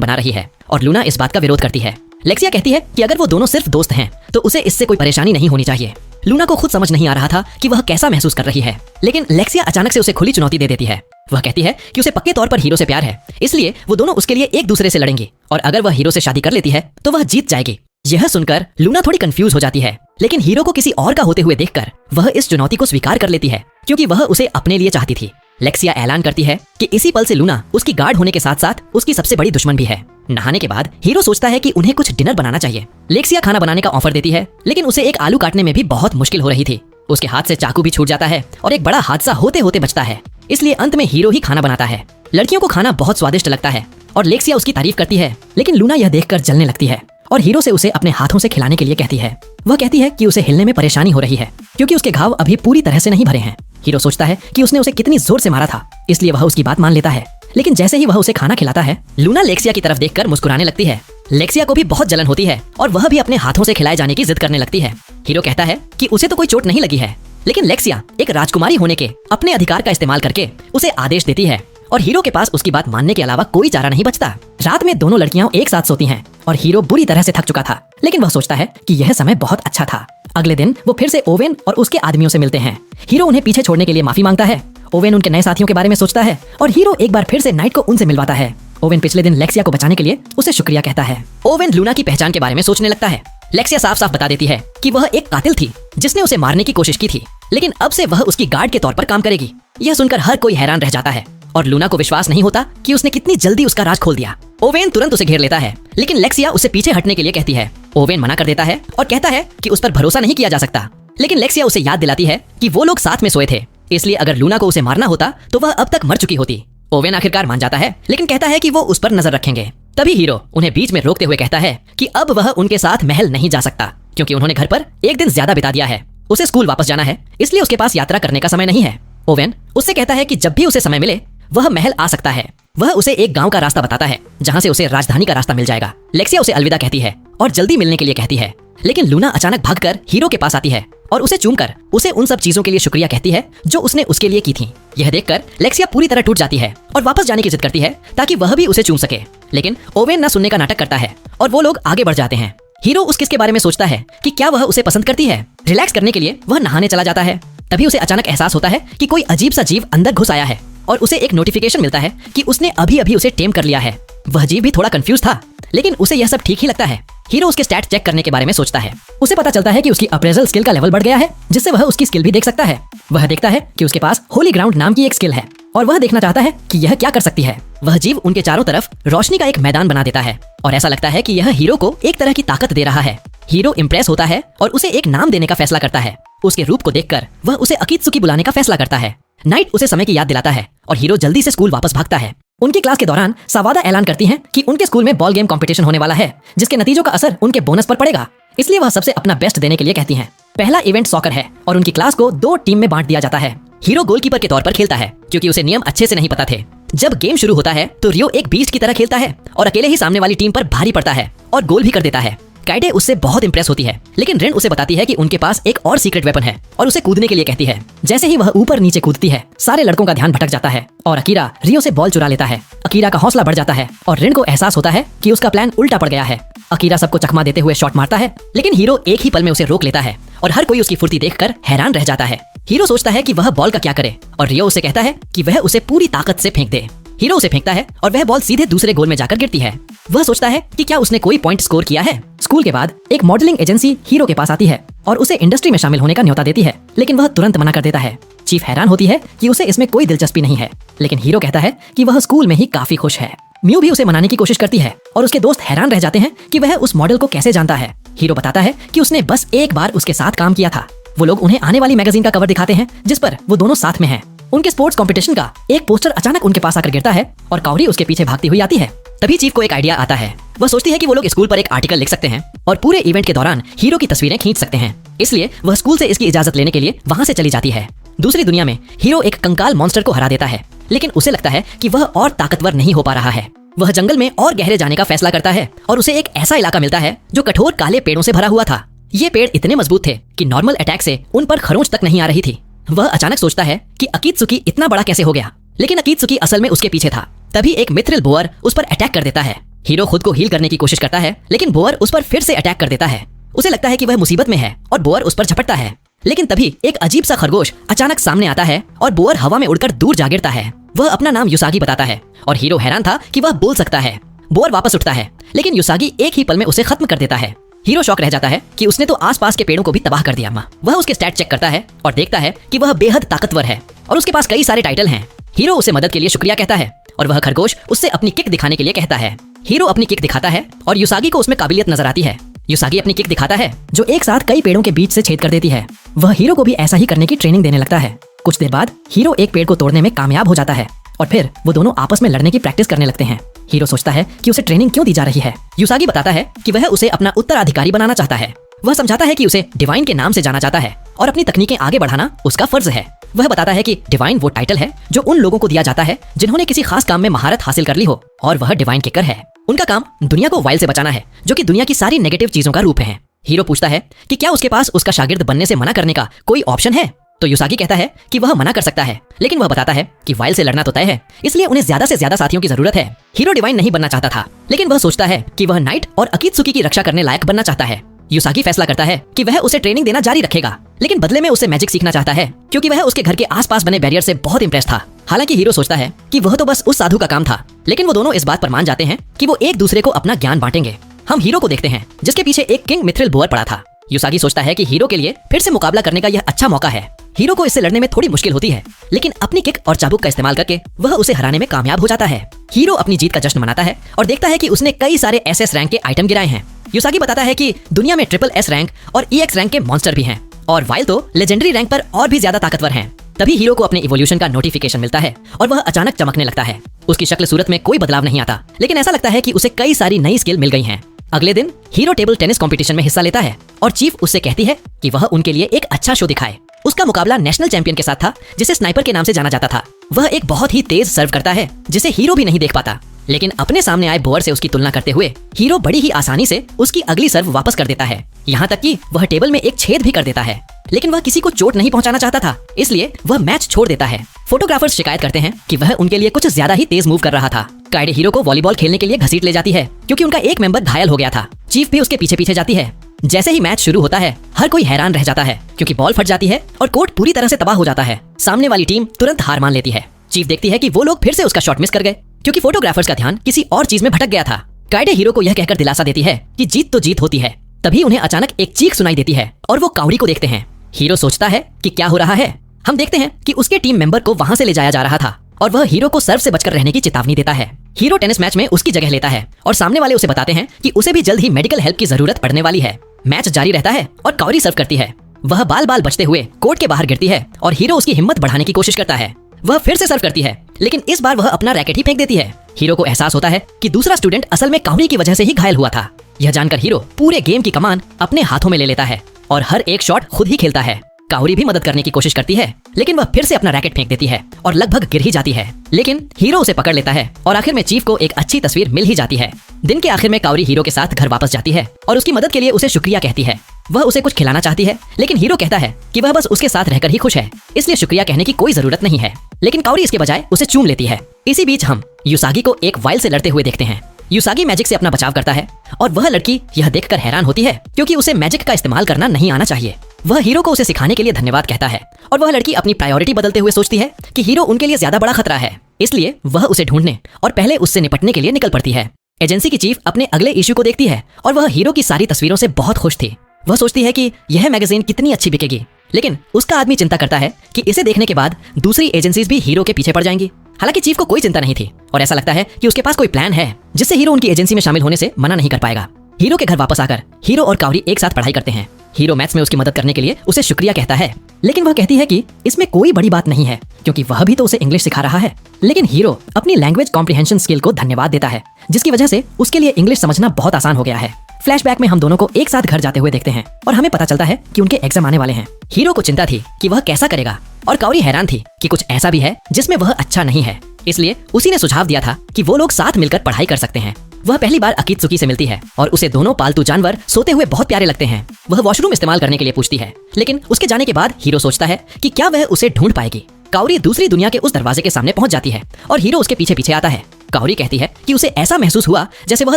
बना रही है और लूना इस बात का विरोध करती है। लेक्सिया कहती है कि अगर वो दोनों सिर्फ दोस्त हैं तो उसे इससे कोई परेशानी नहीं होनी चाहिए। लूना को खुद समझ नहीं आ रहा था कि वह कैसा महसूस कर रही है, लेकिन लेक्सिया अचानक से उसे खुली चुनौती दे देती है। वह कहती है कि उसे पक्के तौर पर हीरो से प्यार है, इसलिए वो दोनों उसके लिए एक दूसरे से लड़ेंगी और अगर वह हीरो से शादी कर लेती है तो वह जीत जाएगी। यह सुनकर लूना थोड़ी कंफ्यूज हो जाती है, लेकिन हीरो को किसी और का होते हुए देखकर वह इस चुनौती को स्वीकार कर लेती है क्योंकि वह उसे अपने लिए चाहती थी। लेक्सिया ऐलान करती है कि इसी पल से लूना उसकी गार्ड होने के साथ साथ उसकी सबसे बड़ी दुश्मन भी है। नहाने के बाद हीरो सोचता है कि उन्हें कुछ डिनर बनाना चाहिए। लेक्सिया खाना बनाने का ऑफर देती है, लेकिन उसे एक आलू काटने में भी बहुत मुश्किल हो रही थी। उसके हाथ से चाकू भी छूट जाता है और एक बड़ा हादसा होते होते बचता है, इसलिए अंत में हीरो ही खाना बनाता है। लड़कियों को खाना बहुत स्वादिष्ट लगता है और लेक्सिया उसकी तारीफ करती है, लेकिन लूना यह देखकर जलने लगती है और हीरो से उसे अपने हाथों से खिलाने के लिए कहती है। वह कहती है कि उसे हिलने में परेशानी हो रही है क्योंकि उसके घाव अभी पूरी तरह से नहीं भरे हैं। हीरो सोचता है कि उसने उसे कितनी जोर से मारा था, इसलिए वह उसकी बात मान लेता है। लेकिन जैसे ही वह उसे खाना खिलाता है, लूना लेक्सिया की तरफ देखकर मुस्कुराने लगती है। लेक्सिया को भी बहुत जलन होती है और वह भी अपने हाथों से खिलाए जाने की जिद करने लगती है। हीरो कहता है कि उसे तो कोई चोट नहीं लगी है, लेकिन लेक्सिया एक राजकुमारी होने के अपने अधिकार का इस्तेमाल करके उसे आदेश देती है और हीरो के पास उसकी बात मानने के अलावा कोई चारा नहीं बचता। रात में दोनों लड़कियां एक साथ सोती हैं और हीरो बुरी तरह से थक चुका था, लेकिन वह सोचता है कि यह समय बहुत अच्छा था। अगले दिन वो फिर से ओवेन और उसके आदमियों से मिलते हैं। हीरो उन्हें पीछे छोड़ने के लिए माफी मांगता है। ओवेन उनके नए साथियों के बारे में सोचता है और हीरो एक बार फिर से नाइट को उनसे मिलवाता है। ओवेन पिछले दिन लेक्सिया को बचाने के लिए उसे शुक्रिया कहता है। ओवेन लूना की पहचान के बारे में सोचने लगता है। लेक्सिया साफ साफ बता देती है कि वह एक कातिल थी जिसने उसे मारने की कोशिश की थी, लेकिन अब से वह उसकी गार्ड के तौर पर काम करेगी। यह सुनकर हर कोई हैरान रह जाता है और लूना को विश्वास नहीं होता कि उसने कितनी जल्दी उसका राज खोल दिया। ओवेन तुरंत उसे घेर लेता है, लेकिन लेक्सिया उसे पीछे हटने के लिए कहती है। ओवेन मना कर देता है और कहता है कि उस पर भरोसा नहीं किया जा सकता, लेकिन लेक्सिया उसे याद दिलाती है कि वो लोग साथ में सोए थे, इसलिए अगर लूना को उसे मारना होता तो वह अब तक मर चुकी होती। ओवेन आखिरकार मान जाता है, लेकिन कहता है कि वो उस पर नजर रखेंगे। तभी हीरो उन्हें बीच में रोकते हुए कहता है कि अब वह उनके साथ महल नहीं जा सकता क्योंकि उन्होंने घर पर एक दिन ज्यादा बिता दिया है। उसे स्कूल वापस जाना है, इसलिए उसके पास यात्रा करने का समय नहीं है। ओवेन उससे कहता है कि जब भी उसे समय मिले वह महल आ सकता है। वह उसे एक गांव का रास्ता बताता है जहां से उसे राजधानी का रास्ता मिल जाएगा। लेक्सिया उसे अलविदा कहती है और जल्दी मिलने के लिए कहती है, लेकिन लूना अचानक भागकर हीरो के पास आती है और उसे चूमकर उसे उन सब चीजों के लिए शुक्रिया कहती है जो उसने उसके लिए की थी। यह देखकर लेक्सिया पूरी तरह टूट जाती है और वापस जाने की जिद करती है ताकि वह भी उसे चूम सके, लेकिन ओवेन न सुनने का नाटक करता है और वो लोग आगे बढ़ जाते हैं। हीरो उस किस के बारे में सोचता है कि क्या वह उसे पसंद करती है। रिलैक्स करने के लिए वह नहाने चला जाता है। तभी उसे अचानक एहसास होता है कि कोई अजीब सा जीव अंदर घुस आया है और उसे एक नोटिफिकेशन मिलता है कि उसने अभी अभी उसे टेम कर लिया है। वह जीव भी थोड़ा कंफ्यूज था, लेकिन उसे यह सब ठीक ही लगता है। हीरो उसके स्टैट चेक करने के बारे में सोचता है। उसे पता चलता है कि उसकी अप्रेजल स्किल का लेवल बढ़ गया है, जिससे वह उसकी स्किल भी देख सकता है। वह देखता है कि उसके पास होली ग्राउंड नाम की एक स्किल है और वह देखना चाहता है कि यह क्या कर सकती है। वह जीव उनके चारों तरफ रोशनी का एक मैदान बना देता है और ऐसा लगता है कि यह हीरो को एक तरह की ताकत दे रहा है। हीरो इम्प्रेस होता है और उसे एक नाम देने का फैसला करता है। उसके रूप को देखकर वह उसे अकीत्सुकी बुलाने का फैसला करता है। नाइट उसे समय की याद दिलाता है और हीरो जल्दी से स्कूल वापस भागता है। उनकी क्लास के दौरान सावादा ऐलान करती हैं कि उनके स्कूल में बॉल गेम कंपटीशन होने वाला है, जिसके नतीजों का असर उनके बोनस पर पड़ेगा, इसलिए वह सबसे अपना बेस्ट देने के लिए कहती हैं। पहला इवेंट सॉकर है और उनकी क्लास को 2 टीम में बांट दिया जाता है। हीरो गोलकीपर के तौर पर खेलता है क्योंकि उसे नियम अच्छे से नहीं पता थे। जब गेम शुरू होता है तो रियो एक बीस्ट की तरह खेलता है और अकेले ही सामने वाली टीम पर भारी पड़ता है और गोल भी कर देता है। काइडे उससे बहुत इंप्रेस होती है, लेकिन रिन उसे बताती है कि उनके पास एक और सीक्रेट वेपन है और उसे कूदने के लिए कहती है। जैसे ही वह ऊपर नीचे कूदती है, सारे लड़कों का ध्यान भटक जाता है और अकीरा रियो से बॉल चुरा लेता है। अकीरा का हौसला बढ़ जाता है और रिन को एहसास होता है कि उसका प्लान उल्टा पड़ गया है। अकीरा सबको चकमा देते हुए शॉट मारता है, लेकिन हीरो एक ही पल में उसे रोक लेता है और हर कोई उसकी फुर्ती देखकर हैरान रह जाता है। हीरो सोचता है कि वह बॉल का क्या करे और रियो उसे कहता है कि वह उसे पूरी ताकत से फेंक दे। हीरो उसे फेंकता है और वह बॉल सीधे दूसरे गोल में जाकर गिरती है। वह सोचता है कि क्या उसने कोई पॉइंट स्कोर किया है। स्कूल के बाद एक मॉडलिंग एजेंसी हीरो के पास आती है और उसे इंडस्ट्री में शामिल होने का न्योता देती है, लेकिन वह तुरंत मना कर देता है। चीफ हैरान होती है कि उसे इसमें कोई दिलचस्पी नहीं है, लेकिन हीरो कहता है कि वह स्कूल में ही काफी खुश है। म्यू भी उसे मनाने की कोशिश करती है और उसके दोस्त हैरान रह जाते हैं कि वह उस मॉडल को कैसे जानता है। हीरो बताता है कि उसने बस एक बार उसके साथ काम किया था। वो लोग उन्हें आने वाली मैगजीन का कवर दिखाते हैं जिस पर वो दोनों साथ में हैं। उनके स्पोर्ट्स कंपटीशन का एक पोस्टर अचानक उनके पास आकर गिरता है और काउरी उसके पीछे भागती हुई आती है। तभी चीफ को एक आइडिया आता है वह सोचती है कि वो लोग स्कूल पर एक आर्टिकल लिख सकते हैं और पूरे इवेंट के दौरान हीरो की तस्वीरें खींच सकते हैं। इसलिए वह स्कूल से इसकी इजाजत लेने के लिए वहां से चली जाती है। दूसरी दुनिया में हीरो एक कंकाल मॉन्स्टर को हरा देता है, लेकिन उसे लगता है कि वह और ताकतवर नहीं हो पा रहा है। वह जंगल में और गहरे जाने का फैसला करता है और उसे एक ऐसा इलाका मिलता है जो कठोर काले पेड़ों से भरा हुआ था। ये पेड़ इतने मजबूत थे कि नॉर्मल अटैक से उन पर खरोंच तक नहीं आ रही थी। वह अचानक सोचता है कि अकीत्सुकी इतना बड़ा कैसे हो गया, लेकिन अकीत्सुकी असल में उसके पीछे था। तभी एक मिथ्रिल बोअर उस पर अटैक कर देता है। हीरो खुद को हील करने की कोशिश करता है, लेकिन बोअर उस पर फिर से अटैक कर देता है। उसे लगता है कि वह मुसीबत में है और बोअर उस पर झपटता है, लेकिन तभी एक अजीब सा खरगोश अचानक सामने आता है और बोअर हवा में उड़कर दूर जा गिरता है। वह अपना नाम युसागी बताता है और हीरो हैरान था कि वह बोल सकता है। बोअर वापस उठता है, लेकिन युसागी एक ही पल में उसे खत्म कर देता है। हीरो शॉक रह जाता है कि उसने तो आसपास के पेड़ों को भी तबाह कर दिया। वह उसके स्टैट चेक करता है और देखता है कि वह बेहद ताकतवर है और उसके पास कई सारे टाइटल हैं। हीरो उसे मदद के लिए शुक्रिया कहता है और वह खरगोश उससे अपनी किक दिखाने के लिए कहता है। हीरो अपनी किक दिखाता है और युसागी को उसमें काबिलियत नजर आती है। युसागी अपनी किक दिखाता है जो एक साथ कई पेड़ों के बीच से छेद कर देती है। वह हीरो को भी ऐसा ही करने की ट्रेनिंग देने लगता है। कुछ देर बाद हीरो एक पेड़ को तोड़ने में कामयाब हो जाता है और फिर वो दोनों आपस में लड़ने की प्रैक्टिस करने लगते हैं। हीरो सोचता है कि उसे ट्रेनिंग क्यों दी जा रही है। युसागी बताता है कि वह उसे अपना उत्तराधिकारी बनाना चाहता है। वह समझाता है कि उसे डिवाइन के नाम से जाना चाहता है और अपनी तकनीकें आगे बढ़ाना उसका फर्ज है। वह बताता है कि डिवाइन वो टाइटल है जो उन लोगों को दिया जाता है जिन्होंने किसी खास काम में महारत हासिल कर ली हो, और वह डिवाइन किकर है। उनका काम दुनिया को वाइल्ड से बचाना है, जो कि दुनिया की सारी नेगेटिव चीजों का रूप है। हीरो पूछता है कि क्या उसके पास उसका शागिर्द बनने से मना करने का कोई ऑप्शन है, तो युसागी कहता है कि वह मना कर सकता है, लेकिन वह बताता है कि वाइल्ड से लड़ना तो तय है, इसलिए उन्हें ज्यादा से ज्यादा साथियों की जरूरत है। हीरो डिवाइन नहीं बनना चाहता था, लेकिन वह सोचता है कि वह नाइट और अकीत्सुकी की रक्षा करने लायक बनना चाहता है। युसागी फैसला करता है कि वह उसे ट्रेनिंग देना जारी रखेगा, लेकिन बदले में उसे मैजिक सीखना चाहता है, क्योंकि वह उसके घर के आसपास बने बैरियर से बहुत इंप्रेस था। हालांकि हीरो सोचता है कि वह तो बस उस साधु का काम था, लेकिन वो दोनों इस बात पर मान जाते हैं कि वो एक दूसरे को अपना ज्ञान बांटेंगे। हम हीरो को देखते हैं जिसके पीछे एक किंग मिथ्रिल बोअर पड़ा था। युसागी सोचता है कि हीरो के लिए फिर से मुकाबला करने का यह अच्छा मौका है। हीरो को इससे लड़ने में थोड़ी मुश्किल होती है, लेकिन अपनी किक और चाबुक का इस्तेमाल करके वह उसे हराने में कामयाब हो जाता है। हीरो अपनी जीत का जश्न मनाता है और देखता है कि उसने कई सारे SS रैंक के आइटम गिराए हैं। युसागी बताता है कि दुनिया में SSS रैंक और EX रैंक के मॉन्स्टर भी हैं, और वाइल्ड तो लेजेंडरी रैंक पर और भी ज्यादा ताकतवर हैं। तभी हीरो को अपने इवोल्यूशन का नोटिफिकेशन मिलता है और वह अचानक चमकने लगता है। उसकी शक्ल सूरत में कोई बदलाव नहीं आता, लेकिन ऐसा लगता है कि उसे कई सारी नई स्किल मिल गई हैं। अगले दिन हीरो टेबल टेनिस कंपटीशन में हिस्सा लेता है और चीफ उससे कहती है कि वह उनके लिए एक अच्छा शो दिखाए। उसका मुकाबला नेशनल चैंपियन के साथ था, जिसे स्नाइपर के नाम से जाना जाता था। वह एक बहुत ही तेज सर्व करता है जिसे हीरो भी नहीं देख पाता, लेकिन अपने सामने आए बोअर से उसकी तुलना करते हुए हीरो बड़ी ही आसानी से उसकी अगली सर्व वापस कर देता है। यहाँ तक कि वह टेबल में एक छेद भी कर देता है, लेकिन वह किसी को चोट नहीं पहुंचाना चाहता था, इसलिए वह मैच छोड़ देता है। फोटोग्राफर्स शिकायत करते हैं कि वह उनके लिए कुछ ज्यादा ही तेज मूव कर रहा था। काइडे हीरो को वॉलीबॉल खेलने के लिए घसीट ले जाती है, क्योंकि उनका एक मेंबर घायल हो गया था। चीफ भी उसके पीछे पीछे जाती है। जैसे ही मैच शुरू होता है, हर कोई हैरान रह जाता है, क्योंकि बॉल फट जाती है और कोर्ट पूरी तरह से तबाह हो जाता है। सामने वाली टीम तुरंत हार मान लेती है। चीफ देखती है कि वो लोग फिर से उसका शॉट मिस कर गए, क्योंकि फोटोग्राफर्स का ध्यान किसी और चीज में भटक गया था। काइडे हीरो को यह कहकर दिलासा देती है कि जीत तो जीत होती है। तभी उन्हें अचानक एक चीख सुनाई देती है और वो काउरी को देखते हैं। हीरो सोचता है कि क्या हो रहा है। हम देखते हैं कि उसके टीम मेंबर को वहां से ले जाया जा रहा था और वह हीरो को सर्व से बचकर रहने की चेतावनी देता है। हीरो टेनिस मैच में उसकी जगह लेता है और सामने वाले उसे बताते हैं कि उसे भी जल्द ही मेडिकल हेल्प की जरूरत पड़ने वाली है। मैच जारी रहता है और काउरी सर्व करती है। वह बाल बाल बचते हुए कोर्ट के बाहर गिरती है और हीरो उसकी हिम्मत बढ़ाने की कोशिश करता है। वह फिर से सर्व करती है, लेकिन इस बार वह अपना रैकेट ही फेंक देती है। हीरो को एहसास होता है कि दूसरा स्टूडेंट असल में काउरी की वजह से ही घायल हुआ था। यह जानकर हीरो पूरे गेम की कमान अपने हाथों में ले लेता है और हर एक शॉट खुद ही खेलता है। काउरी भी मदद करने की कोशिश करती है, लेकिन वह फिर से अपना रैकेट फेंक देती है और लगभग गिर ही जाती है, लेकिन हीरो उसे पकड़ लेता है और आखिर में चीफ को एक अच्छी तस्वीर मिल ही जाती है। दिन के आखिर में काउरी हीरो के साथ घर वापस जाती है और उसकी मदद के लिए उसे शुक्रिया कहती है। वह उसे कुछ खिलाना चाहती है, लेकिन हीरो कहता है कि वह बस उसके साथ रहकर ही खुश है, इसलिए शुक्रिया कहने की कोई जरूरत नहीं है। लेकिन काउरी इसके बजाय उसे चूम लेती है। इसी बीच हम युसागी को एक वाइल्ड से लड़ते हुए देखते हैं। युसागी मैजिक से अपना बचाव करता है और वह लड़की यह देखकर हैरान होती है, क्योंकि उसे मैजिक का इस्तेमाल करना नहीं आना चाहिए। वह हीरो को उसे सिखाने के लिए धन्यवाद कहता है और वह लड़की अपनी प्रायोरिटी बदलते हुए सोचती है कि हीरो उनके लिए ज्यादा बड़ा खतरा है, इसलिए वह उसे ढूंढने और पहले उससे निपटने के लिए निकल पड़ती है। एजेंसी की चीफ अपने अगले इश्यू को देखती है और वह हीरो की सारी तस्वीरों से बहुत खुश थी। वह सोचती है कि यह मैगजीन कितनी अच्छी बिकेगी, लेकिन उसका आदमी चिंता करता है कि इसे देखने के बाद दूसरी एजेंसीज भी हीरो के पीछे पड़ जाएंगी। हालांकि चीफ को कोई चिंता नहीं थी और ऐसा लगता है कि उसके पास कोई प्लान है जिससे हीरो उनकी एजेंसी में शामिल होने से मना नहीं कर पाएगा। हीरो के घर वापस आकर हीरो और काउरी एक साथ पढ़ाई करते हैं। हीरो मैथ्स में उसकी मदद करने के लिए उसे शुक्रिया कहता है, लेकिन वह कहती है कि इसमें कोई बड़ी बात नहीं है, क्योंकि वह भी तो उसे इंग्लिश सिखा रहा है। लेकिन हीरो अपनी लैंग्वेज कॉम्प्रिहेंशन स्किल को धन्यवाद देता है, जिसकी वजह से उसके लिए इंग्लिश समझना बहुत आसान हो गया है। फ्लैशबैक में हम दोनों को एक साथ घर जाते हुए देखते हैं और हमें पता चलता है कि उनके एग्जाम आने वाले हैं। हीरो को चिंता थी कि वह कैसा करेगा और काओरी हैरान थी कि कुछ ऐसा भी है जिसमें वह अच्छा नहीं है। इसलिए उसी ने सुझाव दिया था कि वो लोग साथ मिलकर पढ़ाई कर सकते हैं। वह पहली बार अकित्सुकी से मिलती है और उसे दोनों पालतू जानवर सोते हुए बहुत प्यारे लगते हैं। वह वॉशरूम इस्तेमाल करने के लिए पूछती है, लेकिन उसके जाने के बाद हीरो सोचता है कि क्या वह उसे ढूंढ पाएगी। काओरी दूसरी दुनिया के उस दरवाजे के सामने पहुंच जाती है और हीरो उसके पीछे पीछे आता है। काओरी कहती है कि उसे ऐसा महसूस हुआ जैसे वह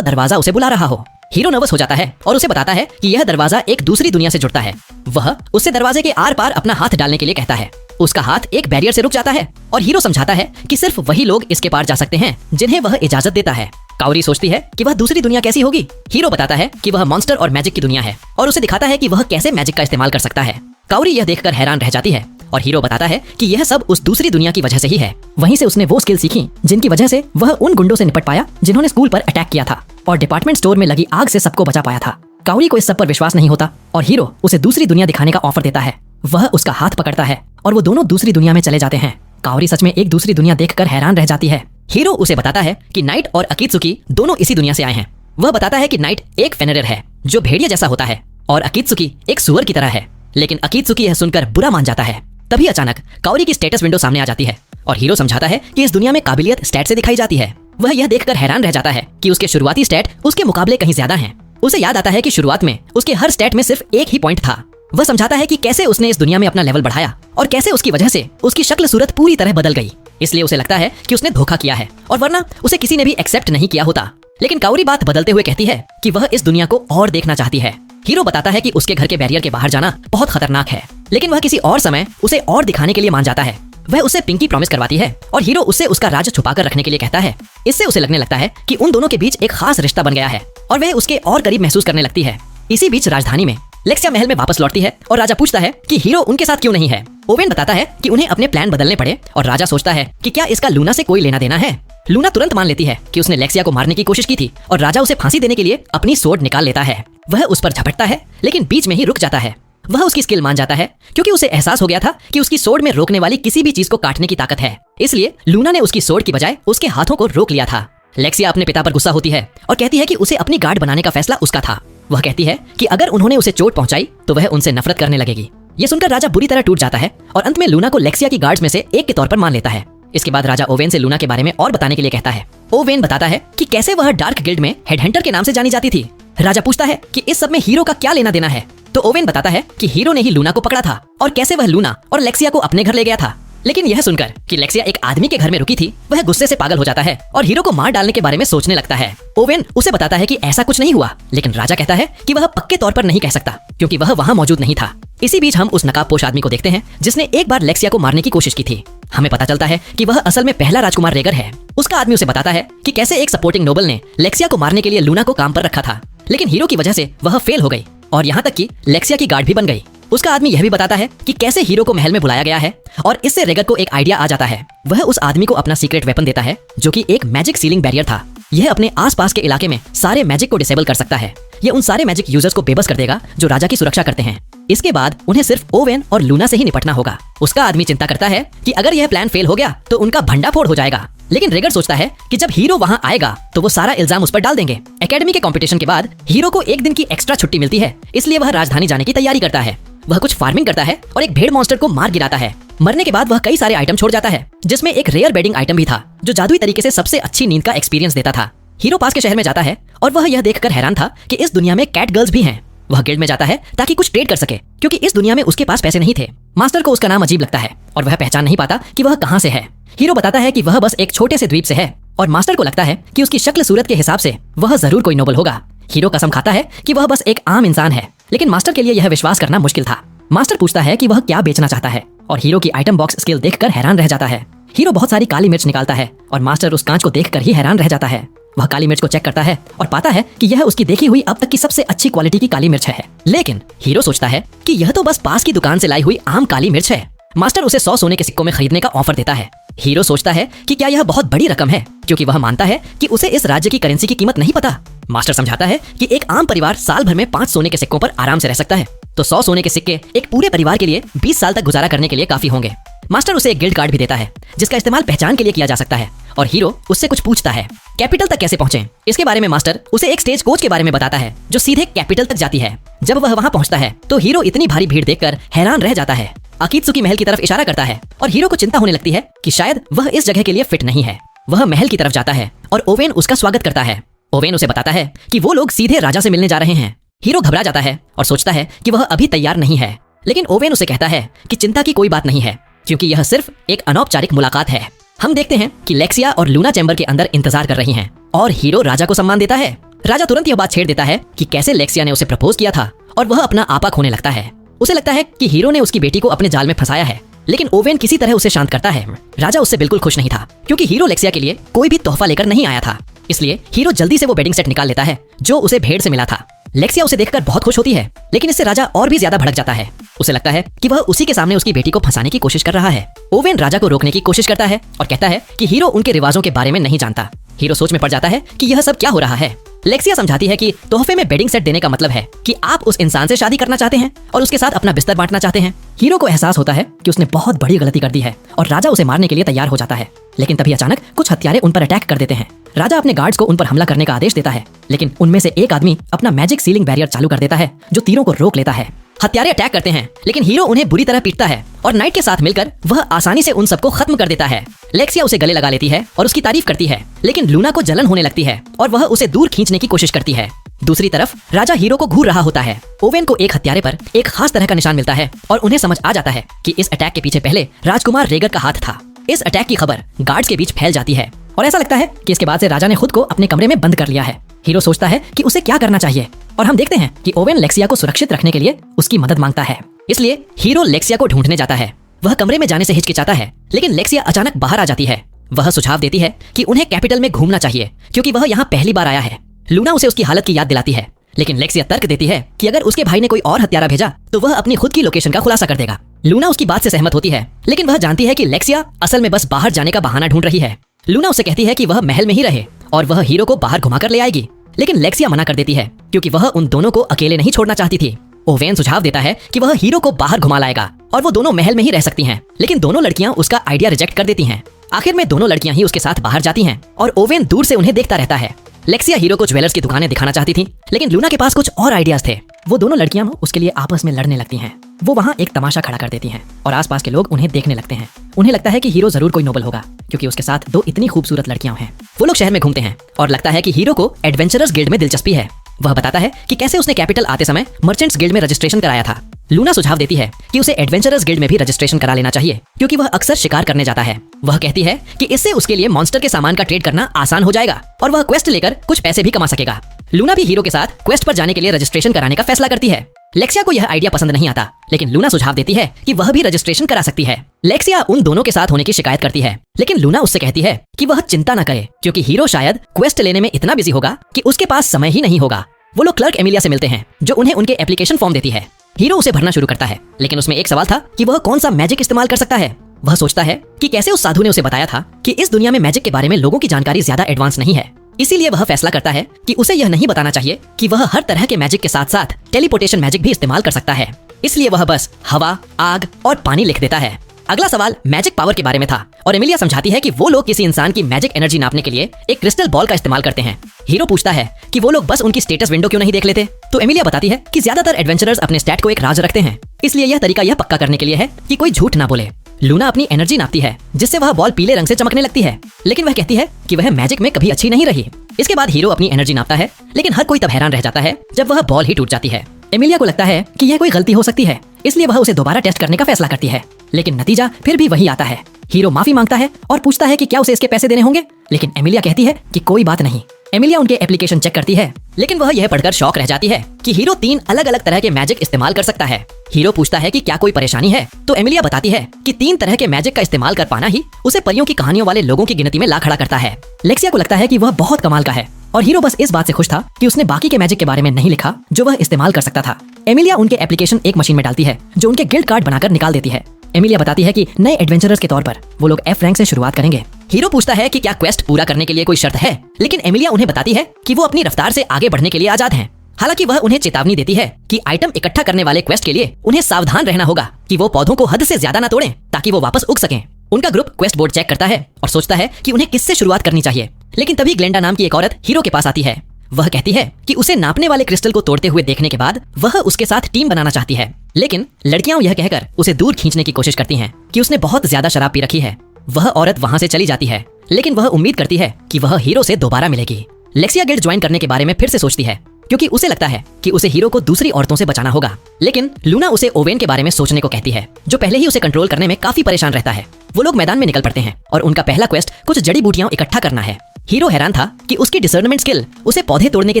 दरवाजा उसे बुला रहा हो। हीरो नर्वस हो जाता है और उसे बताता है कि यह दरवाजा एक दूसरी दुनिया से जुड़ता है। वह उससे दरवाजे के आर पार अपना हाथ डालने के लिए कहता है। उसका हाथ एक बैरियर से रुक जाता है और हीरो समझाता है कि सिर्फ वही लोग इसके पार जा सकते हैं जिन्हें वह इजाजत देता है। काओरी सोचती है कि वह दूसरी दुनिया कैसी होगी। हीरो बताता है कि वह मॉन्स्टर और मैजिक की दुनिया है और उसे दिखाता है कि वह कैसे मैजिक का इस्तेमाल कर सकता है। काओरी यह देखकर हैरान रह जाती है और हीरो बताता है कि यह सब उस दूसरी दुनिया की वजह से ही है। वहीं से उसने वो स्किल सीखी जिनकी वजह से वह उन गुंडों से निपट पाया जिन्होंने स्कूल पर अटैक किया था और डिपार्टमेंट स्टोर में लगी आग से सबको बचा पाया था। काओरी को इस सब पर विश्वास नहीं होता और हीरो उसे दूसरी दुनिया दिखाने का ऑफर देता है। वह उसका हाथ पकड़ता है और वो दोनों दूसरी दुनिया में चले जाते हैं। काओरी सच में एक दूसरी दुनिया देखकर हैरान रह जाती है। हीरो उसे बताता है कि नाइट और अकित्सुकी दोनों इसी दुनिया से आए हैं। वह बताता है कि नाइट एक फेनरिर है जो भेड़िया जैसा होता है और अकित्सुकी एक सुअर की तरह है। लेकिन अकित्सुकी यह सुनकर बुरा मान जाता है। तभी अचानक काओरी की स्टेटस विंडो सामने आ जाती है और हीरो समझाता है कि इस दुनिया में काबिलियत स्टैट से दिखाई जाती है। वह यह देखकर हैरान रह जाता है कि उसके शुरुआती स्टैट उसके मुकाबले कहीं ज्यादा हैं। उसे याद आता है कि शुरुआत में उसके हर स्टैट में सिर्फ एक ही पॉइंट था। वह समझाता है कि कैसे उसने इस दुनिया में अपना लेवल बढ़ाया और कैसे उसकी वजह से उसकी शक्ल सूरत पूरी तरह बदल गई। इसलिए उसे लगता है कि उसने धोखा किया है और वरना उसे किसी ने भी एक्सेप्ट नहीं किया होता। लेकिन काओरी बात बदलते हुए कहती है कि वह इस दुनिया को और देखना चाहती है। हीरो बताता है कि उसके घर के बैरियर के बाहर जाना बहुत खतरनाक है, लेकिन वह किसी और समय उसे और दिखाने के लिए मान जाता है। वह उसे पिंकी प्रॉमिस करवाती है और हीरो उससे उसका राज छुपाकर रखने के लिए कहता है। इससे उसे लगने लगता है कि उन दोनों के बीच एक खास रिश्ता बन गया है और वह उसके और करीब महसूस करने लगती है। इसी बीच राजधानी में लेक्सिया महल में वापस लौटती है और राजा पूछता है कि हीरो उनके साथ क्यों नहीं है। ओवेन बताता है कि उन्हें अपने प्लान बदलने पड़े और राजा सोचता है कि क्या इसका लूना से कोई लेना देना है। लूना तुरंत मान लेती है कि उसने लेक्सिया को मारने की कोशिश की थी और राजा उसे फांसी देने के लिए अपनी सोर्ड निकाल लेता है। वह उस पर झपटता है लेकिन बीच में ही रुक जाता है। वह उसकी स्किल मान जाता है क्योंकि उसे एहसास हो गया था कि उसकी सोर्ड में रोकने वाली किसी भी चीज को काटने की ताकत है। इसलिए लूना ने उसकी सोर्ड की बजाय उसके हाथों को रोक लिया था। लेक्सिया अपने पिता पर गुस्सा होती है और कहती है कि उसे अपनी गार्ड बनाने का फैसला उसका था। वह कहती है कि अगर उन्होंने उसे चोट पहुंचाई तो वह उनसे नफरत करने लगेगी। ये सुनकर राजा बुरी तरह टूट जाता है और अंत में लूना को लेक्सिया की गार्ड्स में से एक के तौर पर मान लेता है। इसके बाद राजा ओवेन से लूना के बारे में और बताने के लिए कहता है। ओवेन बताता है कि कैसे वह डार्क गिल्ड में हेडहंटर के नाम से जानी जाती थी। राजा पूछता है कि इस सब में हीरो का क्या लेना देना है, तो ओवेन बताता है कि हीरो ने ही लूना को पकड़ा था और कैसे वह लूना और लेक्सिया को अपने घर ले गया था। लेकिन यह सुनकर कि लेक्सिया एक आदमी के घर में रुकी थी, वह गुस्से से पागल हो जाता है और हीरो को मार डालने के बारे में सोचने लगता है। ओवेन उसे बताता है कि ऐसा कुछ नहीं हुआ, लेकिन राजा कहता है कि वह पक्के तौर पर नहीं कह सकता क्योंकि वह वहां मौजूद नहीं था। इसी बीच हम उस नकाबपोश आदमी को देखते हैं जिसने एक बार लेक्सिया को मारने की कोशिश की थी। हमें पता चलता है कि वह असल में पहला राजकुमार रेगर है। उसका आदमी उसे बताता है कि कैसे एक सपोर्टिंग नोबल ने लेक्सिया को मारने के लिए लूना को काम पर रखा था, लेकिन हीरो की वजह से वह फेल हो गई और यहाँ तक कि लेक्सिया की गार्ड भी बन गई। उसका आदमी यह भी बताता है कि कैसे हीरो को महल में बुलाया गया है और इससे रेगर को एक आइडिया आ जाता है। वह उस आदमी को अपना सीक्रेट वेपन देता है जो कि एक मैजिक सीलिंग बैरियर था। यह अपने आसपास के इलाके में सारे मैजिक को डिसेबल कर सकता है। यह उन सारे मैजिक यूजर्स को बेबस कर देगा जो राजा की सुरक्षा करते हैं। इसके बाद उन्हें सिर्फ ओवेन और लूना से ही निपटना होगा। उसका आदमी चिंता करता है कि अगर यह प्लान फेल हो गया तो उनका भंडाफोड़ हो जाएगा, लेकिन रेगर सोचता है कि जब हीरो वहां आएगा तो वो सारा इल्जाम उस पर डाल देंगे। एकेडमी के कंपटीशन के बाद हीरो को एक दिन की एक्स्ट्रा छुट्टी मिलती है, इसलिए वह राजधानी जाने की तैयारी करता है। वह कुछ फार्मिंग करता है और एक भेड़ मॉन्स्टर को मार गिराता है। मरने के बाद वह कई सारे आइटम छोड़ जाता है, जिसमें एक रेयर बेडिंग आइटम भी था जो जादुई तरीके से सबसे अच्छी नींद का एक्सपीरियंस देता था। हीरो पास के शहर में जाता है और वह यह देखकर हैरान था कि इस दुनिया में कैट गर्ल्स भी हैं। वह गिल्ड में जाता है ताकि कुछ ट्रेड कर सके, क्योंकि इस दुनिया में उसके पास पैसे नहीं थे। मास्टर को उसका नाम अजीब लगता है और वह पहचान नहीं पाता कि वह कहां से है। हीरो बताता है कि वह बस एक छोटे से द्वीप से है और मास्टर को लगता है कि उसकी शक्ल सूरत के हिसाब से वह जरूर कोई नोबल होगा। हीरो कसम खाता है कि वह बस एक आम इंसान है, लेकिन मास्टर के लिए यह विश्वास करना मुश्किल था। मास्टर पूछता है कि वह क्या बेचना चाहता है और हीरो की आइटम बॉक्स स्किल देखकर हैरान रह जाता है। हीरो बहुत सारी काली मिर्च निकालता है और मास्टर उस कांच को देखकर ही हैरान रह जाता है। वह काली मिर्च को चेक करता है और पाता है कि यह उसकी देखी हुई अब तक की सबसे अच्छी क्वालिटी की काली मिर्च है। लेकिन हीरो सोचता है कि यह तो बस पास की दुकान से लाई हुई आम काली मिर्च है। मास्टर उसे 100 सोने के सिक्कों में खरीदने का ऑफर देता है। हीरो सोचता है कि क्या यह बहुत बड़ी रकम है, क्योंकि वह मानता है कि उसे इस राज्य की करेंसी की कीमत नहीं पता। मास्टर समझाता है कि एक आम परिवार साल भर में 5 सोने के सिक्कों पर आराम से रह सकता है, तो 100 सोने के सिक्के एक पूरे परिवार के लिए 20 साल तक गुजारा करने के लिए काफी होंगे। मास्टर उसे एक गिल्ड कार्ड भी देता है जिसका इस्तेमाल पहचान के लिए किया जा सकता है और हीरो उससे कुछ पूछता है। कैपिटल तक कैसे पहुंचे इसके बारे में मास्टर उसे एक स्टेज कोच के बारे में बताता है जो सीधे कैपिटल तक जाती है। जब वह वहां पहुंचता है तो हीरो इतनी भारी भीड़ देखकर हैरान रह जाता है। अकीत्सुकी महल की तरफ इशारा करता है और हीरो को चिंता होने लगती है कि शायद वह इस जगह के लिए फिट नहीं है। वह महल की तरफ जाता है और ओवेन उसका स्वागत करता है। ओवेन उसे बताता है कि वो लोग सीधे राजा से मिलने जा रहे हैं। हीरो घबरा जाता है और सोचता है कि वह अभी तैयार नहीं है, लेकिन ओवेन उसे कहता है कि चिंता की कोई बात नहीं है क्योंकि यह सिर्फ एक अनौपचारिक मुलाकात है। हम देखते हैं कि लेक्सिया और लूना चैम्बर के अंदर इंतजार कर रही हैं और हीरो राजा को सम्मान देता है। राजा तुरंत यह बात छेड़ देता है कि कैसे लेक्सिया ने उसे प्रपोज किया था और वह अपना आपा खोने लगता है। उसे लगता है कि हीरो ने उसकी बेटी को अपने जाल में फंसाया है, लेकिन ओवेन किसी तरह उसे शांत करता है। राजा उससे बिल्कुल खुश नहीं था क्योंकि हीरो लेक्सिया के लिए कोई भी तोहफा लेकर नहीं आया था। इसलिए हीरो जल्दी से वो वेडिंग सेट निकाल लेता है जो उसे भेड़ से मिला था। लेक्सिया उसे देखकर बहुत खुश होती है, लेकिन इससे राजा और भी ज्यादा भड़क जाता है। उसे लगता है कि वह उसी के सामने उसकी बेटी को फंसाने की कोशिश कर रहा है। ओवेन राजा को रोकने की कोशिश करता है और कहता है कि हीरो उनके रिवाजों के बारे में नहीं जानता। हीरो सोच में पड़ जाता है कि यह सब क्या हो रहा है। लेक्सिया समझाती है कि तोहफे में बेडिंग सेट देने का मतलब है कि आप उस इंसान से शादी करना चाहते हैं और उसके साथ अपना बिस्तर बांटना चाहते हैं। हीरो को एहसास होता है कि उसने बहुत बड़ी गलती कर दी है और राजा उसे मारने के लिए तैयार हो जाता है, लेकिन तभी अचानक कुछ हत्यारे उन पर अटैक कर देते हैं। राजा अपने गार्ड्स को उन पर हमला करने का आदेश देता है, लेकिन उनमें से एक आदमी अपना मैजिक सीलिंग बैरियर चालू कर देता है जो तीरों को रोक लेता है। हत्यारे अटैक करते हैं, लेकिन हीरो उन्हें बुरी तरह पीटता है और नाइट के साथ मिलकर वह आसानी से उन सबको खत्म कर देता है। लेक्सिया उसे गले लगा लेती है और उसकी तारीफ करती है, लेकिन लूना को जलन होने लगती है और वह उसे दूर खींचने की कोशिश करती है। दूसरी तरफ राजा हीरो को घूर रहा होता है। ओवेन को एक हत्यारे पर एक खास तरह का निशान मिलता है और उन्हें समझ आ जाता है कि इस अटैक के पीछे पहले राजकुमार रेगर का हाथ था। इस अटैक की खबर गार्ड्स के बीच फैल जाती है और ऐसा लगता है कि इसके बाद से राजा ने खुद को अपने कमरे में बंद कर लिया है। हीरो सोचता है कि उसे क्या करना चाहिए और हम देखते हैं कि ओवेन लेक्सिया को सुरक्षित रखने के लिए उसकी मदद मांगता है। इसलिए हीरो लेक्सिया को ढूंढने जाता है। वह कमरे में जाने से हिचकिचाता है, लेकिन लेक्सिया अचानक बाहर आ जाती है। वह सुझाव देती है कि उन्हें कैपिटल में घूमना चाहिए क्योंकि वह यहाँ पहली बार आया है। लूना उसे उसकी हालत की याद दिलाती है, लेकिन लेक्सिया तर्क देती है कि अगर उसके भाई ने कोई और हत्यारा भेजा तो वह अपनी खुद की लोकेशन का खुलासा कर देगा। लूना उसकी बात से सहमत होती है, लेकिन वह जानती है कि लेक्सिया असल में बस बाहर जाने का बहाना ढूंढ रही है। लूना उसे कहती है कि वह महल में ही रहे और वह हीरो को बाहर घुमाकर ले आएगी, लेकिन लेक्सिया मना कर देती है क्योंकि वह उन दोनों को अकेले नहीं छोड़ना चाहती थी। ओवेन सुझाव देता है कि वह हीरो को बाहर घुमा लाएगा और वो दोनों महल में ही रह सकती हैं, लेकिन दोनों लड़कियां उसका आइडिया रिजेक्ट कर देती हैं। आखिर में दोनों लड़कियां ही उसके साथ बाहर जाती हैं और ओवेन दूर से उन्हें देखता रहता है। लेक्सिया हीरो को ज्वेलर्स की दुकानें दिखाना चाहती थी, लेकिन लूना के पास कुछ और आइडियाज थे। वो दोनों लड़कियां उसके लिए आपस में लड़ने लगती हैं। वो वहाँ एक तमाशा खड़ा कर देती हैं और आसपास के लोग उन्हें देखने लगते हैं। उन्हें लगता है कि हीरो जरूर कोई नोबल होगा क्योंकि उसके साथ दो इतनी खूबसूरत लड़कियां हैं। वो लोग शहर में घूमते हैं और लगता है कि हीरो को एडवेंचरर्स गिल्ड में दिलचस्पी है। वह बताता है कि कैसे उसने कैपिटल आते समय मर्चेंट्स गिल्ड में रजिस्ट्रेशन कराया था। लूना सुझाव देती है कि उसे एडवेंचरर्स गिल्ड में भी रजिस्ट्रेशन करा लेना चाहिए क्योंकि वह अक्सर शिकार करने जाता है। वह कहती है कि इससे उसके लिए मॉन्स्टर के सामान का ट्रेड करना आसान हो जाएगा और वह क्वेस्ट लेकर कुछ पैसे भी कमा सकेगा। लूना भी हीरो के साथ क्वेस्ट पर जाने के लिए रजिस्ट्रेशन कराने का फैसला करती है। लेक्सिया को यह आइडिया पसंद नहीं आता, लेकिन लूना सुझाव देती है कि वह भी रजिस्ट्रेशन करा सकती है। लेक्सिया उन दोनों के साथ होने की शिकायत करती है, लेकिन लूना उससे कहती है कि वह चिंता न करे क्योंकि हीरो शायद क्वेस्ट लेने में इतना बिजी होगा कि उसके पास समय ही नहीं होगा। वो लोग क्लर्क एमिलिया से मिलते हैं जो उन्हें उनके एप्लीकेशन फॉर्म देती है। हीरो उसे भरना शुरू करता है, लेकिन उसमें एक सवाल था कि वह कौन सा मैजिक इस्तेमाल कर सकता है। वह सोचता है कि कैसे उस साधु ने उसे बताया था कि इस दुनिया में मैजिक के बारे में लोगों की जानकारी ज्यादा एडवांस नहीं है। इसीलिए वह फैसला करता है कि उसे यह नहीं बताना चाहिए कि वह हर तरह के मैजिक के साथ साथ टेलीपोर्टेशन मैजिक भी इस्तेमाल कर सकता है। इसलिए वह बस हवा, आग और पानी लिख देता है। अगला सवाल मैजिक पावर के बारे में था और एमिलिया समझाती है कि वो लोग किसी इंसान की मैजिक एनर्जी नापने के लिए एक क्रिस्टल बॉल का इस्तेमाल करते हैं। हीरो पूछता है कि वो लोग बस उनकी स्टेटस विंडो क्यों नहीं देख लेते, तो एमिलिया बताती है कि ज्यादातर एडवेंचरर्स अपने स्टैट को एक राज रखते हैं, इसलिए यह तरीका यह पक्का करने के लिए है कि कोई झूठ ना बोले। लूना अपनी एनर्जी नापती है जिससे वह बॉल पीले रंग से चमकने लगती है, लेकिन वह कहती है कि वह मैजिक में कभी अच्छी नहीं रही। इसके बाद हीरो अपनी एनर्जी नापता है, लेकिन हर कोई तब हैरान रह जाता है जब वह बॉल ही टूट जाती है। एमिलिया को लगता है कि यह कोई गलती हो सकती है, इसलिए वह उसे दोबारा टेस्ट करने का फैसला करती है, लेकिन नतीजा फिर भी वही आता है। हीरो माफी मांगता है और पूछता है कि क्या उसे इसके पैसे देने होंगे, लेकिन एमिलिया कहती है कि कोई बात नहीं। एमिलिया उनके एप्लीकेशन चेक करती है, लेकिन वह यह पढ़कर शॉक रह जाती है कि हीरो 3 अलग अलग तरह के मैजिक इस्तेमाल कर सकता है। हीरो पूछता है कि क्या कोई परेशानी है, तो एमिलिया बताती है कि 3 तरह के मैजिक का इस्तेमाल कर पाना ही उसे परियों की कहानियों वाले लोगों की गिनती में ला खड़ा करता है। लेक्सिया को लगता है कि वह बहुत कमाल का है और हीरो बस इस बात से खुश था कि उसने बाकी के मैजिक के बारे में नहीं लिखा जो वह इस्तेमाल कर सकता था। एमिलिया उनके एप्लीकेशन एक मशीन में डालती है जो उनके गिल्ड कार्ड बनाकर निकाल देती है। एमिलिया बताती है कि नए एडवेंचरर्स के तौर पर वो लोग F रैंक से शुरुआत करेंगे। हीरो पूछता है कि क्या क्वेस्ट पूरा करने के लिए कोई शर्त है, लेकिन एमिलिया उन्हें बताती है कि वो अपनी रफ्तार से आगे बढ़ने के लिए आजाद हैं। हालांकि वह उन्हें चेतावनी देती है कि आइटम इकट्ठा करने वाले क्वेस्ट के लिए उन्हें सावधान रहना होगा कि वो पौधों को हद से ज्यादा न तोड़ें ताकि वो वापस उग सकें। उनका ग्रुप क्वेस्ट बोर्ड चेक करता है और सोचता है कि उन्हें किससे शुरुआत करनी चाहिए, लेकिन तभी ग्लेंडा नाम की एक औरत हीरो के पास आती है। वह कहती है कि उसे नापने वाले क्रिस्टल को तोड़ते हुए देखने के बाद वह उसके साथ टीम बनाना चाहती है, लेकिन लड़कियां यह कहकर उसे दूर खींचने की कोशिश करती हैं कि उसने बहुत ज्यादा शराब पी रखी है। वह औरत वहां से चली जाती है, लेकिन वह उम्मीद करती है कि वह हीरो से दोबारा मिलेगी। लेक्सिया गिल्ड ज्वाइन करने के बारे में फिर से सोचती है क्योंकि उसे लगता है कि उसे हीरो को दूसरी औरतों से बचाना होगा, लेकिन लूना उसे ओवेन के बारे में सोचने को कहती है जो पहले ही उसे कंट्रोल करने में काफी परेशान रहता है। वो लोग मैदान में निकल पड़ते हैं और उनका पहला क्वेस्ट कुछ जड़ी बूटियां इकट्ठा करना है। हीरो हैरान था कि उसकी डिसर्नमेंट स्किल उसे पौधे तोड़ने के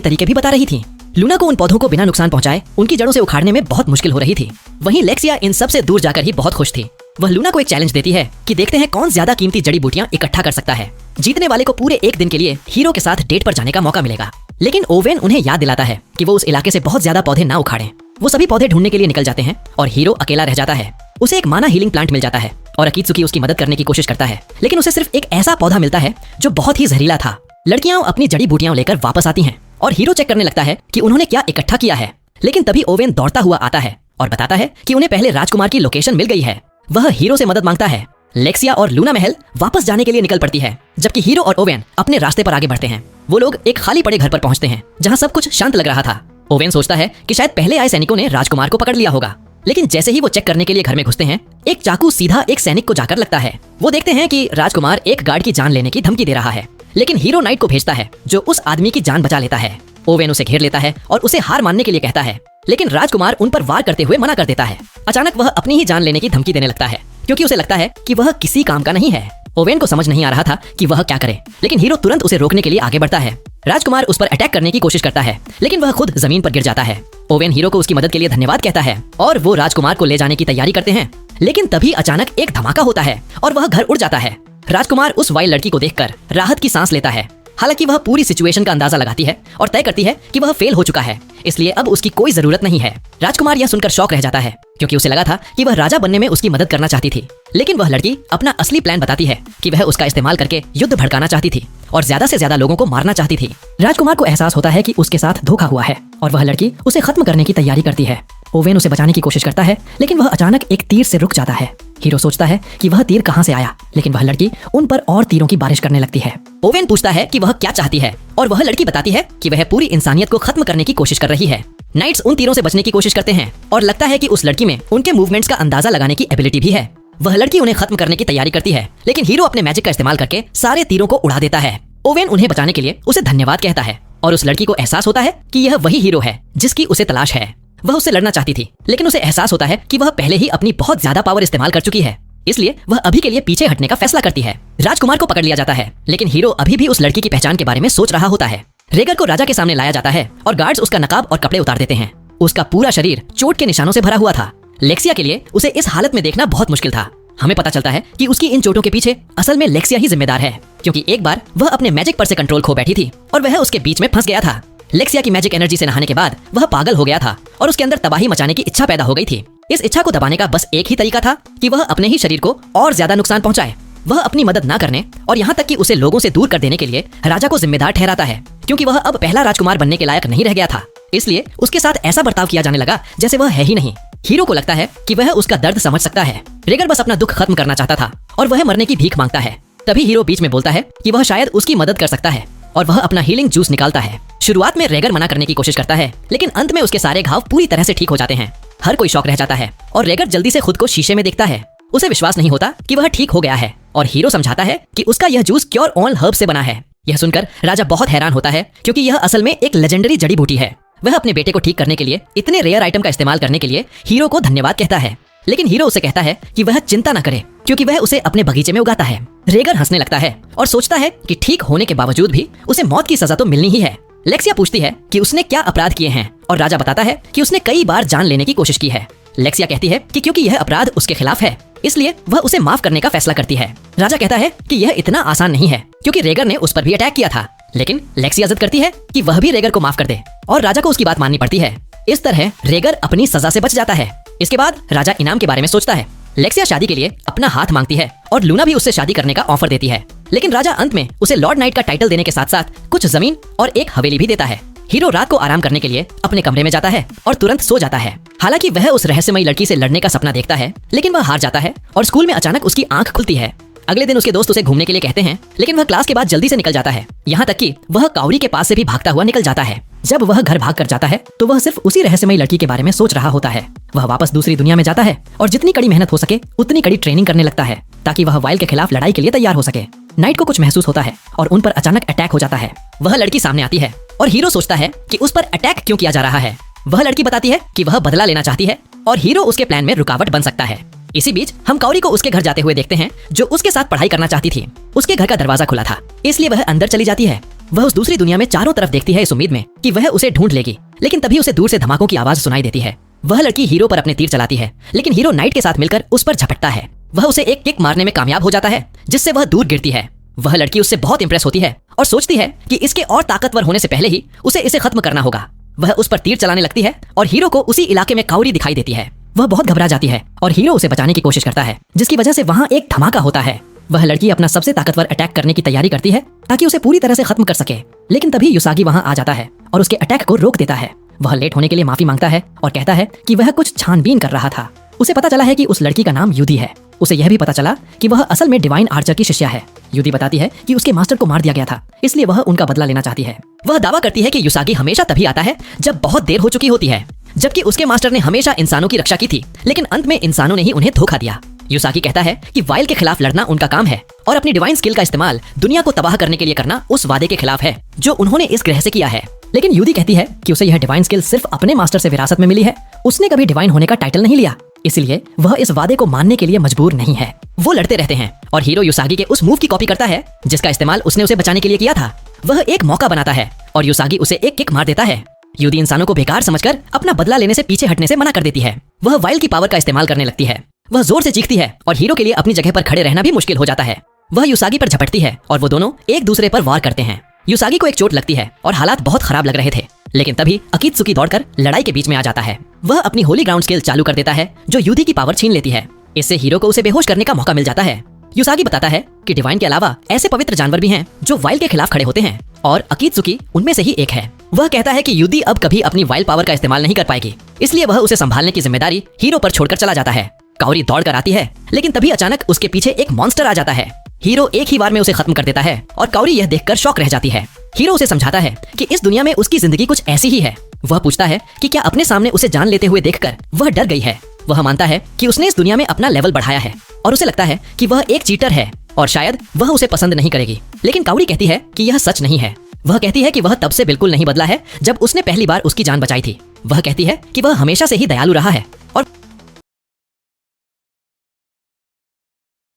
तरीके भी बता रही थी। लूना को उन पौधों को बिना नुकसान पहुंचाए उनकी जड़ों से उखाड़ने में बहुत मुश्किल हो रही थी। वहीं लेक्सिया इन सब से दूर जाकर ही बहुत खुश थी। वह लूना को एक चैलेंज देती है कि देखते हैं कौन ज्यादा कीमती जड़ी बूटियां इकट्ठा कर सकता है। जीतने वाले को पूरे एक दिन के लिए हीरो के साथ डेट पर जाने का मौका मिलेगा, लेकिन ओवेन उन्हें याद दिलाता है कि वो उस इलाके से बहुत ज्यादा पौधे ना उखाड़ें। वो सभी पौधे ढूंढने के लिए निकल जाते हैं और हीरो अकेला रह जाता है। उसे एक माना हीलिंग प्लांट मिल जाता है और अकीत्सुकी उसकी मदद करने की कोशिश करता है, लेकिन उसे सिर्फ एक ऐसा पौधा मिलता है जो बहुत ही जहरीला था। लड़कियां अपनी जड़ी बूटियां लेकर वापस आती हैं और हीरो चेक करने लगता है कि उन्होंने क्या इकट्ठा किया है, लेकिन तभी ओवेन दौड़ता हुआ आता है और बताता है कि उन्हें पहले राजकुमार की लोकेशन मिल गई है। वह हीरो से मदद मांगता है। लेक्सिया और लूना महल वापस जाने के लिए निकल पड़ती है, जबकि हीरो और ओवेन अपने रास्ते पर आगे बढ़ते हैं। वो लोग एक खाली पड़े घर पर पहुंचते हैं जहां सब कुछ शांत लग रहा था। ओवेन सोचता है कि शायद पहले आए सैनिकों ने राजकुमार को पकड़ लिया होगा, लेकिन जैसे ही वो चेक करने के लिए घर में घुसते हैं, एक चाकू सीधा एक सैनिक को जाकर लगता है। वो देखते हैं कि राजकुमार एक गार्ड की जान लेने की धमकी दे रहा है, लेकिन हीरो नाइट को भेजता है जो उस आदमी की जान बचा लेता है। ओवेन उसे घेर लेता है और उसे हार मानने के लिए कहता है, लेकिन राजकुमार उन पर वार करते हुए मना कर देता है। अचानक वह अपनी ही जान लेने की धमकी देने लगता है क्योंकि उसे लगता है कि वह किसी काम का नहीं है। ओवेन को समझ नहीं आ रहा था कि वह क्या करे, लेकिन हीरो तुरंत उसे रोकने के लिए आगे बढ़ता है। राजकुमार उस पर अटैक करने की कोशिश करता है, लेकिन वह खुद जमीन पर गिर जाता है। ओवेन हीरो को उसकी मदद के लिए धन्यवाद कहता है और वो राजकुमार को ले जाने की तैयारी करते हैं, लेकिन तभी अचानक एक धमाका होता है और वह घर उड़ जाता है। राजकुमार उस वाइल्ड लड़की को देखकर राहत की सांस लेता है। हालांकि वह पूरी सिचुएशन का अंदाजा लगाती है और तय करती है कि वह फेल हो चुका है, इसलिए अब उसकी कोई जरूरत नहीं है। राजकुमार यह सुनकर शॉक रह जाता है क्योंकि उसे लगा था कि वह राजा बनने में उसकी मदद करना चाहती थी, लेकिन वह लड़की अपना असली प्लान बताती है कि वह उसका इस्तेमाल करके युद्ध भड़काना चाहती थी और ज्यादा से ज्यादा लोगों को मारना चाहती थी। राजकुमार को एहसास होता है कि उसके साथ धोखा हुआ है और वह लड़की उसे खत्म करने की तैयारी करती है। ओवेन उसे बचाने की कोशिश करता है, लेकिन वह अचानक एक तीर से रुक जाता है। हीरो सोचता है कि वह तीर कहां से आया, लेकिन वह लड़की उन पर और तीरों की बारिश करने लगती है। ओवेन पूछता है कि वह क्या चाहती है और वह लड़की बताती है कि वह पूरी इंसानियत को खत्म करने की कोशिश कर रही है। नाइट्स उन तीरों से बचने की कोशिश करते हैं और लगता है कि उस लड़की में उनके मूवमेंट्स का अंदाजा लगाने की एबिलिटी भी है। वह लड़की उन्हें खत्म करने की तैयारी करती है, लेकिन हीरो अपने मैजिक का इस्तेमाल करके सारे तीरों को उड़ा देता है। ओवेन उन्हें बचाने के लिए उसे धन्यवाद कहता है और उस लड़की को एहसास होता है कि यह वही हीरो है जिसकी उसे तलाश है। वह उससे लड़ना चाहती थी, लेकिन उसे एहसास होता है कि वह पहले ही अपनी बहुत ज्यादा पावर इस्तेमाल कर चुकी है, इसलिए वह अभी के लिए पीछे हटने का फैसला करती है। राजकुमार को पकड़ लिया जाता है, लेकिन हीरो अभी भी उस लड़की की पहचान के बारे में सोच रहा होता है। रेगर को राजा के सामने लाया जाता है और गार्ड्स उसका नकाब और कपड़े उतार देते हैं। उसका पूरा शरीर चोट के निशानों से भरा हुआ था। लेक्सिया के लिए उसे इस हालत में देखना बहुत मुश्किल था। हमें पता चलता है कि उसकी इन चोटों के पीछे असल में लेक्सिया ही जिम्मेदार है, क्योंकि एक बार वह अपने मैजिक पर से कंट्रोल खो बैठी थी और वह उसके बीच में फंस गया था। लेक्सिया की मैजिक एनर्जी से नहाने के बाद वह पागल हो गया था और उसके अंदर तबाही मचाने की इच्छा पैदा हो गई थी। इस इच्छा को दबाने का बस एक ही तरीका था कि वह अपने ही शरीर को और ज्यादा नुकसान पहुंचाए। वह अपनी मदद ना करने और यहाँ तक कि उसे लोगों से दूर कर देने के लिए राजा को जिम्मेदार ठहराता है, क्योंकि वह अब पहला राजकुमार बनने के लायक नहीं रह गया था। इसलिए उसके साथ ऐसा बर्ताव किया जाने लगा जैसे वह है ही नहीं। हीरो को लगता है कि वह उसका दर्द समझ सकता है। रेगर बस अपना दुख खत्म करना चाहता था और वह मरने की भीख मांगता है। तभी हीरो बीच में बोलता है कि वह शायद उसकी मदद कर सकता है और वह अपना हीलिंग जूस निकालता है। शुरुआत में रेगर मना करने की कोशिश करता है, लेकिन अंत में उसके सारे घाव पूरी तरह से ठीक हो जाते हैं। हर कोई शौक रह जाता है और रेगर जल्दी से खुद को शीशे में देखता है। उसे विश्वास नहीं होता कि वह ठीक हो गया है और हीरो समझाता है कि उसका यह जूस क्योर ऑल हर्ब से बना है। यह सुनकर राजा बहुत हैरान होता है, क्योंकि यह असल में एक लेजेंडरी जड़ी बूटी है। वह अपने बेटे को ठीक करने के लिए इतने रेयर आइटम का इस्तेमाल करने के लिए हीरो को धन्यवाद कहता है, लेकिन हीरो उसे कहता है कि वह चिंता न करे, क्योंकि वह उसे अपने बगीचे में उगाता है। रेगर हंसने लगता है और सोचता है कि ठीक होने के बावजूद भी उसे मौत की सजा तो मिलनी ही है। लेक्सिया पूछती है कि उसने क्या अपराध किए हैं और राजा बताता है कि उसने कई बार जान लेने की कोशिश की है। लेक्सिया कहती है कि क्योंकि यह अपराध उसके खिलाफ है, इसलिए वह उसे माफ करने का फैसला करती है। राजा कहता है कि यह इतना आसान नहीं है, क्योंकि रेगर ने उस पर भी अटैक किया था, लेकिन लेक्सिया जिद करती है कि वह भी रेगर को माफ कर दे और राजा को उसकी बात माननी पड़ती है। इस तरह रेगर अपनी सजा से बच जाता है। इसके बाद राजा इनाम के बारे में सोचता है। लेक्सिया शादी के लिए अपना हाथ मांगती है और लूना भी उससे शादी करने का ऑफर देती है, लेकिन राजा अंत में उसे लॉर्ड नाइट का टाइटल देने के साथ साथ कुछ जमीन और एक हवेली भी देता है। हीरो रात को आराम करने के लिए अपने कमरे में जाता है और तुरंत सो जाता है। हालांकि वह उस रहस्यमयी लड़की से लड़ने का सपना देखता है, लेकिन वह हार जाता है और स्कूल में अचानक उसकी आंख खुलती है। अगले दिन उसके दोस्त उसे घूमने के लिए कहते हैं, लेकिन वह क्लास के बाद जल्दी से निकल जाता है। यहाँ तक कि वह काउरी के पास से भी भागता हुआ निकल जाता है। जब वह घर भाग कर जाता है तो वह सिर्फ उसी रहस्यमयी लड़की के बारे में सोच रहा होता है। वह वापस दूसरी दुनिया में जाता है और जितनी कड़ी मेहनत हो सके उतनी कड़ी ट्रेनिंग करने लगता है ताकि वह वाइल्ड के खिलाफ लड़ाई के लिए तैयार हो सके। नाइट को कुछ महसूस होता है और उन पर अचानक अटैक हो जाता है। वह लड़की सामने आती है और हीरो सोचता है कि उस पर अटैक क्यों किया जा रहा है। वह लड़की बताती है कि वह बदला लेना चाहती है और हीरो उसके प्लान में रुकावट बन सकता है। इसी बीच हम काउरी को उसके घर जाते हुए देखते हैं, जो उसके साथ पढ़ाई करना चाहती थी। उसके घर का दरवाजा खुला था, इसलिए वह अंदर चली जाती है। वह उस दूसरी दुनिया में चारों तरफ देखती है इस उम्मीद में कि वह उसे ढूंढ लेगी, लेकिन तभी उसे दूर से धमाकों की आवाज सुनाई देती है। वह लड़की हीरो पर अपने तीर चलाती है, लेकिन हीरो नाइट के साथ मिलकर उस पर झपटता है। वह उसे एक किक मारने में कामयाब हो जाता है, जिससे वह दूर गिरती है। वह लड़की उससे बहुत इंप्रेस होती है और सोचती है कि इसके और ताकतवर होने से पहले ही उसे इसे खत्म करना होगा। वह उस पर तीर चलाने लगती है और हीरो को उसी इलाके में काउरी दिखाई देती है। वह बहुत घबरा जाती है और हीरो उसे बचाने की कोशिश करता है, जिसकी वजह से वहाँ एक धमाका होता है। वह लड़की अपना सबसे ताकतवर अटैक करने की तैयारी करती है ताकि उसे पूरी तरह से खत्म कर सके, लेकिन तभी युसागी वहाँ आ जाता है और उसके अटैक को रोक देता है। वह लेट होने के लिए माफी मांगता है और कहता है कि वह कुछ छानबीन कर रहा था। उसे पता चला है कि उस लड़की का नाम युदी है। उसे यह भी पता चला कि वह असल में डिवाइन आर्चर की शिष्या है। युदी बताती है कि उसके मास्टर को मार दिया गया था, इसलिए वह उनका बदला लेना चाहती है। वह दावा करती है कि युसागी हमेशा तभी आता है जब बहुत देर हो चुकी होती है, जबकि उसके मास्टर ने हमेशा इंसानों की रक्षा की थी, लेकिन अंत में इंसानों ने ही उन्हें धोखा दिया। युसागी कहता है कि वाइल्ड के खिलाफ लड़ना उनका काम है और अपनी डिवाइन स्किल का इस्तेमाल दुनिया को तबाह करने के लिए करना उस वादे के खिलाफ है जो उन्होंने इस ग्रह से किया है। लेकिन युदी कहती है कि उसे यह डिवाइन स्किल सिर्फ अपने मास्टर से विरासत में मिली है, उसने कभी डिवाइन होने का टाइटल नहीं लिया, इसलिए वह इस वादे को मानने के लिए मजबूर नहीं है। वो लड़ते रहते हैं और हीरो युसागी के उस मूव की कॉपी करता है जिसका इस्तेमाल उसने उसे बचाने के लिए किया था। वह एक मौका बनाता है और युसागी उसे एक किक मार देता है। युदी इंसानों को बेकार समझकर अपना बदला लेने से पीछे हटने से मना कर देती है। वह वाइल्ड की पावर का इस्तेमाल करने लगती है। वह जोर से चीखती है और हीरो के लिए अपनी जगह पर खड़े रहना भी मुश्किल हो जाता है। वह युसागी पर झपटती है और वो दोनों एक दूसरे पर वार करते हैं। युसागी को एक चोट लगती है और हालात बहुत खराब लग रहे थे, लेकिन तभी अकीत्सुकी दौड़कर लड़ाई के बीच में आ जाता है। वह अपनी होली ग्राउंड स्किल चालू कर देता है जो युदी की पावर छीन लेती है। इससे हीरो को उसे बेहोश करने का मौका मिल जाता है। युसागी बताता है कि डिवाइन के अलावा ऐसे पवित्र जानवर भी हैं जो वाइल्ड के खिलाफ खड़े होते हैं और अकीत्सुकी उनमें से ही एक है। वह कहता है कि युदी अब कभी अपनी वाइल्ड पावर का इस्तेमाल नहीं कर पाएगी, इसलिए वह उसे संभालने की जिम्मेदारी हीरो पर छोड़कर चला जाता है। काउरी दौड़ कर आती है, लेकिन तभी अचानक उसके पीछे एक मॉन्स्टर आ जाता है। हीरो एक ही बार में उसे खत्म कर देता है और काउरी यह देखकर शॉक रह जाती है। हीरो उसे समझाता है कि इस दुनिया में उसकी जिंदगी कुछ ऐसी ही है। वह पूछता है कि क्या अपने सामने उसे जान लेते हुए देखकर वह डर गई है। वह मानता है कि उसने इस दुनिया में अपना लेवल बढ़ाया है और उसे लगता है कि वह एक चीटर है और शायद वह उसे पसंद नहीं करेगी, लेकिन काउरी कहती है कि यह सच नहीं है। वह कहती है कि वह तब से बिल्कुल नहीं बदला है जब उसने पहली बार उसकी जान बचाई थी। वह कहती है कि वह हमेशा से ही दयालु रहा है और